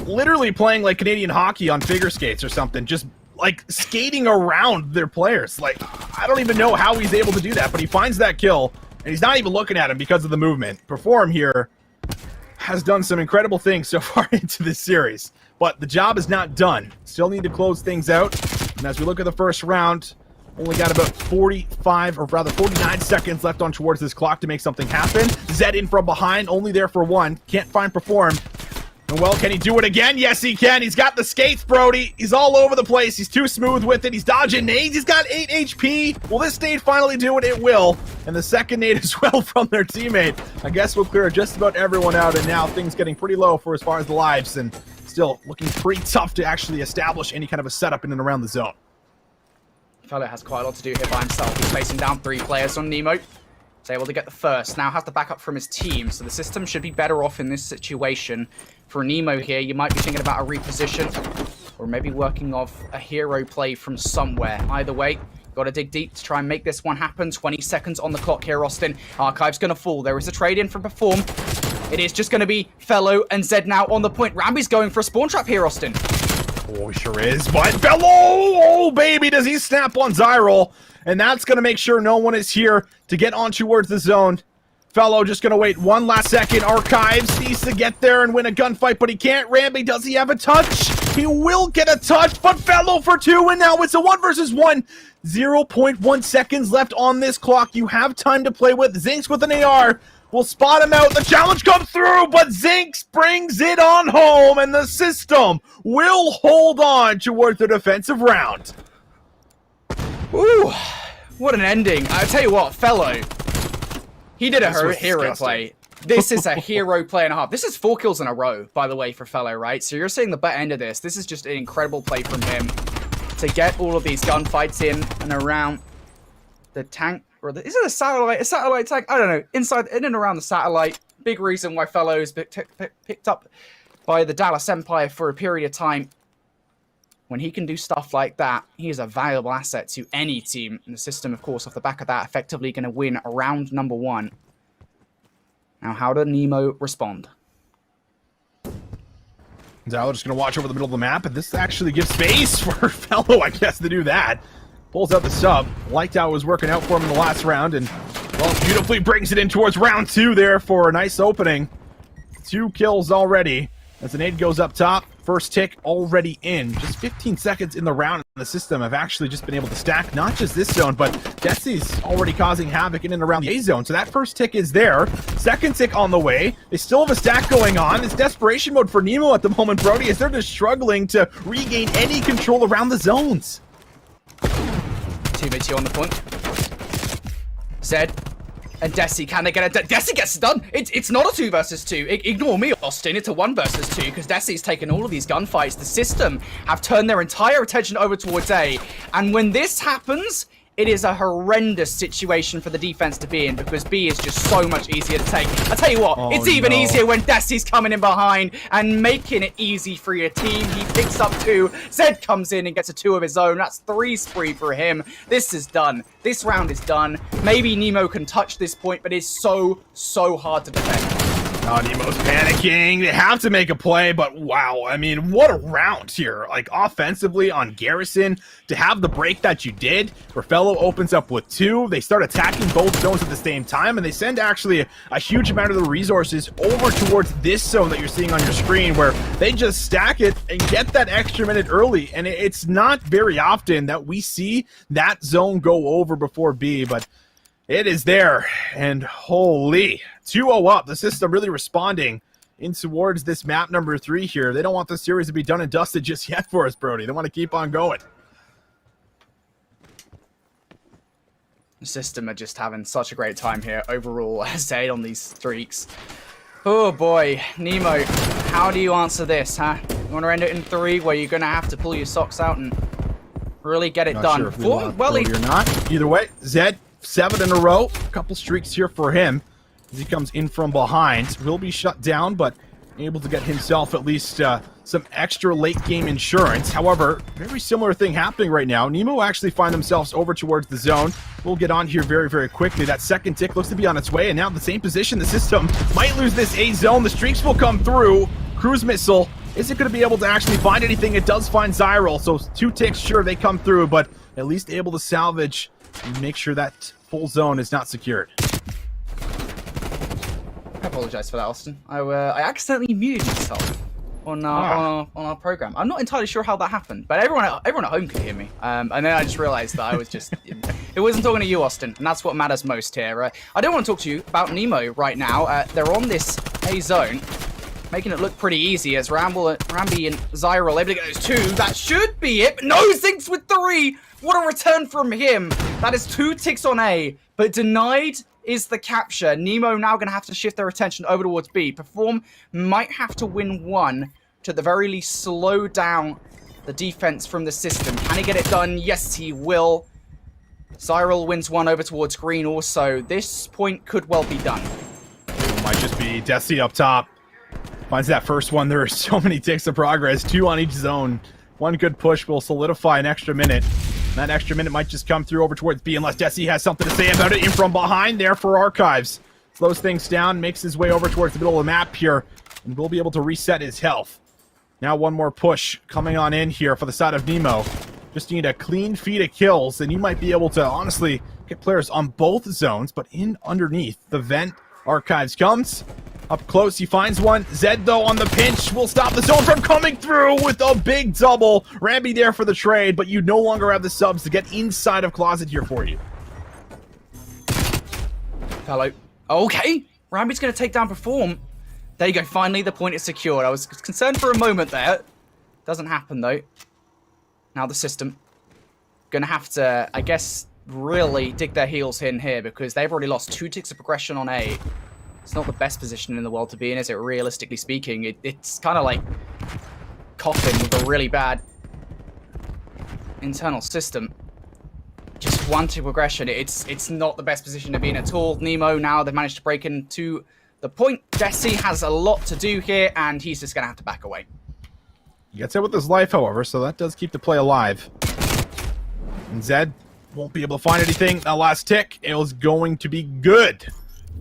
literally playing like Canadian hockey on figure skates or something, just like skating around their players. Like, I don't even know how he's able to do that, but he finds that kill, and he's not even looking at him because of the movement. Perform here has done some incredible things so far into this series, but the job is not done. Still need to close things out, and as we look at the first round, only got about 45, or rather 49 seconds left on towards this clock to make something happen. Zed in from behind, only there for one. Can't find Perform. And well, can he do it again? Yes, he can. He's got the skates, Brody. He's all over the place. He's too smooth with it. He's dodging nades. He's got 8 HP. Will this nade finally do it? It will. And the second nade as well from their teammate. I guess we'll clear just about everyone out, and now things getting pretty low for as far as the lives, and still looking pretty tough to actually establish any kind of a setup in and around the zone. Fellow has quite a lot to do here by himself. He's facing down 3 players on Nemo. He's able to get the first. Now has the backup from his team, so the system should be better off in this situation. For Nemo here, you might be thinking about a reposition, or maybe working off a hero play from somewhere. Either way, got to dig deep to try and make this one happen. 20 seconds on the clock here, Austin. Archive's going to fall. There is a trade-in for Perform. It is just going to be Fellow and Zed now on the point. Ramby's going for a spawn trap here, Austin. Oh, he sure is. But Fellow, oh, baby, does he snap on Zyril. And that's going to make sure no one is here to get on towards the zone. Fellow just going to wait one last second. Archives needs to get there and win a gunfight, but he can't. Ramby, does he have a touch? He will get a touch, but Fellow for 2, and now it's a 1 versus 1. 0.1 seconds left on this clock. You have time to play with. Zinx with an AR will spot him out. The challenge comes through, but Zinx brings it on home, and the system will hold on towards the defensive round. Ooh, what an ending. I tell you what, Fellow, he did a hero disgusting. play. This is a hero play and a half. This is 4 kills in a row, by the way, for Fellow, right? So you're seeing the butt end of this. This is just an incredible play from him to get all of these gunfights in and around the tank. Or is it a satellite? A satellite tank? I don't know. Inside, in and around the satellite. Big reason why Fellow is picked up by the Dallas Empire for a period of time. When he can do stuff like that, he is a valuable asset to any team. And the system, of course, off the back of that, effectively going to win round number 1. Now, how did Nemo respond? Zalo just going to watch over the middle of the map, and this actually gives space for Fellow, I guess, to do that. Pulls out the sub. Liked how it was working out for him in the last round, and, well, beautifully brings it in towards round 2 there for a nice opening. 2 kills already as the nade goes up top. First tick already in. Just 15 seconds in the round, and the system have actually just been able to stack not just this zone, but Desi's already causing havoc in and around the A zone. So that first tick is there. Second tick on the way. They still have a stack going on. It's desperation mode for Nemo at the moment, Brody, as they're just struggling to regain any control around the zones. Teammates here on the point. Zed and Desi, can they get it? Desi gets it done. It's not a 2 versus 2. Ignore me, Austin. It's a 1 versus 2 because Desi's taken all of these gunfights. The system have turned their entire attention over towards A. And when this happens, it is a horrendous situation for the defense to be in because B is just so much easier to take. I tell you what, it's even easier when Desi's coming in behind and making it easy for your team. He picks up 2. Zed comes in and gets a 2 of his own. That's 3 spree for him. This is done. This round is done. Maybe Nemo can touch this point, but it's so hard to defend. Oh, Nemo's panicking. They have to make a play, but wow. I mean, what a round here. Like, offensively on Garrison, to have the break that you did, where Fellow opens up with 2. They start attacking both zones at the same time, and they send actually a huge amount of the resources over towards this zone that you're seeing on your screen, where they just stack it and get that extra minute early. And it's not very often that we see that zone go over before B, but it is there, and holy, 2-0 up. The system really responding in towards this map number 3 here. They don't want the series to be done and dusted just yet for us, Brody. They want to keep on going. The system are just having such a great time here overall, as Zed on these streaks. Oh boy, Nemo, how do you answer this, huh? You want to end it in 3 where you're going to have to pull your socks out and really get it done? Sure if well, or not. Either way, Zed, 7 in a row. A couple streaks here for him as he comes in from behind. Will be shut down, but able to get himself at least some extra late game insurance. However, very similar thing happening right now. Nemo actually find themselves over towards the zone. We'll get on here very quickly. That second tick looks to be on its way, and now in the same position, the system might lose this A zone. The streaks will come through. Cruise missile. Is it going to be able to actually find anything? It does find Zyril, so 2 ticks, sure, they come through, but at least able to salvage and make sure that full zone is not secured. I apologize for that, Austin. I accidentally muted myself on our program. I'm not entirely sure how that happened, but everyone at home could hear me. And then I just realized that I was just it wasn't talking to you, Austin, and that's what matters most here. I don't want to talk to you about Nemo right now. They're on this A zone. making it look pretty easy as Rambi and Zyral able to get those 2. That should be it. But no, Zinx with 3. What a return from him. That is 2 ticks on A, but denied is the capture. Nemo now going to have to shift their attention over towards B. Perform might have to win 1 to at the very least slow down the defense from the system. Can he get it done? Yes, he will. Zyral wins 1 over towards green also. This point could well be done. It might just be Desi up top. Finds that first one. There are so many ticks of progress. 2 on each zone. 1 good push will solidify an extra minute. And that extra minute might just come through over towards B unless Desi has something to say about it. In from behind there for Archives. Slows things down, makes his way over towards the middle of the map here, and will be able to reset his health. Now 1 more push coming on in here for the side of Nemo. Just need a clean feed of kills, and you might be able to honestly get players on both zones, but in underneath the vent. Archives comes. Up close, he finds one. Zed, though, on the pinch will stop the zone from coming through with a big double. Rambi there for the trade, but you no longer have the subs to get inside of Closet here for you. Hello. Okay. Rambi's going to take down Perform. There you go. Finally, the point is secured. I was concerned for a moment there. Doesn't happen, though. Now the system going to have to, I guess, really dig their heels in here because they've already lost 2 ticks of progression on A. It's not the best position in the world to be in, is it? Realistically speaking, it's kind of like Coffin with a really bad internal system. Just 1 tick progression. It's not the best position to be in at all. Nemo now they've managed to break into the point. Desi has a lot to do here, and he's just going to have to back away. He gets hit with his life, however, so that does keep the play alive. And Zed won't be able to find anything. That last tick is going to be good.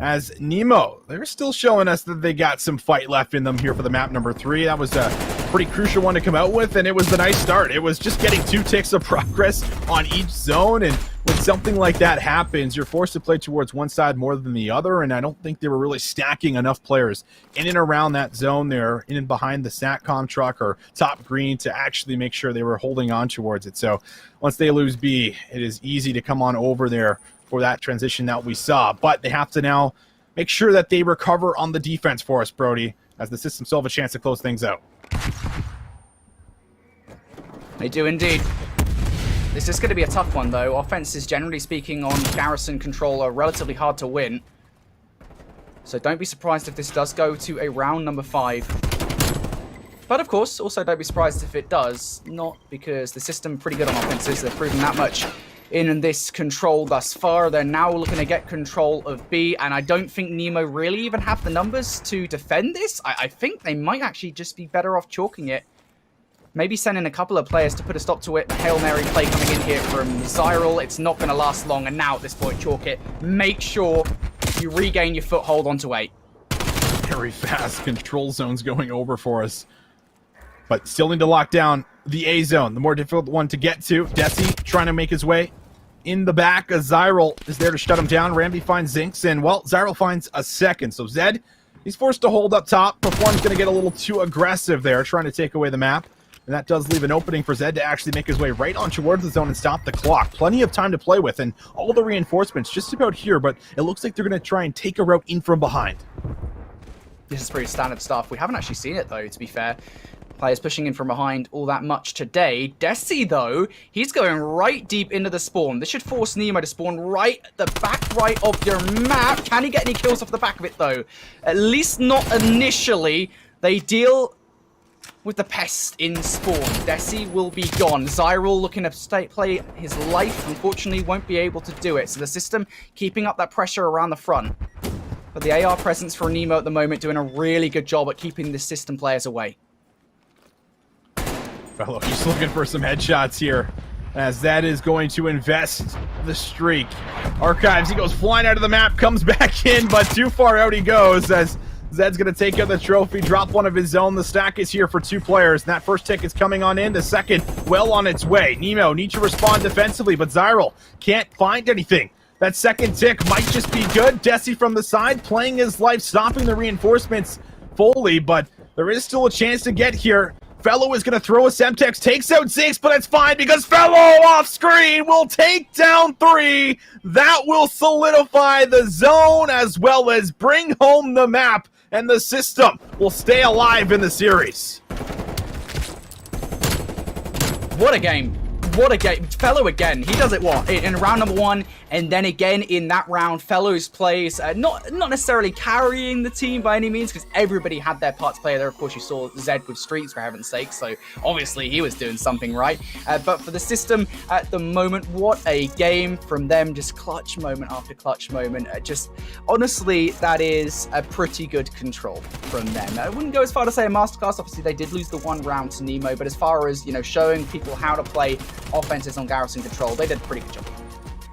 As Nemo, they're still showing us that they got some fight left in them here for the map number 3. That was a pretty crucial one to come out with, and it was the nice start. It was just getting 2 ticks of progress on each zone, and when something like that happens, you're forced to play towards one side more than the other, and I don't think they were really stacking enough players in and around that zone there, in and behind the SATCOM truck or top green to actually make sure they were holding on towards it. So once they lose B, it is easy to come on over there for that transition that we saw, but they have to now make sure that they recover on the defense for us, Brody, as the system still have a chance to close things out. They do indeed. This is going to be a tough one, though. Offenses, generally speaking, on Garrison Control are relatively hard to win. So don't be surprised if this does go to a round number 5. But of course, also don't be surprised if it does. Not because the system pretty good on offenses. They've proven that much in this control thus far. They're now looking to get control of B, and I don't think Nemo really even have the numbers to defend this. I think they might actually just be better off chalking it. Maybe sending a couple of players to put a stop to it. Hail Mary play coming in here from Zyral. It's not going to last long, and now at this point, chalk it. Make sure you regain your foothold onto A. Very fast control zones going over for us. But still need to lock down the A zone, the more difficult one to get to. Desi trying to make his way in the back. Zyral is there to shut him down. Rambi finds Zinx, and, well, Zyral finds a second. So Zed, he's forced to hold up top. Perform's going to get a little too aggressive there, trying to take away the map. And that does leave an opening for Zed to actually make his way right on towards the zone and stop the clock. Plenty of time to play with, and all the reinforcements just about here, but it looks like they're going to try and take a route in from behind. This is pretty standard stuff. We haven't actually seen it, though, to be fair. Players pushing in from behind all that much today. Desi, though, he's going right deep into the spawn. This should force Nemo to spawn right at the back right of your map. Can he get any kills off the back of it, though? At least not initially. They deal with the pest in spawn. Desi will be gone. Zyral looking to play his life. Unfortunately, won't be able to do it. So the system keeping up that pressure around the front. But the AR presence for Nemo at the moment doing a really good job at keeping the system players away. Fellow, he's looking for some headshots here, as that is going to invest the streak. Archives, he goes flying out of the map, comes back in, but too far out he goes, as Zed's going to take out the trophy, drop one of his own. The stack is here for 2 players, and that first tick is coming on in. The second, well on its way. Nemo needs to respond defensively, but Zyral can't find anything. That second tick might just be good. Desi from the side, playing his life, stopping the reinforcements fully, but there is still a chance to get here. Fellow is going to throw a Semtex, takes out Zinx, but it's fine because Fellow off screen will take down 3. That will solidify the zone as well as bring home the map. and the system will stay alive in the series. What a game. What a game. Fellow again. He does it what? In round number 1, and then again in that round, Fellows plays, not necessarily carrying the team by any means, because everybody had their part to play there. Of course, you saw Zed with Streets, for heaven's sake, so obviously he was doing something right. But for the system at the moment, what a game from them. Just clutch moment after clutch moment. Just, honestly, that is a pretty good control from them. I wouldn't go as far to say a masterclass. Obviously, they did lose the 1 round to Nemo, but as far as, you know, showing people how to play offenses on Garrison Control, they did a pretty good job.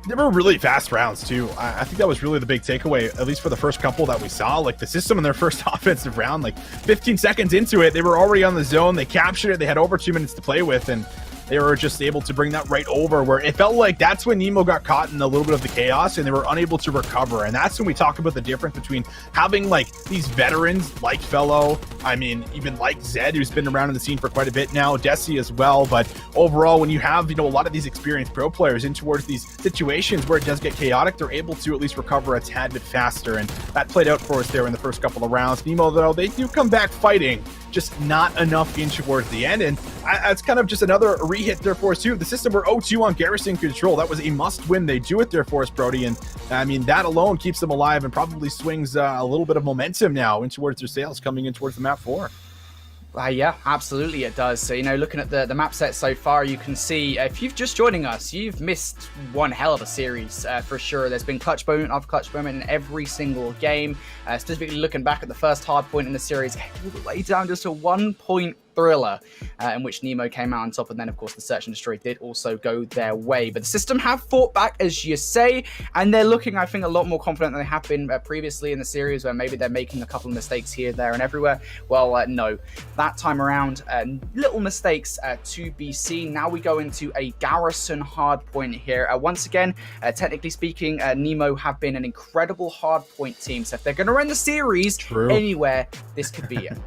They were really fast rounds too. I think that was really the big takeaway, at least for the first couple that we saw. Like the system in their first offensive round, like 15 seconds into it, they were already on the zone. They captured it. They had over 2 minutes to play with, and they were just able to bring that right over, where it felt like that's when Nemo got caught in a little bit of the chaos and they were unable to recover. And that's when we talk about the difference between having like these veterans like Fellow, I mean, even like Zed, who's been around in the scene for quite a bit now, Desi as well. But overall, when you have, you know, a lot of these experienced pro players in towards these situations where it does get chaotic, they're able to at least recover a tad bit faster. And that played out for us there in the first couple of rounds. Nemo, though, they do come back fighting, just not enough in towards the end. And that's kind of just another re-hit there for us too. The system were 0-2 on Garrison Control. That was a must-win. They do it there for us, Brody. And I mean, that alone keeps them alive and probably swings a little bit of momentum now in towards their sales coming in towards the map 4. Yeah, absolutely it does. So, you know, looking at the map set so far, you can see, if you've just joining us, you've missed one hell of a series for sure. There's been clutch moment after clutch moment in every single game. Specifically looking back at the first hard point in the series, all the way down just to 1 point thriller in which Nemo came out on top, and then of course the search and destroy did also go their way. But the system have fought back, as you say, and they're looking, I think, a lot more confident than they have been previously in the series, where maybe they're making a couple of mistakes here, there, and everywhere. Well, no, that time around, little mistakes to be seen. Now we go into a Garrison hard point here. Once again, technically speaking, Nemo have been an incredible hard point team, so if they're going to run the series anywhere, this could be it.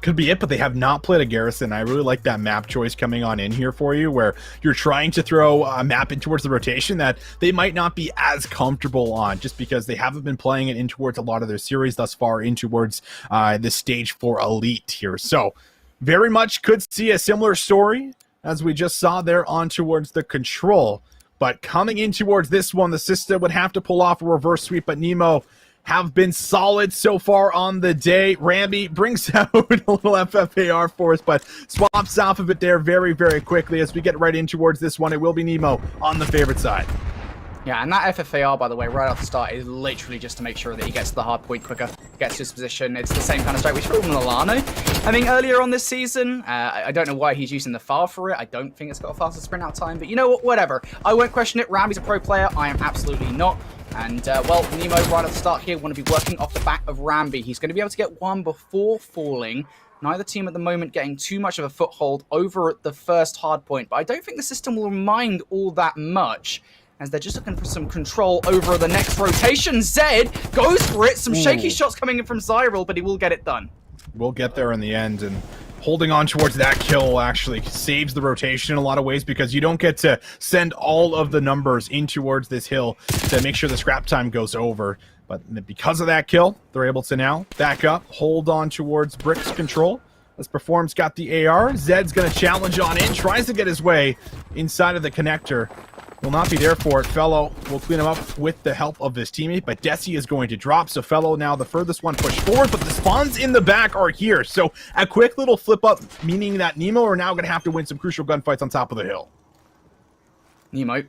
Could be it, but they have not played a Garrison. I really like that map choice coming on in here for you, where you're trying to throw a map in towards the rotation that they might not be as comfortable on, just because they haven't been playing it in towards a lot of their series thus far in towards the stage 4 elite here. So very much could see a similar story as we just saw there on towards the Control. But coming in towards this one, the system would have to pull off a reverse sweep, but Nemo have been solid so far on the day. Ramby brings out a little FFAR for us, but swaps off of it there very, very quickly as we get right in towards this one. It will be Nemo on the favorite side. Yeah, and that FFAR, by the way, right off the start is literally just to make sure that he gets to the hard point quicker, gets to his position. It's the same kind of strike we saw from Milano. I mean, earlier on this season, I don't know why he's using the FAR for it. I don't think it's got a faster sprint out time, but you know what, whatever. I won't question it. Ramby's a pro player. I am absolutely not. And, well, Nemo right at the start here want to be working off the back of Ramby. He's going to be able to get one before falling. Neither team at the moment getting too much of a foothold over at the first hard point, but I don't think the system will mind all that much, as they're just looking for some control over the next rotation. Zed goes for it. Some shaky shots coming in from Zyril, but he will get it done. We'll get there in the end, and holding on towards that kill actually saves the rotation in a lot of ways, because you don't get to send all of the numbers in towards this hill to make sure the scrap time goes over. But because of that kill, they're able to now back up, hold on towards Brick's Control. As Perform's got the AR, Zed's going to challenge on in, tries to get his way inside of the connector. Will not be there for it. Fellow will clean him up with the help of his teammate, but Desi is going to drop, so Fellow now the furthest one pushed forward, but the spawns in the back are here. So a quick little flip up, meaning that Nemo are now going to have to win some crucial gunfights on top of the hill. Nemo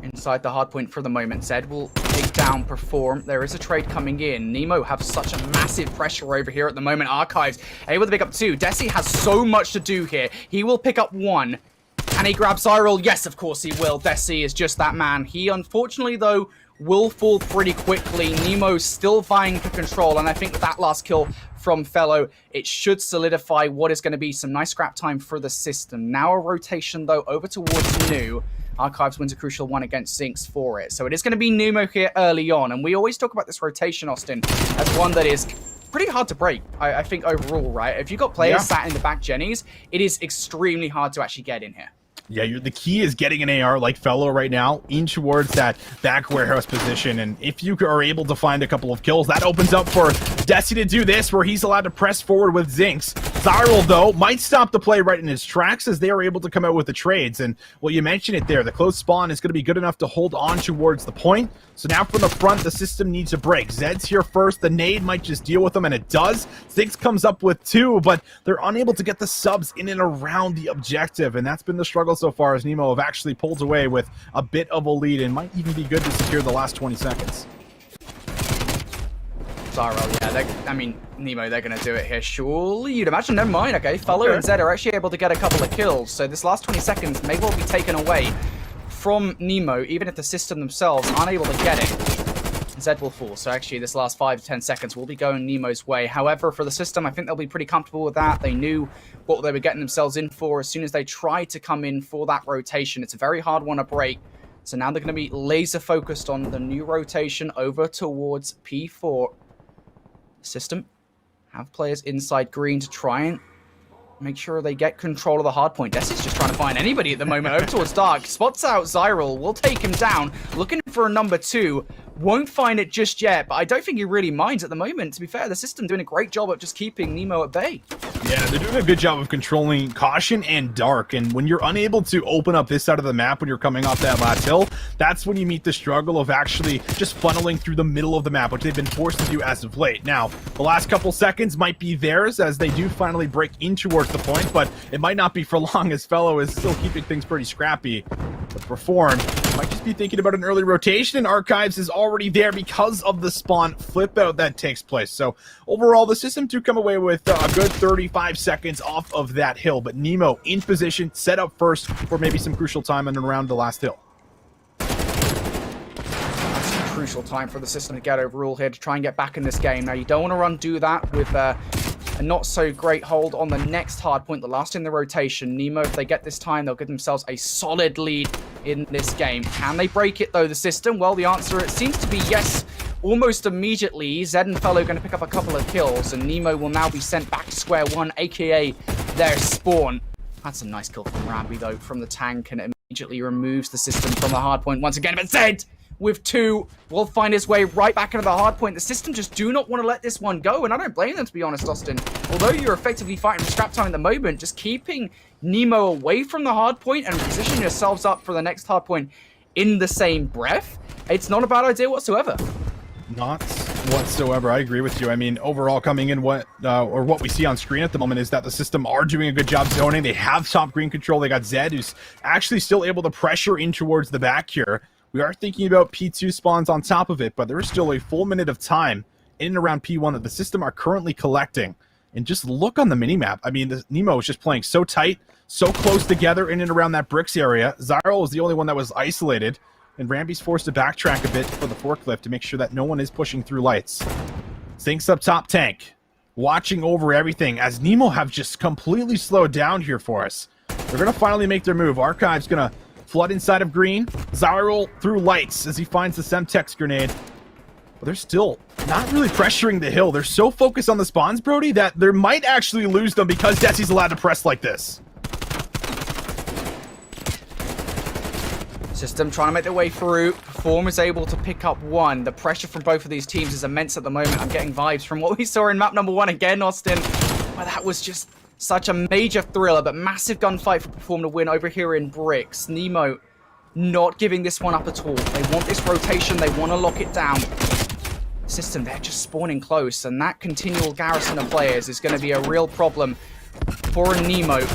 inside the hard point for the moment. Zed will take down Perform. There is a trade coming in. Nemo have such a massive pressure over here at the moment. Archives able to pick up 2. Desi has so much to do here. He will pick up 1. Can he grab Zyril? Yes, of course he will. Desi is just that man. He, unfortunately, though, will fall pretty quickly. Nemo's still vying for control, and I think that last kill from Fellow, it should solidify what is going to be some nice scrap time for the system. Now a rotation, though, over towards New. Archives wins a crucial one against Zinx for it. So it is going to be Nemo here early on, and we always talk about this rotation, Austin, as one that is pretty hard to break, I think, overall, right? If you've got players sat in the back Jennies, it is extremely hard to actually get in here. Yeah, the key is getting an AR like Fellow right now in towards that back warehouse position. And if you are able to find a couple of kills, that opens up for Desi to do this, where he's allowed to press forward with Zinx. Zyril, though, might stop the play right in his tracks as they are able to come out with the trades. And, well, you mentioned it there. The close spawn is going to be good enough to hold on towards the point. So now from the front, the system needs a break. Zed's here first. The nade might just deal with them, and it does. Zinx comes up with 2, but they're unable to get the subs in and around the objective. And that's been the struggle so far, as Nemo have actually pulled away with a bit of a lead and might even be good to secure the last 20 seconds. Zyril, yeah, Nemo, they're going to do it here, surely. You'd imagine, never mind, okay. Fellow and Zed are actually able to get a couple of kills, so this last 20 seconds may well be taken away from Nemo, even if the system themselves aren't able to get it. Zed will fall, so actually this last 5 to 10 seconds will be going Nemo's way. However, for the system, I think they'll be pretty comfortable with that. They knew what they were getting themselves in for as soon as they tried to come in for that rotation. It's a very hard one to break. So now they're going to be laser focused on the new rotation over towards P4. System have players inside green to try and make sure they get control of the hard point. Desi's just trying to find anybody at the moment over towards Dark. Spots out Zyril, will take him down. Looking for a number 2. Won't find it just yet, but I don't think he really minds at the moment. To be fair, the system doing a great job of just keeping Nemo at bay. Yeah, they're doing a good job of controlling Caution and Dark, and when you're unable to open up this side of the map when you're coming off that last hill, that's when you meet the struggle of actually just funneling through the middle of the map, which they've been forced to do as of late. Now, the last couple seconds might be theirs as they do finally break in towards the point, but it might not be for long as Fellow is still keeping things pretty scrappy. But Reform might just be thinking about an early rotation, and Archives is already there because of the spawn flip out that takes place. So overall, the system do come away with a good 35 seconds off of that hill, but Nemo in position, set up first for maybe some crucial time and around the last hill. That's a crucial time for the system to get overruled here to try and get back in this game. Now, you don't want to undo that with a not so great hold on the next hard point, the last in the rotation. Nemo, if they get this time, they'll give themselves a solid lead in this game. Can they break it, though, the system? Well, the answer, it seems to be yes, almost immediately. Zed and Fellow going to pick up a couple of kills, and Nemo will now be sent back to square one, aka their spawn. That's a nice kill from Rambi, though, from the tank, and it immediately removes the system from the hard point once again. But Zed, with 2, will find his way right back into the hard point. The system just do not want to let this one go, and I don't blame them, to be honest, Austin. Although you're effectively fighting for scrap time at the moment, just keeping Nemo away from the hard point and positioning yourselves up for the next hard point in the same breath, it's not a bad idea whatsoever. Not whatsoever. I agree with you. I mean, overall, coming in, what we see on screen at the moment is that the system are doing a good job zoning. They have top green control. They got Zed, who's actually still able to pressure in towards the back here. We are thinking about P2 spawns on top of it, but there is still a full minute of time in and around P1 that the system are currently collecting. And just look on the minimap. I mean, Nemo is just playing so tight, so close together in and around that bricks area. Zyril was the only one that was isolated, and Rambi's forced to backtrack a bit for the forklift to make sure that no one is pushing through lights. Zinx up top tank, watching over everything as Nemo have just completely slowed down here for us. They're going to finally make their move. Archive's going to flood inside of green. Zyril through lights as he finds the Semtex grenade. But they're still not really pressuring the hill. They're so focused on the spawns, Brody, that they might actually lose them because Desi's allowed to press like this. System trying to make their way through. Perform is able to pick up 1. The pressure from both of these teams is immense at the moment. I'm getting vibes from what we saw in map number 1 again, Austin. Well, that was just such a major thriller, but massive gunfight for Perform to win over here in bricks. Nemo not giving this one up at all. They want this rotation. They want to lock it down. System, they're just spawning close, and that continual garrison of players is going to be a real problem for Nemo.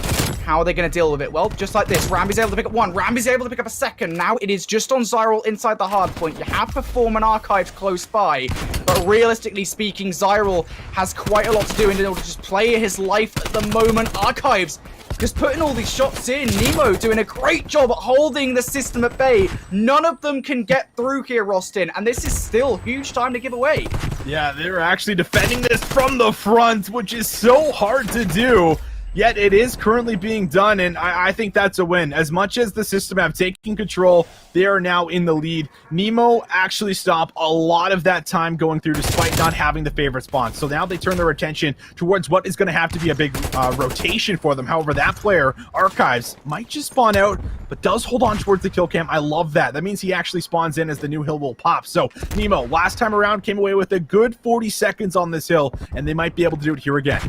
How are they going to deal with it? Well, just like this. Rambi's able to pick up 1. Rambi's able to pick up a 2nd. Now it is just on Zyril inside the hard point. You have Perform and Archives close by. But realistically speaking, Zyril has quite a lot to do in order to just play his life at the moment. Archives just putting all these shots in. Nemo doing a great job at holding the system at bay. None of them can get through here, Austin. And this is still huge time to give away. Yeah, they're actually defending this from the front, which is so hard to do. Yet it is currently being done, and I think that's a win. As much as the system have taken control, they are now in the lead. Nemo actually stopped a lot of that time going through despite not having the favorite spawn. So now they turn their attention towards what is going to have to be a big rotation for them. However, that player, Archives, might just spawn out, but does hold on towards the kill cam. I love that. That means he actually spawns in as the new hill will pop. So Nemo, last time around, came away with a good 40 seconds on this hill, and they might be able to do it here again.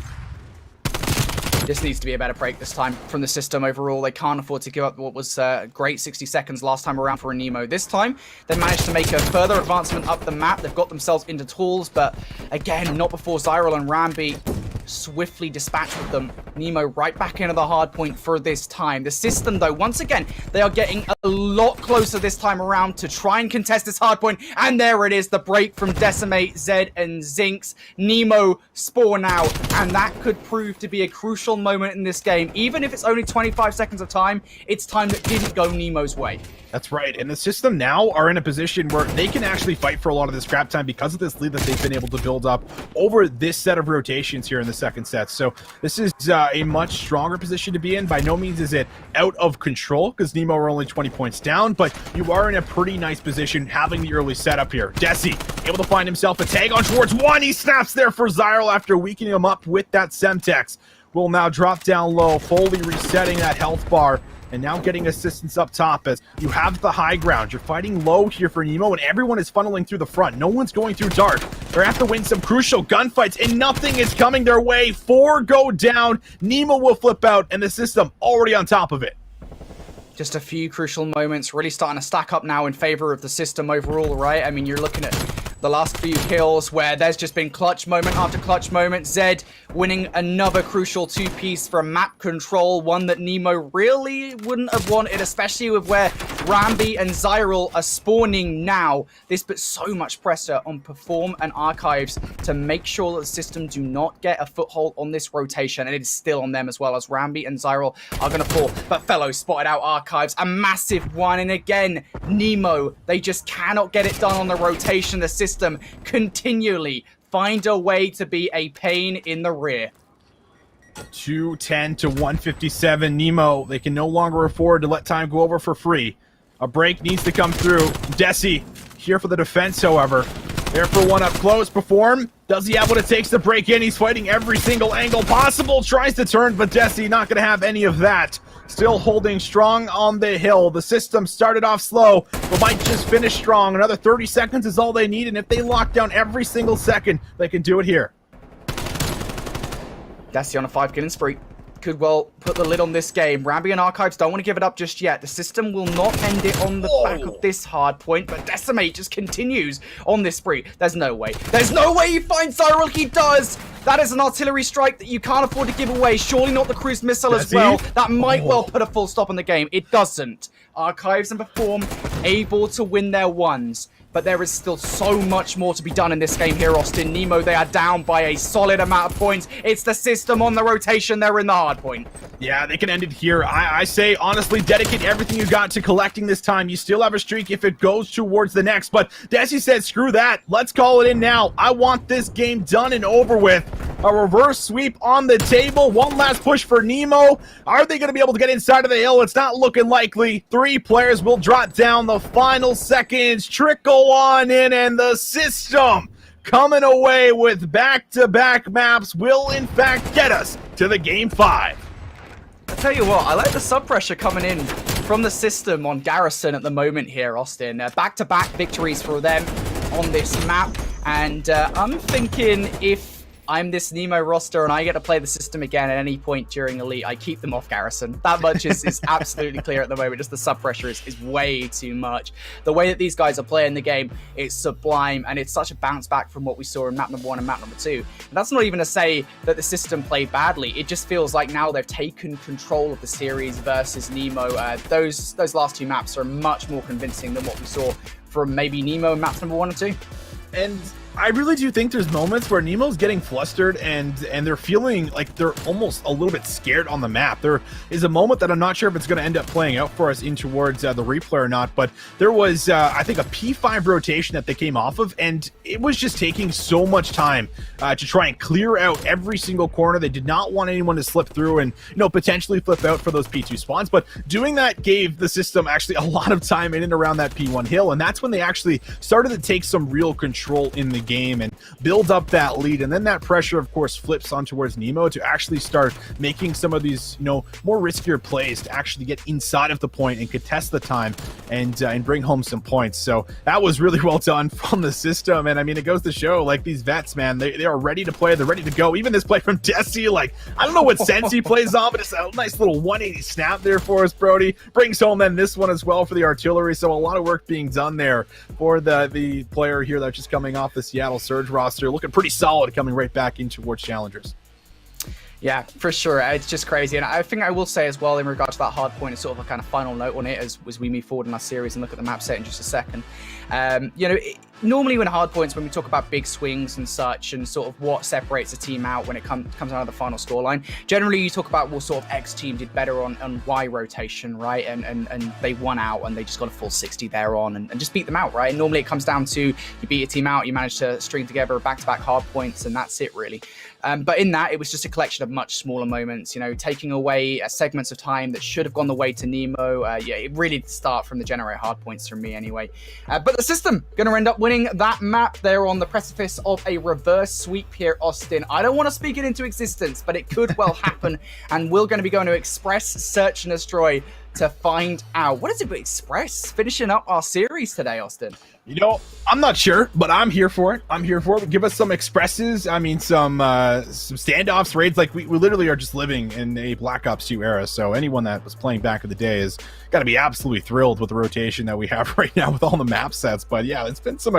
This needs to be a better break this time from the system overall. They can't afford to give up what was great 60 seconds last time around for a Nemo. This time, they managed to make a further advancement up the map. They've got themselves into tools, but again, not before Zyril and Rambi swiftly dispatched with them. Nemo right back into the hard point for this time. The system, though, once again, they are getting a lot closer this time around to try and contest this hard point. And there it is, the break from Decimate, Zed, and Zinx. Nemo spawn now, and that could prove to be a crucial moment in this game. Even if it's only 25 seconds of time, it's time that didn't go Nemo's way. That's right, and the system now are in a position where they can actually fight for a lot of this scrap time because of this lead that they've been able to build up over this set of rotations here in the second set. So this is a much stronger position to be in. By no means is it out of control because Nemo are only 20 points down, but you are in a pretty nice position having the early setup here. Desi able to find himself a tag on towards one. He snaps there for Zyril after weakening him up with that Semtex. Will now drop down low, fully resetting that health bar. And now getting assistance up top as you have the high ground. You're fighting low here for Nemo, and everyone is funneling through the front. No one's going through dark. They have to win some crucial gunfights, and nothing is coming their way. 4 go down. Nemo will flip out, and the system already on top of it. Just a few crucial moments really starting to stack up now in favor of the system overall, right? I mean, you're looking at the last few kills where there's just been clutch moment after clutch moment. Zed winning another crucial 2-piece from map control, one that Nemo really wouldn't have wanted, especially with where Rambi and Zyril are spawning now. This puts so much pressure on Perform and Archives to make sure that the system do not get a foothold on this rotation, and it is still on them as well, as Rambi and Zyril are going to fall. But Fellow spotted out Archives, a massive one, and again, Nemo, they just cannot get it done on the rotation. The system continually find a way to be a pain in the rear. 210 to 157. Nemo, they can no longer afford to let time go over for free. A break needs to come through. Desi here for the defense, however. There for one up close. Perform. Does he have what it takes to break in? He's fighting every single angle possible. Tries to turn, but Desi not going to have any of that. Still holding strong on the hill. The system started off slow, but might just finish strong. Another 30 seconds is all they need, and if they lock down every single second, they can do it here. Desi on a 5-killing spree. Could well put the lid on this game. Rambi and Archives don't want to give it up just yet. The system will not end it on the back of this hard point, but Decimate just continues on this spree. There's no way. There's no way he finds Zyril. He does. That is an artillery strike that you can't afford to give away. Surely not the cruise missile as well. That might well put a full stop on the game. It doesn't. Archives and Perform able to win their ones. But there is still so much more to be done in this game here, Austin. Nemo, they are down by a solid amount of points. It's the system on the rotation. They're in the hard point. Yeah, they can end it here. I say, honestly, dedicate everything you got to collecting this time. You still have a streak if it goes towards the next. But Desi said, screw that. Let's call it in now. I want this game done and over with. A reverse sweep on the table. One last push for Nemo. Are they going to be able to get inside of the hill? It's not looking likely. 3 players will drop down. The final seconds trickle on in, and the system coming away with back-to-back maps will in fact get us to the game 5. I tell you what, I like the sub pressure coming in from the system on Garrison at the moment here, Austin. Back-to-back victories for them on this map, and I'm thinking if I'm this Nemo roster and I get to play the system again at any point during Elite, I keep them off Garrison. That much is absolutely clear at the moment. Just the sub pressure is way too much. The way that these guys are playing the game is sublime, and it's such a bounce back from what we saw in map number 1 and map number 2. And that's not even to say that the system played badly. It just feels like now they've taken control of the series versus Nemo. Those last 2 maps are much more convincing than what we saw from maybe Nemo in maps number 1 and 2. And I really do think there's moments where Nemo's getting flustered and they're feeling like they're almost a little bit scared on the map. There is a moment that I'm not sure if it's going to end up playing out for us in towards the replay or not, but there was, I think, a P5 rotation that they came off of, and it was just taking so much time to try and clear out every single corner. They did not want anyone to slip through and, potentially flip out for those P2 spawns, but doing that gave the system actually a lot of time in and around that P1 hill, and that's when they actually started to take some real control in the game and build up that lead. And then that pressure, of course, flips on towards Nemo to actually start making some of these, more riskier plays to actually get inside of the point and contest the time and bring home some points. So that was really well done from the system. And I mean, it goes to show, like, these vets, man, they are ready to play. They're ready to go. Even this play from Desi, like, I don't know what sense he plays on, but it's a nice little 180 snap there for us, Brody. Brings home then this one as well for the artillery. So a lot of work being done there for the player here that's just coming off the Seattle Surge roster, looking pretty solid, coming right back in towards challengers. Yeah, for sure. It's just crazy. And I think I will say as well, in regard to that hard point, it's sort of a kind of final note on it as we move forward in our series and look at the map set in just a second. Normally when hard points, when we talk about big swings and such, and sort of what separates a team out when it comes out of the final scoreline, generally you talk about, well, sort of X team did better on Y rotation, right? And they won out and they just got a full 60 there on and just beat them out, right? And normally it comes down to you beat a team out, you manage to string together back-to-back hard points, and that's it really. But in that, it was just a collection of much smaller moments, taking away segments of time that should have gone the way to Nemo. It really did start from the generate hard points from me anyway. But the system going to end up winning that map. They're on the precipice of a reverse sweep here, Austin. I don't want to speak it into existence, but it could well happen. And we're going to be going to Express, Search and Destroy to find out. What is it with Express finishing up our series today, Austin? I'm not sure, but I'm here for it. Give us some expresses. I mean, some standoffs, raids. Like, we literally are just living in a Black Ops 2 era. So anyone that was playing back in the day is got to be absolutely thrilled with the rotation that we have right now with all the map sets. But yeah, it's been some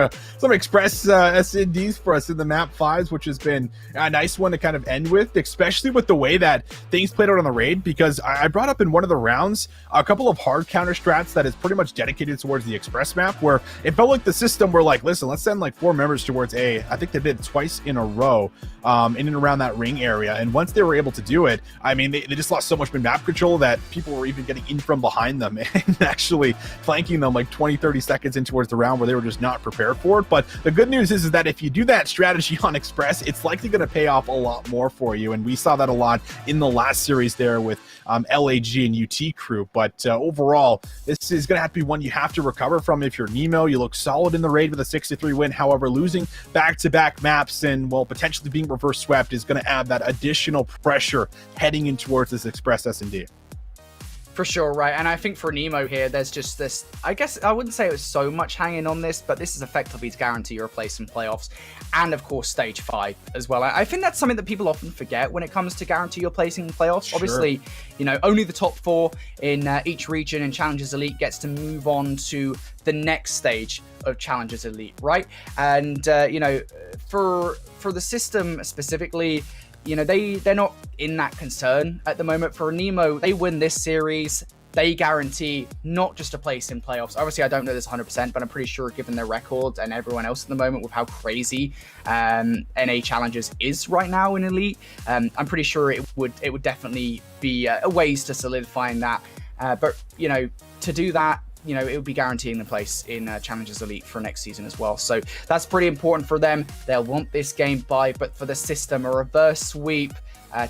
express S&Ds for us in the map 5s, which has been a nice one to kind of end with, especially with the way that things played out on the raid. Because I brought up in one of the rounds a couple of hard counter strats that is pretty much dedicated towards the express map, where it felt like the system were like, listen, let's send like 4 members towards A. I think they did twice in a row in and around that ring area. And once they were able to do it, I mean, they just lost so much map control that people were even getting in from behind them and actually flanking them like 20-30 seconds in towards the round where they were just not prepared for it. But the good news is that if you do that strategy on Express, it's likely going to pay off a lot more for you. And we saw that a lot in the last series there with LAG and UT crew. But overall, this is going to have to be one you have to recover from if you're Nemo. You look solid in the raid with a 6-3 win. However, losing back-to-back maps and, well, potentially being reverse swept is going to add that additional pressure heading in towards this Express S&D. For sure, right? And I think for Nemo here, there's just this, I guess I wouldn't say it was so much hanging on this, but this is effectively to guarantee your place in playoffs and, of course, stage 5 as well. I think that's something that people often forget when it comes to guarantee your place in playoffs. Sure. Obviously, only the top 4 in each region in Challengers Elite gets to move on to the next stage of Challengers Elite, right? And, for the system specifically, they're not in that concern at the moment. For Nemo, they win this series, they guarantee not just a place in playoffs. Obviously, I don't know this 100%, but I'm pretty sure given their record and everyone else at the moment with how crazy NA Challengers is right now in Elite, I'm pretty sure it would definitely be a ways to solidifying that. But to do that, it would be guaranteeing the place in Challengers Elite for next season as well. So that's pretty important for them. They'll want this game by, but for the system, a reverse sweep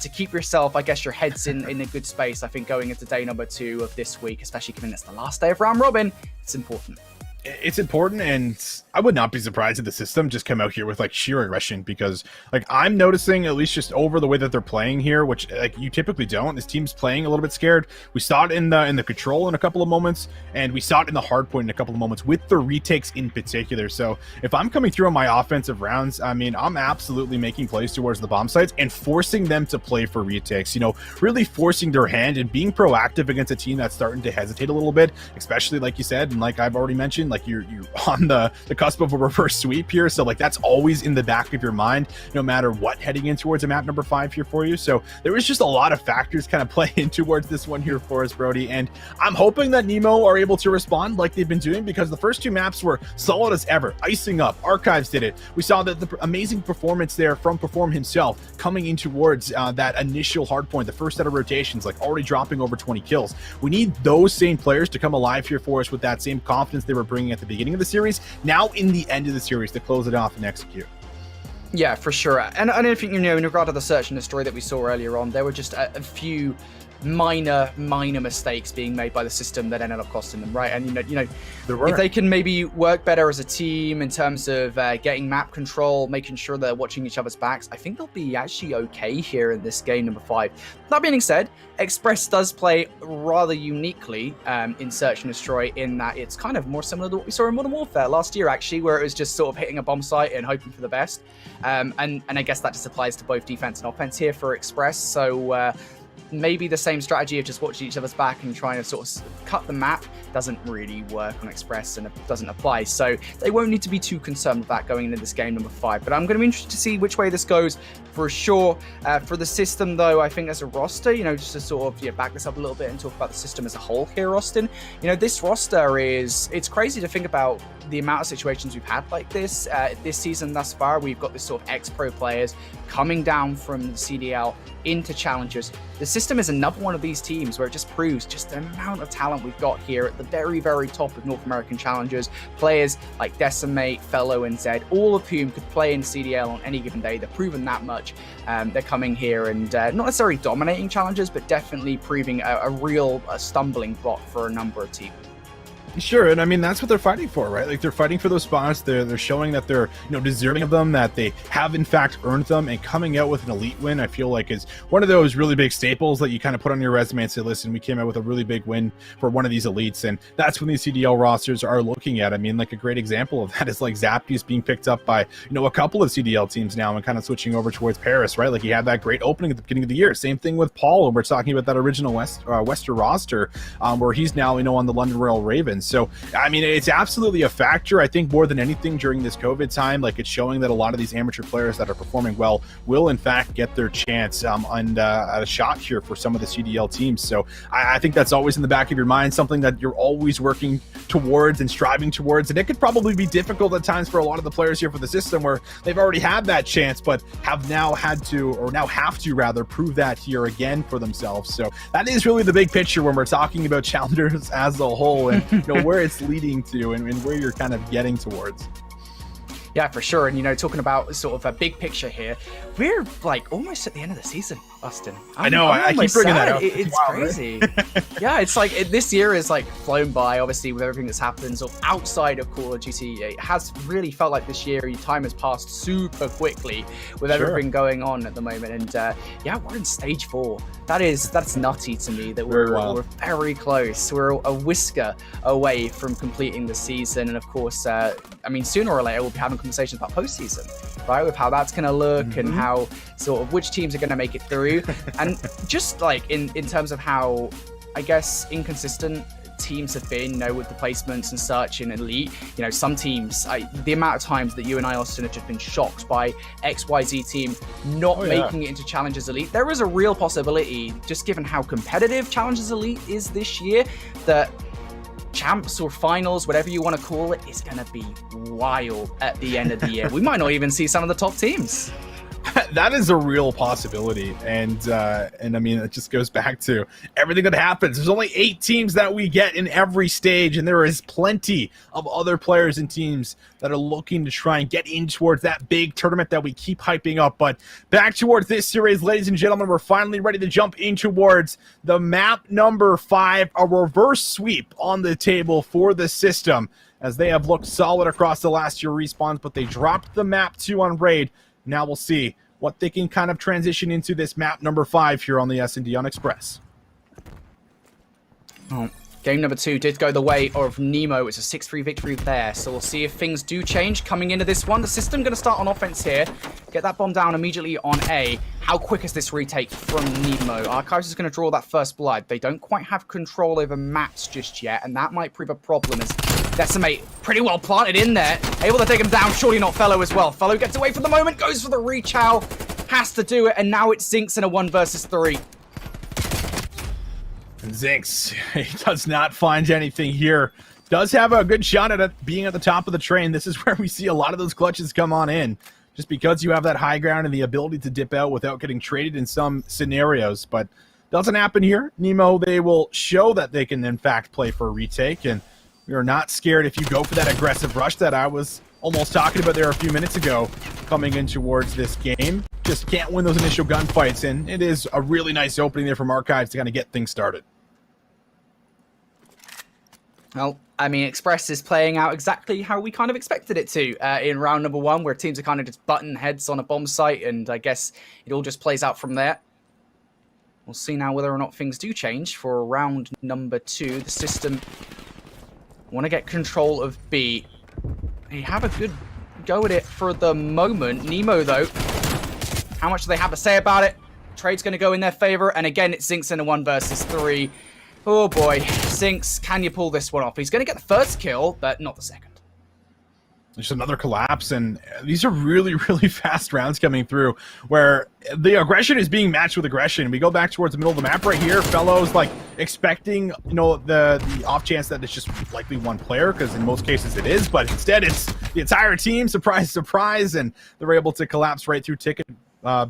to keep yourself, I guess, your head's in a good space. I think going into day number 2 of this week, especially given it's the last day of round robin, it's important. It's important, and I would not be surprised if the system just come out here with like sheer aggression, because like I'm noticing, at least just over the way that they're playing here, which like you typically don't. This team's playing a little bit scared. We saw it in the control in a couple of moments, and we saw it in the hard point in a couple of moments with the retakes in particular. So if I'm coming through on my offensive rounds, I mean, I'm absolutely making plays towards the bomb sites and forcing them to play for retakes, really forcing their hand and being proactive against a team that's starting to hesitate a little bit, especially like you said, and like I've already mentioned, like like you're on the cusp of a reverse sweep here. So like that's always in the back of your mind, no matter what, heading in towards a map number 5 here for you. So there was just a lot of factors kind of playing towards this one here for us, Brody. And I'm hoping that Nemo are able to respond like they've been doing, because the first 2 maps were solid as ever. Icing up, Archives did it. We saw that the amazing performance there from Perform himself coming in towards that initial hard point, the first set of rotations, like already dropping over 20 kills. We need those same players to come alive here for us with that same confidence they were bringing at the beginning of the series, now in the end of the series, to close it off and execute. Yeah, for sure. And I don't think, in regard to the search and destroy that we saw earlier on, there were just a few minor mistakes being made by the system that ended up costing them, right? And if they can maybe work better as a team in terms of getting map control, making sure they're watching each other's backs, I think they'll be actually okay here in this game number 5. That being said, Express does play rather uniquely in Search and Destroy, in that it's kind of more similar to what we saw in Modern Warfare last year, actually, where it was just sort of hitting a bomb site and hoping for the best. And I guess that just applies to both defense and offense here for Express. So maybe the same strategy of just watching each other's back and trying to sort of cut the map doesn't really work on Express, and it doesn't apply. So they won't need to be too concerned with that going into this game number 5. But I'm going to be interested to see which way this goes for sure. For the system, though, I think as a roster, just to sort of back this up a little bit and talk about the system as a whole here, Austin, this roster it's crazy to think about the amount of situations we've had like this season thus far. We've got this sort of ex-pro players coming down from the CDL into challengers. The system is another one of these teams where it just proves just the amount of talent we've got here at the very, very top of North American challengers. Players like Decimate, Fellow, and Zed, all of whom could play in CDL on any given day. They're proven that much. They're coming here and not necessarily dominating challengers, but definitely proving a real stumbling block for a number of teams. Sure, and I mean that's what they're fighting for, right? Like they're fighting for those spots. They're showing that they're deserving of them, that they have in fact earned them, and coming out with an elite win, I feel like is one of those really big staples that you kind of put on your resume and say, listen, we came out with a really big win for one of these elites, and that's when these CDL rosters are looking at. I mean, like a great example of that is like Zapdos being picked up by a couple of CDL teams now and kind of switching over towards Paris, right? Like he had that great opening at the beginning of the year. Same thing with Paul, and we're talking about that original Wester roster, where he's now on the London Royal Ravens. So I mean, it's absolutely a factor. I think more than anything during this COVID time, like it's showing that a lot of these amateur players that are performing well will in fact get their chance and a shot here for some of the CDL teams. So I think that's always in the back of your mind, something that you're always working towards and striving towards. And it could probably be difficult at times for a lot of the players here for the system where they've already had that chance, but now have to rather prove that here again for themselves. So that is really the big picture when we're talking about challengers as a whole, and where it's leading to and where you're kind of getting towards. Yeah, for sure. And talking about sort of a big picture here, we're like almost at the end of the season, Austin. I know. I keep bringing that up. It's wow, crazy. Right? Yeah, it's like this year is like flown by. Obviously, with everything that's happened sort of outside of Call of Duty, it has really felt like this year. Time has passed super quickly with everything going on at the moment. And yeah, we're in stage 4. That's nutty to me that we're very close. We're a whisker away from completing the season, and of course, I mean, sooner or later we'll be having conversations about postseason, right? With how that's going to look and how sort of which teams are going to make it through, and just like in terms of how, I guess, inconsistent teams have been, with the placements and such in Elite. Some teams, the amount of times that you and I, Austin, have just been shocked by XYZ team not making it into Challengers Elite. There is a real possibility, just given how competitive Challengers Elite is this year, that champs or finals, whatever you want to call it, is going to be wild at the end of the year. We might not even see some of the top teams. That is a real possibility, and I mean, it just goes back to everything that happens. There's only 8 teams that we get in every stage, and there is plenty of other players and teams that are looking to try and get in towards that big tournament that we keep hyping up. But back towards this series, ladies and gentlemen, we're finally ready to jump in towards the map number 5, a reverse sweep on the table for the system, as they have looked solid across the last few respawns, but they dropped the map 2 on Raid. Now we'll see what they can kind of transition into this map number 5 here on the S&D on Express. Oh, game number 2 did go the way of Nemo. It's a 6-3 victory there. So we'll see if things do change coming into this one. The system going to start on offense here. Get that bomb down immediately on A. How quick is this retake from Nemo? Archives is going to draw that first blood. They don't quite have control over maps just yet, and that might prove a problem as Decimate pretty well planted in there. Able to take him down. Surely not Fellow as well. Fellow gets away for the moment. Goes for the reach out. Has to do it. And now it Zinx in a 1 versus 3. And Zinx, he does not find anything here. Does have a good shot at it being at the top of the train. This is where we see a lot of those clutches come on in. Just because you have that high ground and the ability to dip out without getting traded in some scenarios. But doesn't happen here. Nemo, they will show that they can, in fact, play for a retake. And we are not scared if you go for that aggressive rush that I was almost talking about there a few minutes ago coming in towards this game. Just can't win those initial gunfights. And it is a really nice opening there from Archives to kind of get things started. Well, I mean, Express is playing out exactly how we kind of expected it to in round number 1, where teams are kind of just button heads on a bomb site, and I guess it all just plays out from there. We'll see now whether or not things do change for round number 2. The system want to get control of B. They have a good go at it for the moment. Nemo, though, how much do they have to say about it? Trade's going to go in their favor, and again, it Zinx in a 1 versus 3. Oh boy, Zinx, can you pull this one off? He's going to get the first kill, but not the second. There's another collapse, and these are really, really fast rounds coming through, where the aggression is being matched with aggression. We go back towards the middle of the map right here. Fellows, like, expecting, you know, the off chance that it's just likely one player, because in most cases it is, but instead it's the entire team, surprise, surprise, and they're able to collapse right through ticket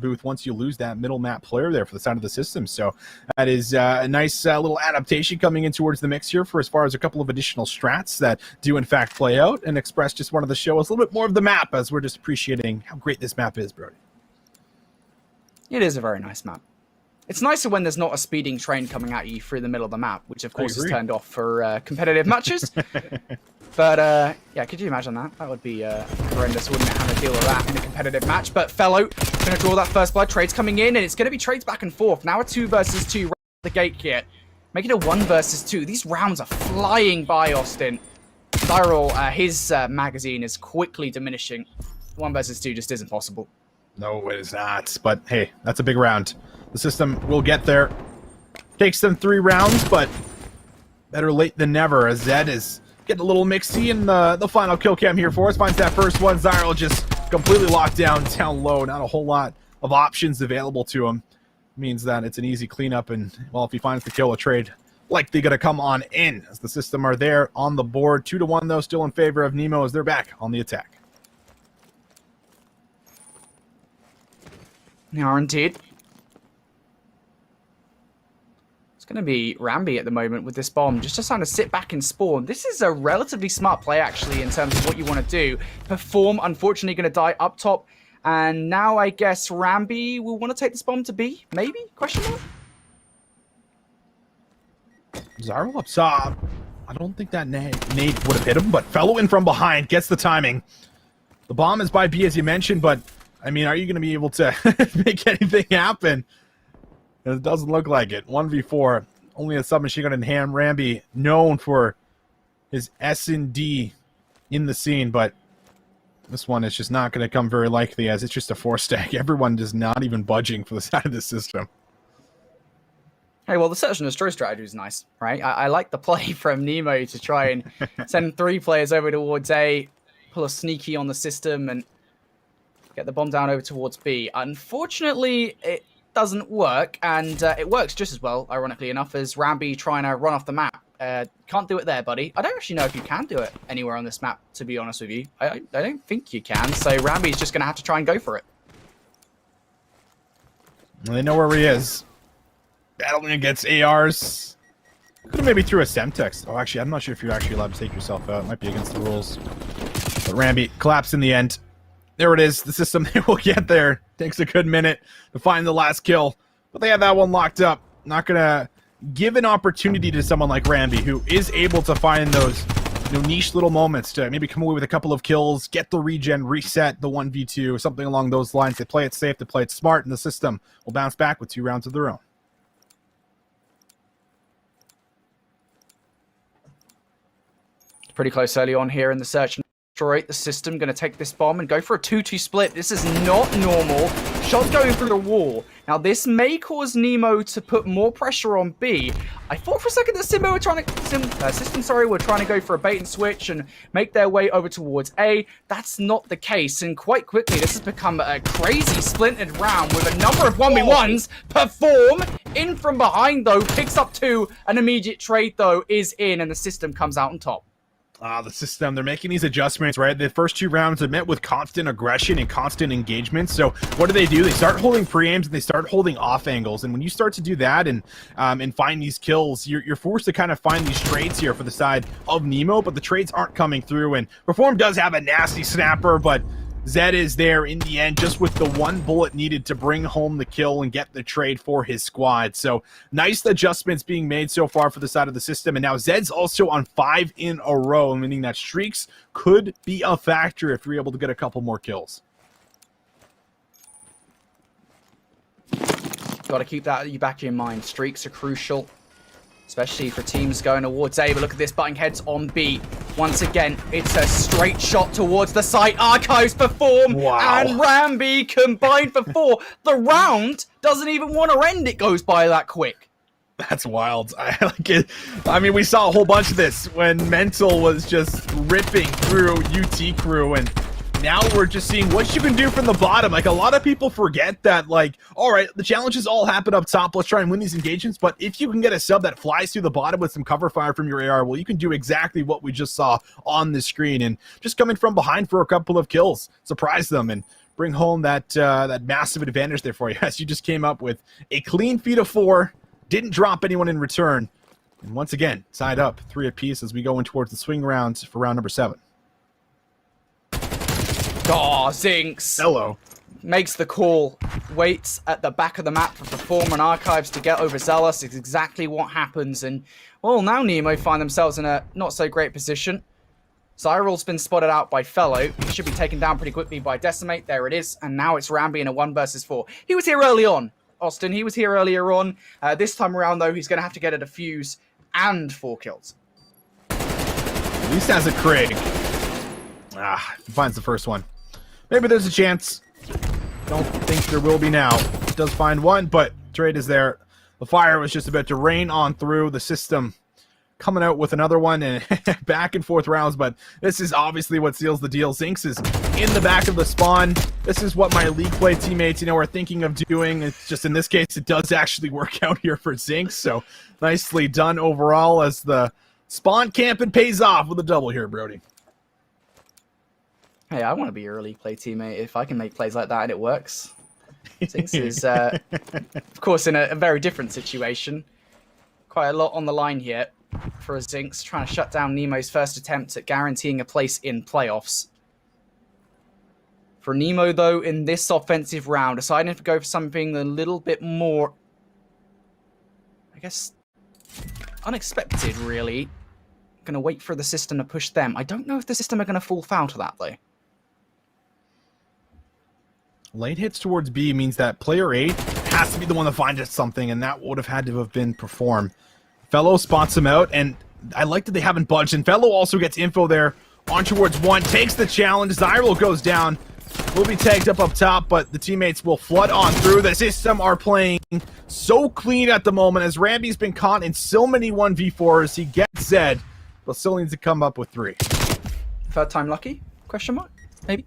booth once you lose that middle map player there for the side of the system. So that is a nice little adaptation coming in towards the mix here for as far as a couple of additional strats that do in fact play out, and Express just wanted to show us a little bit more of the map as we're just appreciating how great this map is, Brody. It is a very nice map. It's nicer when there's not a speeding train coming at you through the middle of the map, which of course is turned off for competitive matches. But yeah, could you imagine that? That would be horrendous, wouldn't it, having to deal with that in a competitive match. But Fellow going to draw that first blood. Trade's coming in, and it's going to be trades back and forth. Now a 2 versus 2 right at the gate here. Make it a 1 versus 2. These rounds are flying by, Austin. Cyril, his magazine is quickly diminishing. 1 versus 2 just isn't possible. No, it is not. But hey, that's a big round. The system will get there. Takes them 3 rounds, but better late than never, as Zed is getting a little mixy in the final kill cam here for us. Finds that first one. Zyril just completely locked down low. Not a whole lot of options available to him. Means that it's an easy cleanup, and, well, if he finds the kill, a trade likely going to come on in, as the system are there on the board. 2-1, though, still in favor of Nemo as they're back on the attack. They are indeed. Going to be Rambi at the moment with this bomb, just trying to sit back and spawn. This is a relatively smart play, actually, in terms of what you want to do. Perform, unfortunately, going to die up top. And now I guess Rambi will want to take this bomb to B, maybe? Question mark? Zyril up top. I don't think that nade would have hit him, but Fellow in from behind gets the timing. The bomb is by B, as you mentioned, but, I mean, are you going to be able to make anything happen? It doesn't look like it. 1v4. Only a submachine gun in hand. Rambi, known for his S&D in the scene, but this one is just not going to come very likely, as it's just a 4-stack. Everyone is not even budging for the side of the system. Hey, well, the search and destroy strategy is nice, right? I like the play from Nemo to try and send 3 players over towards A, pull a sneaky on the system, and get the bomb down over towards B. Unfortunately, it doesn't work, and it works just as well, ironically enough, as Rambi trying to run off the map. Can't do it there, buddy. I don't actually know if you can do it anywhere on this map, to be honest with you. I don't think you can, so Rambi's just going to have to try and go for it. They know where he is. Battling against ARs. Could have maybe threw a Semtex. Oh, actually, I'm not sure if you're actually allowed to take yourself out. It might be against the rules. But Rambi collapsed in the end. There it is. The system, they will get there. Takes a good minute to find the last kill. But they have that one locked up. Not going to give an opportunity to someone like Rambi, who is able to find those, you know, niche little moments to maybe come away with a couple of kills, get the regen, reset the 1v2, something along those lines. They play it safe, they play it smart, and the system will bounce back with 2 rounds of their own. Pretty close early on here in the search and destroy. The system going to take this bomb and go for a 2-2 split. This is not normal. Shots going through the wall. Now, this may cause Nemo to put more pressure on B. I thought for a second that System were trying to go for a bait and switch and make their way over towards A. That's not the case, and quite quickly this has become a crazy splintered round with a number of 1v1s. Perform in from behind though, picks up 2, an immediate trade though is in, and the System comes out on top. The System, they're making these adjustments, right? The first 2 rounds are met with constant aggression and constant engagement. So what do? They start holding pre-aims and they start holding off angles. And when you start to do that and find these kills, you're forced to kind of find these trades here for the side of Nemo, but the trades aren't coming through. And Perform does have a nasty snapper, but Zed is there in the end just with the 1 bullet needed to bring home the kill and get the trade for his squad. So nice adjustments being made so far for the side of the System. And now Zed's also on 5 in a row, meaning that streaks could be a factor if you're able to get a couple more kills. Got to keep that at the back of your mind. Streaks are crucial, especially for teams going towards A. But look at this, butting heads on B. Once again, it's a straight shot towards the site. Archives Perform and Ramby combined for 4. The round doesn't even want to end. It goes by that quick. That's wild. I like it. I mean, we saw a whole bunch of this when Mental was just ripping through UT crew, and now we're just seeing what you can do from the bottom. Like, a lot of people forget that, like, all right, the challenges all happen up top. Let's try and win these engagements. But if you can get a sub that flies through the bottom with some cover fire from your AR, well, you can do exactly what we just saw on the screen. And just coming from behind for a couple of kills, surprise them and bring home that massive advantage there for you. As you just came up with a clean feed of 4, didn't drop anyone in return. And once again, tied up 3 apiece as we go in towards the swing rounds for round number 7. Oh, Zinx. Hello. Makes the call. Waits at the back of the map for Perform and Archives to get overzealous. It's exactly what happens. And, well, now Nemo find themselves in a not-so-great position. Zyral's been spotted out by Fellow. He should be taken down pretty quickly by Decimate. There it is. And now it's Ramby in a 1 versus 4. He was here early on, Austin. He was here earlier on. This time around, though, he's going to have to get a defuse and 4 kills. At least has a Craig. He finds the first one. Maybe there's a chance. Don't think there will be now. Does find one, but trade is there. The fire was just about to rain on through. The System coming out with another one and back and forth rounds, but this is obviously what seals the deal. Zinx is in the back of the spawn. This is what my league play teammates, are thinking of doing. It's just in this case, it does actually work out here for Zinx. So nicely done overall as the spawn camping pays off with a double here, Brody. Hey, I want to be your early play teammate if I can make plays like that and it works. Zinx is, of course, in a very different situation. Quite a lot on the line here for Zinx, trying to shut down Nemo's first attempt at guaranteeing a place in playoffs. For Nemo, though, in this offensive round, deciding to go for something a little bit more, I guess, unexpected, really. Going to wait for the System to push them. I don't know if the System are going to fall foul to that, though. Late hits towards B means that player 8 has to be the one to find us something, and that would have had to have been Perform. Fellow spots him out, and I like that they haven't budged. And Fellow also gets info there on towards 1, takes the challenge. Zyral goes down, will be tagged up top, but the teammates will flood on through. The System are playing so clean at the moment as Ramby's been caught in so many 1v4s. He gets Zed, but still needs to come up with 3. Third time lucky? Question mark? Maybe?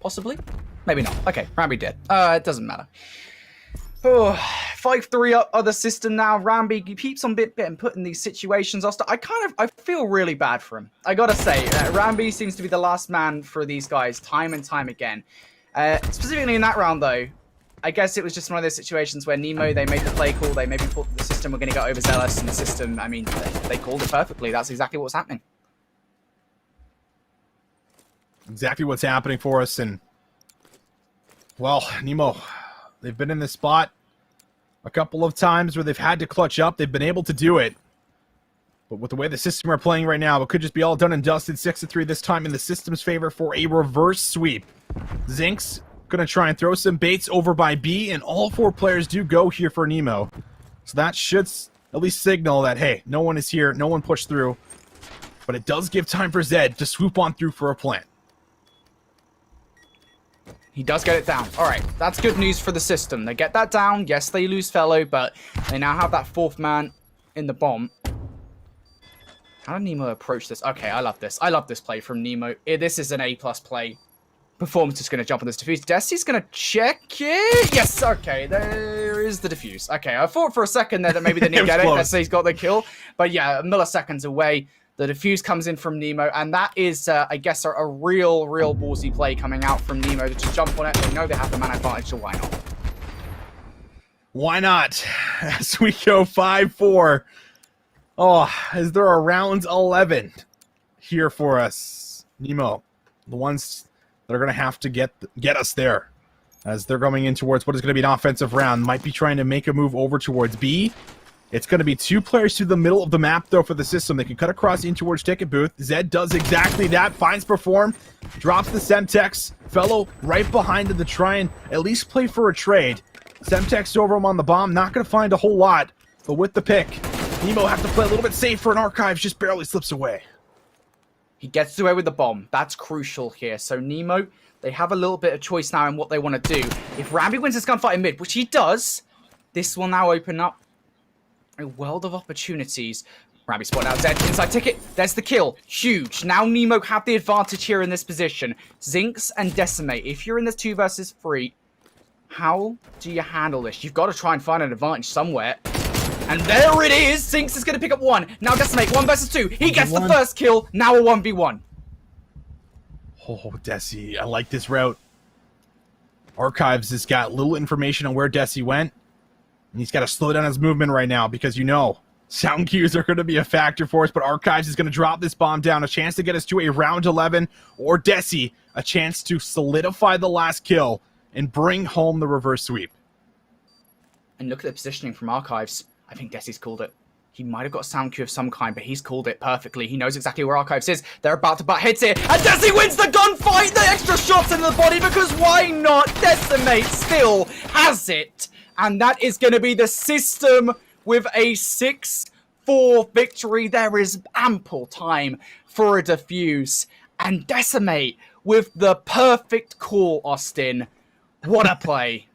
Possibly? Maybe not. Okay, Ramby dead. It doesn't matter. Oh, 5-3 up other System now. Ramby keeps on getting put in these situations. I feel really bad for him. I gotta say, Ramby seems to be the last man for these guys time and time again. Specifically in that round, though, I guess it was just one of those situations where Nemo, they made the play call. They maybe thought the System were going to get overzealous, and the System, I mean, they called it perfectly. That's exactly what's happening. Exactly what's happening for us, and well, Nemo, they've been in this spot a couple of times where they've had to clutch up. They've been able to do it. But with the way the System are playing right now, it could just be all done and dusted. 6-3 this time in the System's favor for a reverse sweep. Zinx going to try and throw some baits over by B, and all 4 players do go here for Nemo. So that should at least signal that, hey, no one is here, no one pushed through. But it does give time for Zed to swoop on through for a plant. He does get it down. All right, that's good news for the System. They get that down. Yes, they lose Fellow, but they now have that 4th man. in the bomb. How did Nemo approach this? Okay, I love this. I love this play from Nemo. This is an A+ play. Performance is going to jump on this defuse. Desi's going to check it. Yes, okay, there is the defuse. Okay, I thought for a second there that maybe they didn't get it. Desi's got the kill. But yeah, milliseconds away. The defuse comes in from Nemo, and that is, I guess, a real ballsy play coming out from Nemo to just jump on it. They know they have the man advantage, so why not? Why not? As we go 5-4. Oh, as there are rounds 11 here for us. Nemo, the ones that are going to have to get us there. As they're going in towards what is going to be an offensive round. Might be trying to make a move over towards B. It's going to be 2 players through the middle of the map, though, for the system. They can cut across in towards Ticket Booth. Zed does exactly that. Finds Perform. Drops the Semtex. Fellow right behind him to try and at least play for a trade. Semtex over him on the bomb. Not going to find a whole lot. But with the pick, Nemo have to play a little bit safer, and Archives just barely slips away. He gets away with the bomb. That's crucial here. So Nemo, they have a little bit of choice now in what they want to do. If Rambi wins this gunfight in mid, which he does, this will now open up a world of opportunities. Rambi spotted out Zed inside Ticket. There's the kill. Huge. Now Nemo have the advantage here in this position. Zinx and Decimate. If you're in this 2 versus 3, how do you handle this? You've got to try and find an advantage somewhere. And there it is. Zinx is going to pick up 1. Now Decimate, 1 versus 2. He gets the first kill. Now a 1v1. Oh, Desi, I like this route. Archives has got little information on where Desi went. And he's got to slow down his movement right now because, you know, sound cues are going to be a factor for us. But Archives is going to drop this bomb down. A chance to get us to a round 11. Or Desi, a chance to solidify the last kill and bring home the reverse sweep. And look at the positioning from Archives. I think Desi's called it. He might have got a sound cue of some kind, but he's called it perfectly. He knows exactly where Archives is. They're about to butt heads here. And Desi wins the gunfight! The extra shots into the body, because why not? Decimate still has it. And that is going to be the system with a 6-4 victory. There is ample time for a defuse. And Decimate with the perfect call, Austin. What a play.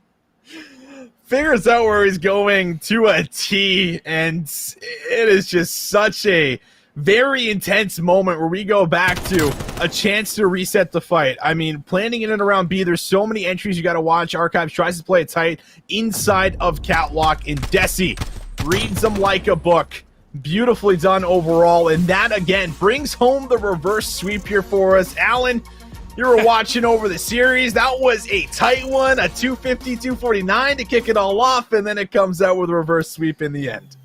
Figures out where he's going to a T, and it is just such a very intense moment where we go back to a chance to reset the fight. I mean, planning in and around B, there's so many entries you got to watch. Archives tries to play it tight inside of Catwalk, and Desi reads them like a book. Beautifully done overall, and that, again, brings home the reverse sweep here for us. Alan, you were watching over the series. That was a tight one, a 250-249 to kick it all off, and then it comes out with a reverse sweep in the end.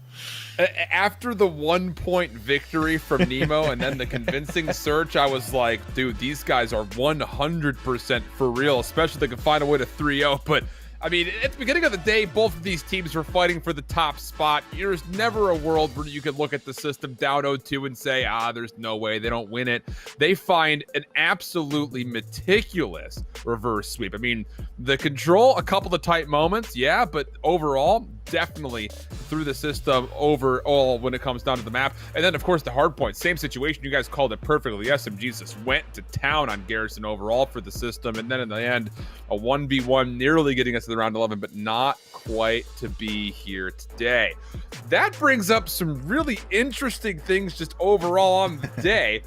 After the 1-point victory from Nemo and then the convincing search, I was like, dude, these guys are 100% for real, especially if they can find a way to 3-0. But I mean, at the beginning of the day, both of these teams were fighting for the top spot. There's never a world where you could look at the system down 0-2 and say, there's no way they don't win it. They find an absolutely meticulous reverse sweep. I mean, the control, a couple of tight moments, yeah, but overall, definitely through the system overall when it comes down to the map. And then, of course, the Hardpoint, same situation. You guys called it perfectly. SMGs just went to town on Garrison overall for the system. And then in the end, a 1v1 nearly getting us to the round 11, but not quite to be here today. That brings up some really interesting things just overall on the day.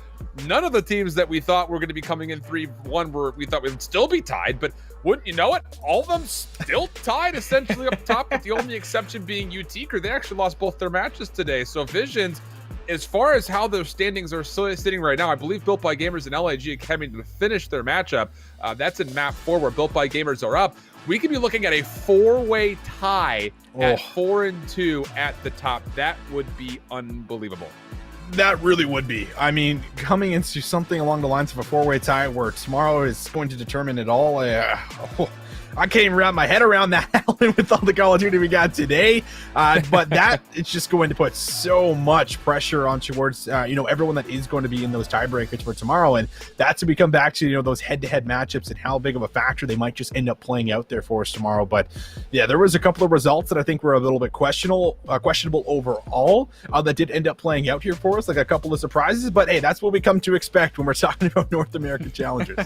None of the teams that we thought were going to be coming in 3-1 we thought we would still be tied, but wouldn't you know it, all of them still tied essentially up top, with the only exception being UTker. They actually lost both their matches today. So Visions, as far as how their standings are sitting right now, I believe Built by Gamers and LAG Academy to finish their matchup. That's in map 4 where Built by Gamers are up. We could be looking at a 4-way tie at 4-2 at the top. That would be unbelievable. That really would be. I mean, coming into something along the lines of a 4-way tie where tomorrow is going to determine it all. I can't even wrap my head around that with all the Call of Duty we got today. But that it's just going to put so much pressure on towards everyone that is going to be in those tiebreakers for tomorrow. And that's when we come back to those head-to-head matchups and how big of a factor they might just end up playing out there for us tomorrow. But yeah, there was a couple of results that I think were a little bit questionable overall that did end up playing out here for us, like a couple of surprises. But hey, that's what we come to expect when we're talking about North American Challengers.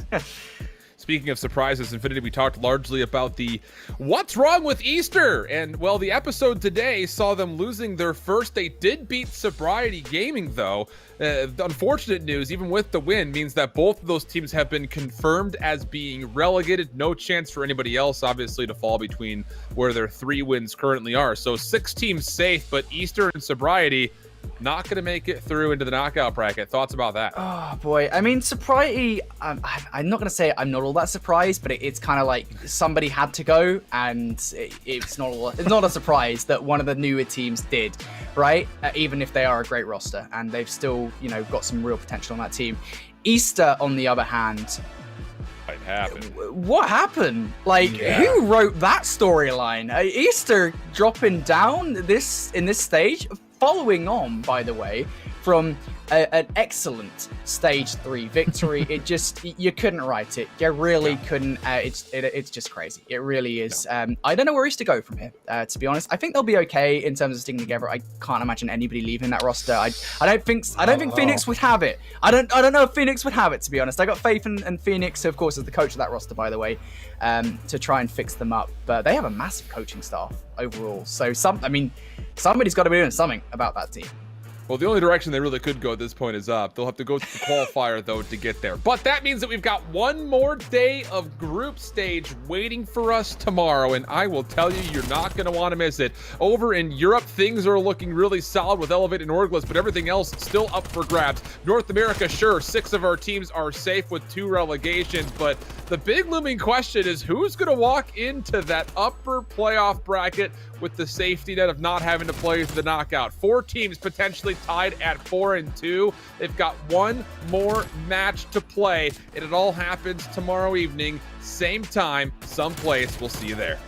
Speaking of surprises, Infinity, we talked largely about the what's wrong with Easter, and well, the episode today saw them losing their first. They did beat Sobriety Gaming, though. The unfortunate news, even with the win, means that both of those teams have been confirmed as being relegated. No chance for anybody else, obviously, to fall between where their 3 wins currently are. So 6 teams safe, but Easter and Sobriety not going to make it through into the knockout bracket. Thoughts about that? Oh boy, I mean, Sobriety, I'm not going to say I'm not all that surprised, but it's kind of like somebody had to go, and it's not a surprise that one of the newer teams did, right? Even if they are a great roster, and they've still, you know, got some real potential on that team. Easter, on the other hand, what happened? Like, who wrote that storyline? Easter dropping down in this stage, following on, by the way, from an excellent stage 3 victory. It just, you couldn't write it. You really couldn't. It's just crazy. It really is. I don't know where Easter go from here, to be honest. I think they'll be okay in terms of sticking together. I can't imagine anybody leaving that roster. I don't think Phoenix would have it. I don't know if Phoenix would have it, to be honest. I got faith in Phoenix, who of course is the coach of that roster, by the way, to try and fix them up. But they have a massive coaching staff overall. So somebody's got to be doing something about that team. Well, the only direction they really could go at this point is up. They'll have to go to the qualifier, though, to get there. But that means that we've got one more day of group stage waiting for us tomorrow, and I will tell you, you're not going to want to miss it. Over in Europe, things are looking really solid with Elevate and Orglis, but everything else still up for grabs. North America, sure, 6 of our teams are safe with 2 relegations, but the big looming question is who's going to walk into that upper playoff bracket with the safety net of not having to play the knockout. 4 teams potentially tied at 4-2. They've got one more match to play, and it all happens tomorrow evening, same time, someplace. We'll see you there.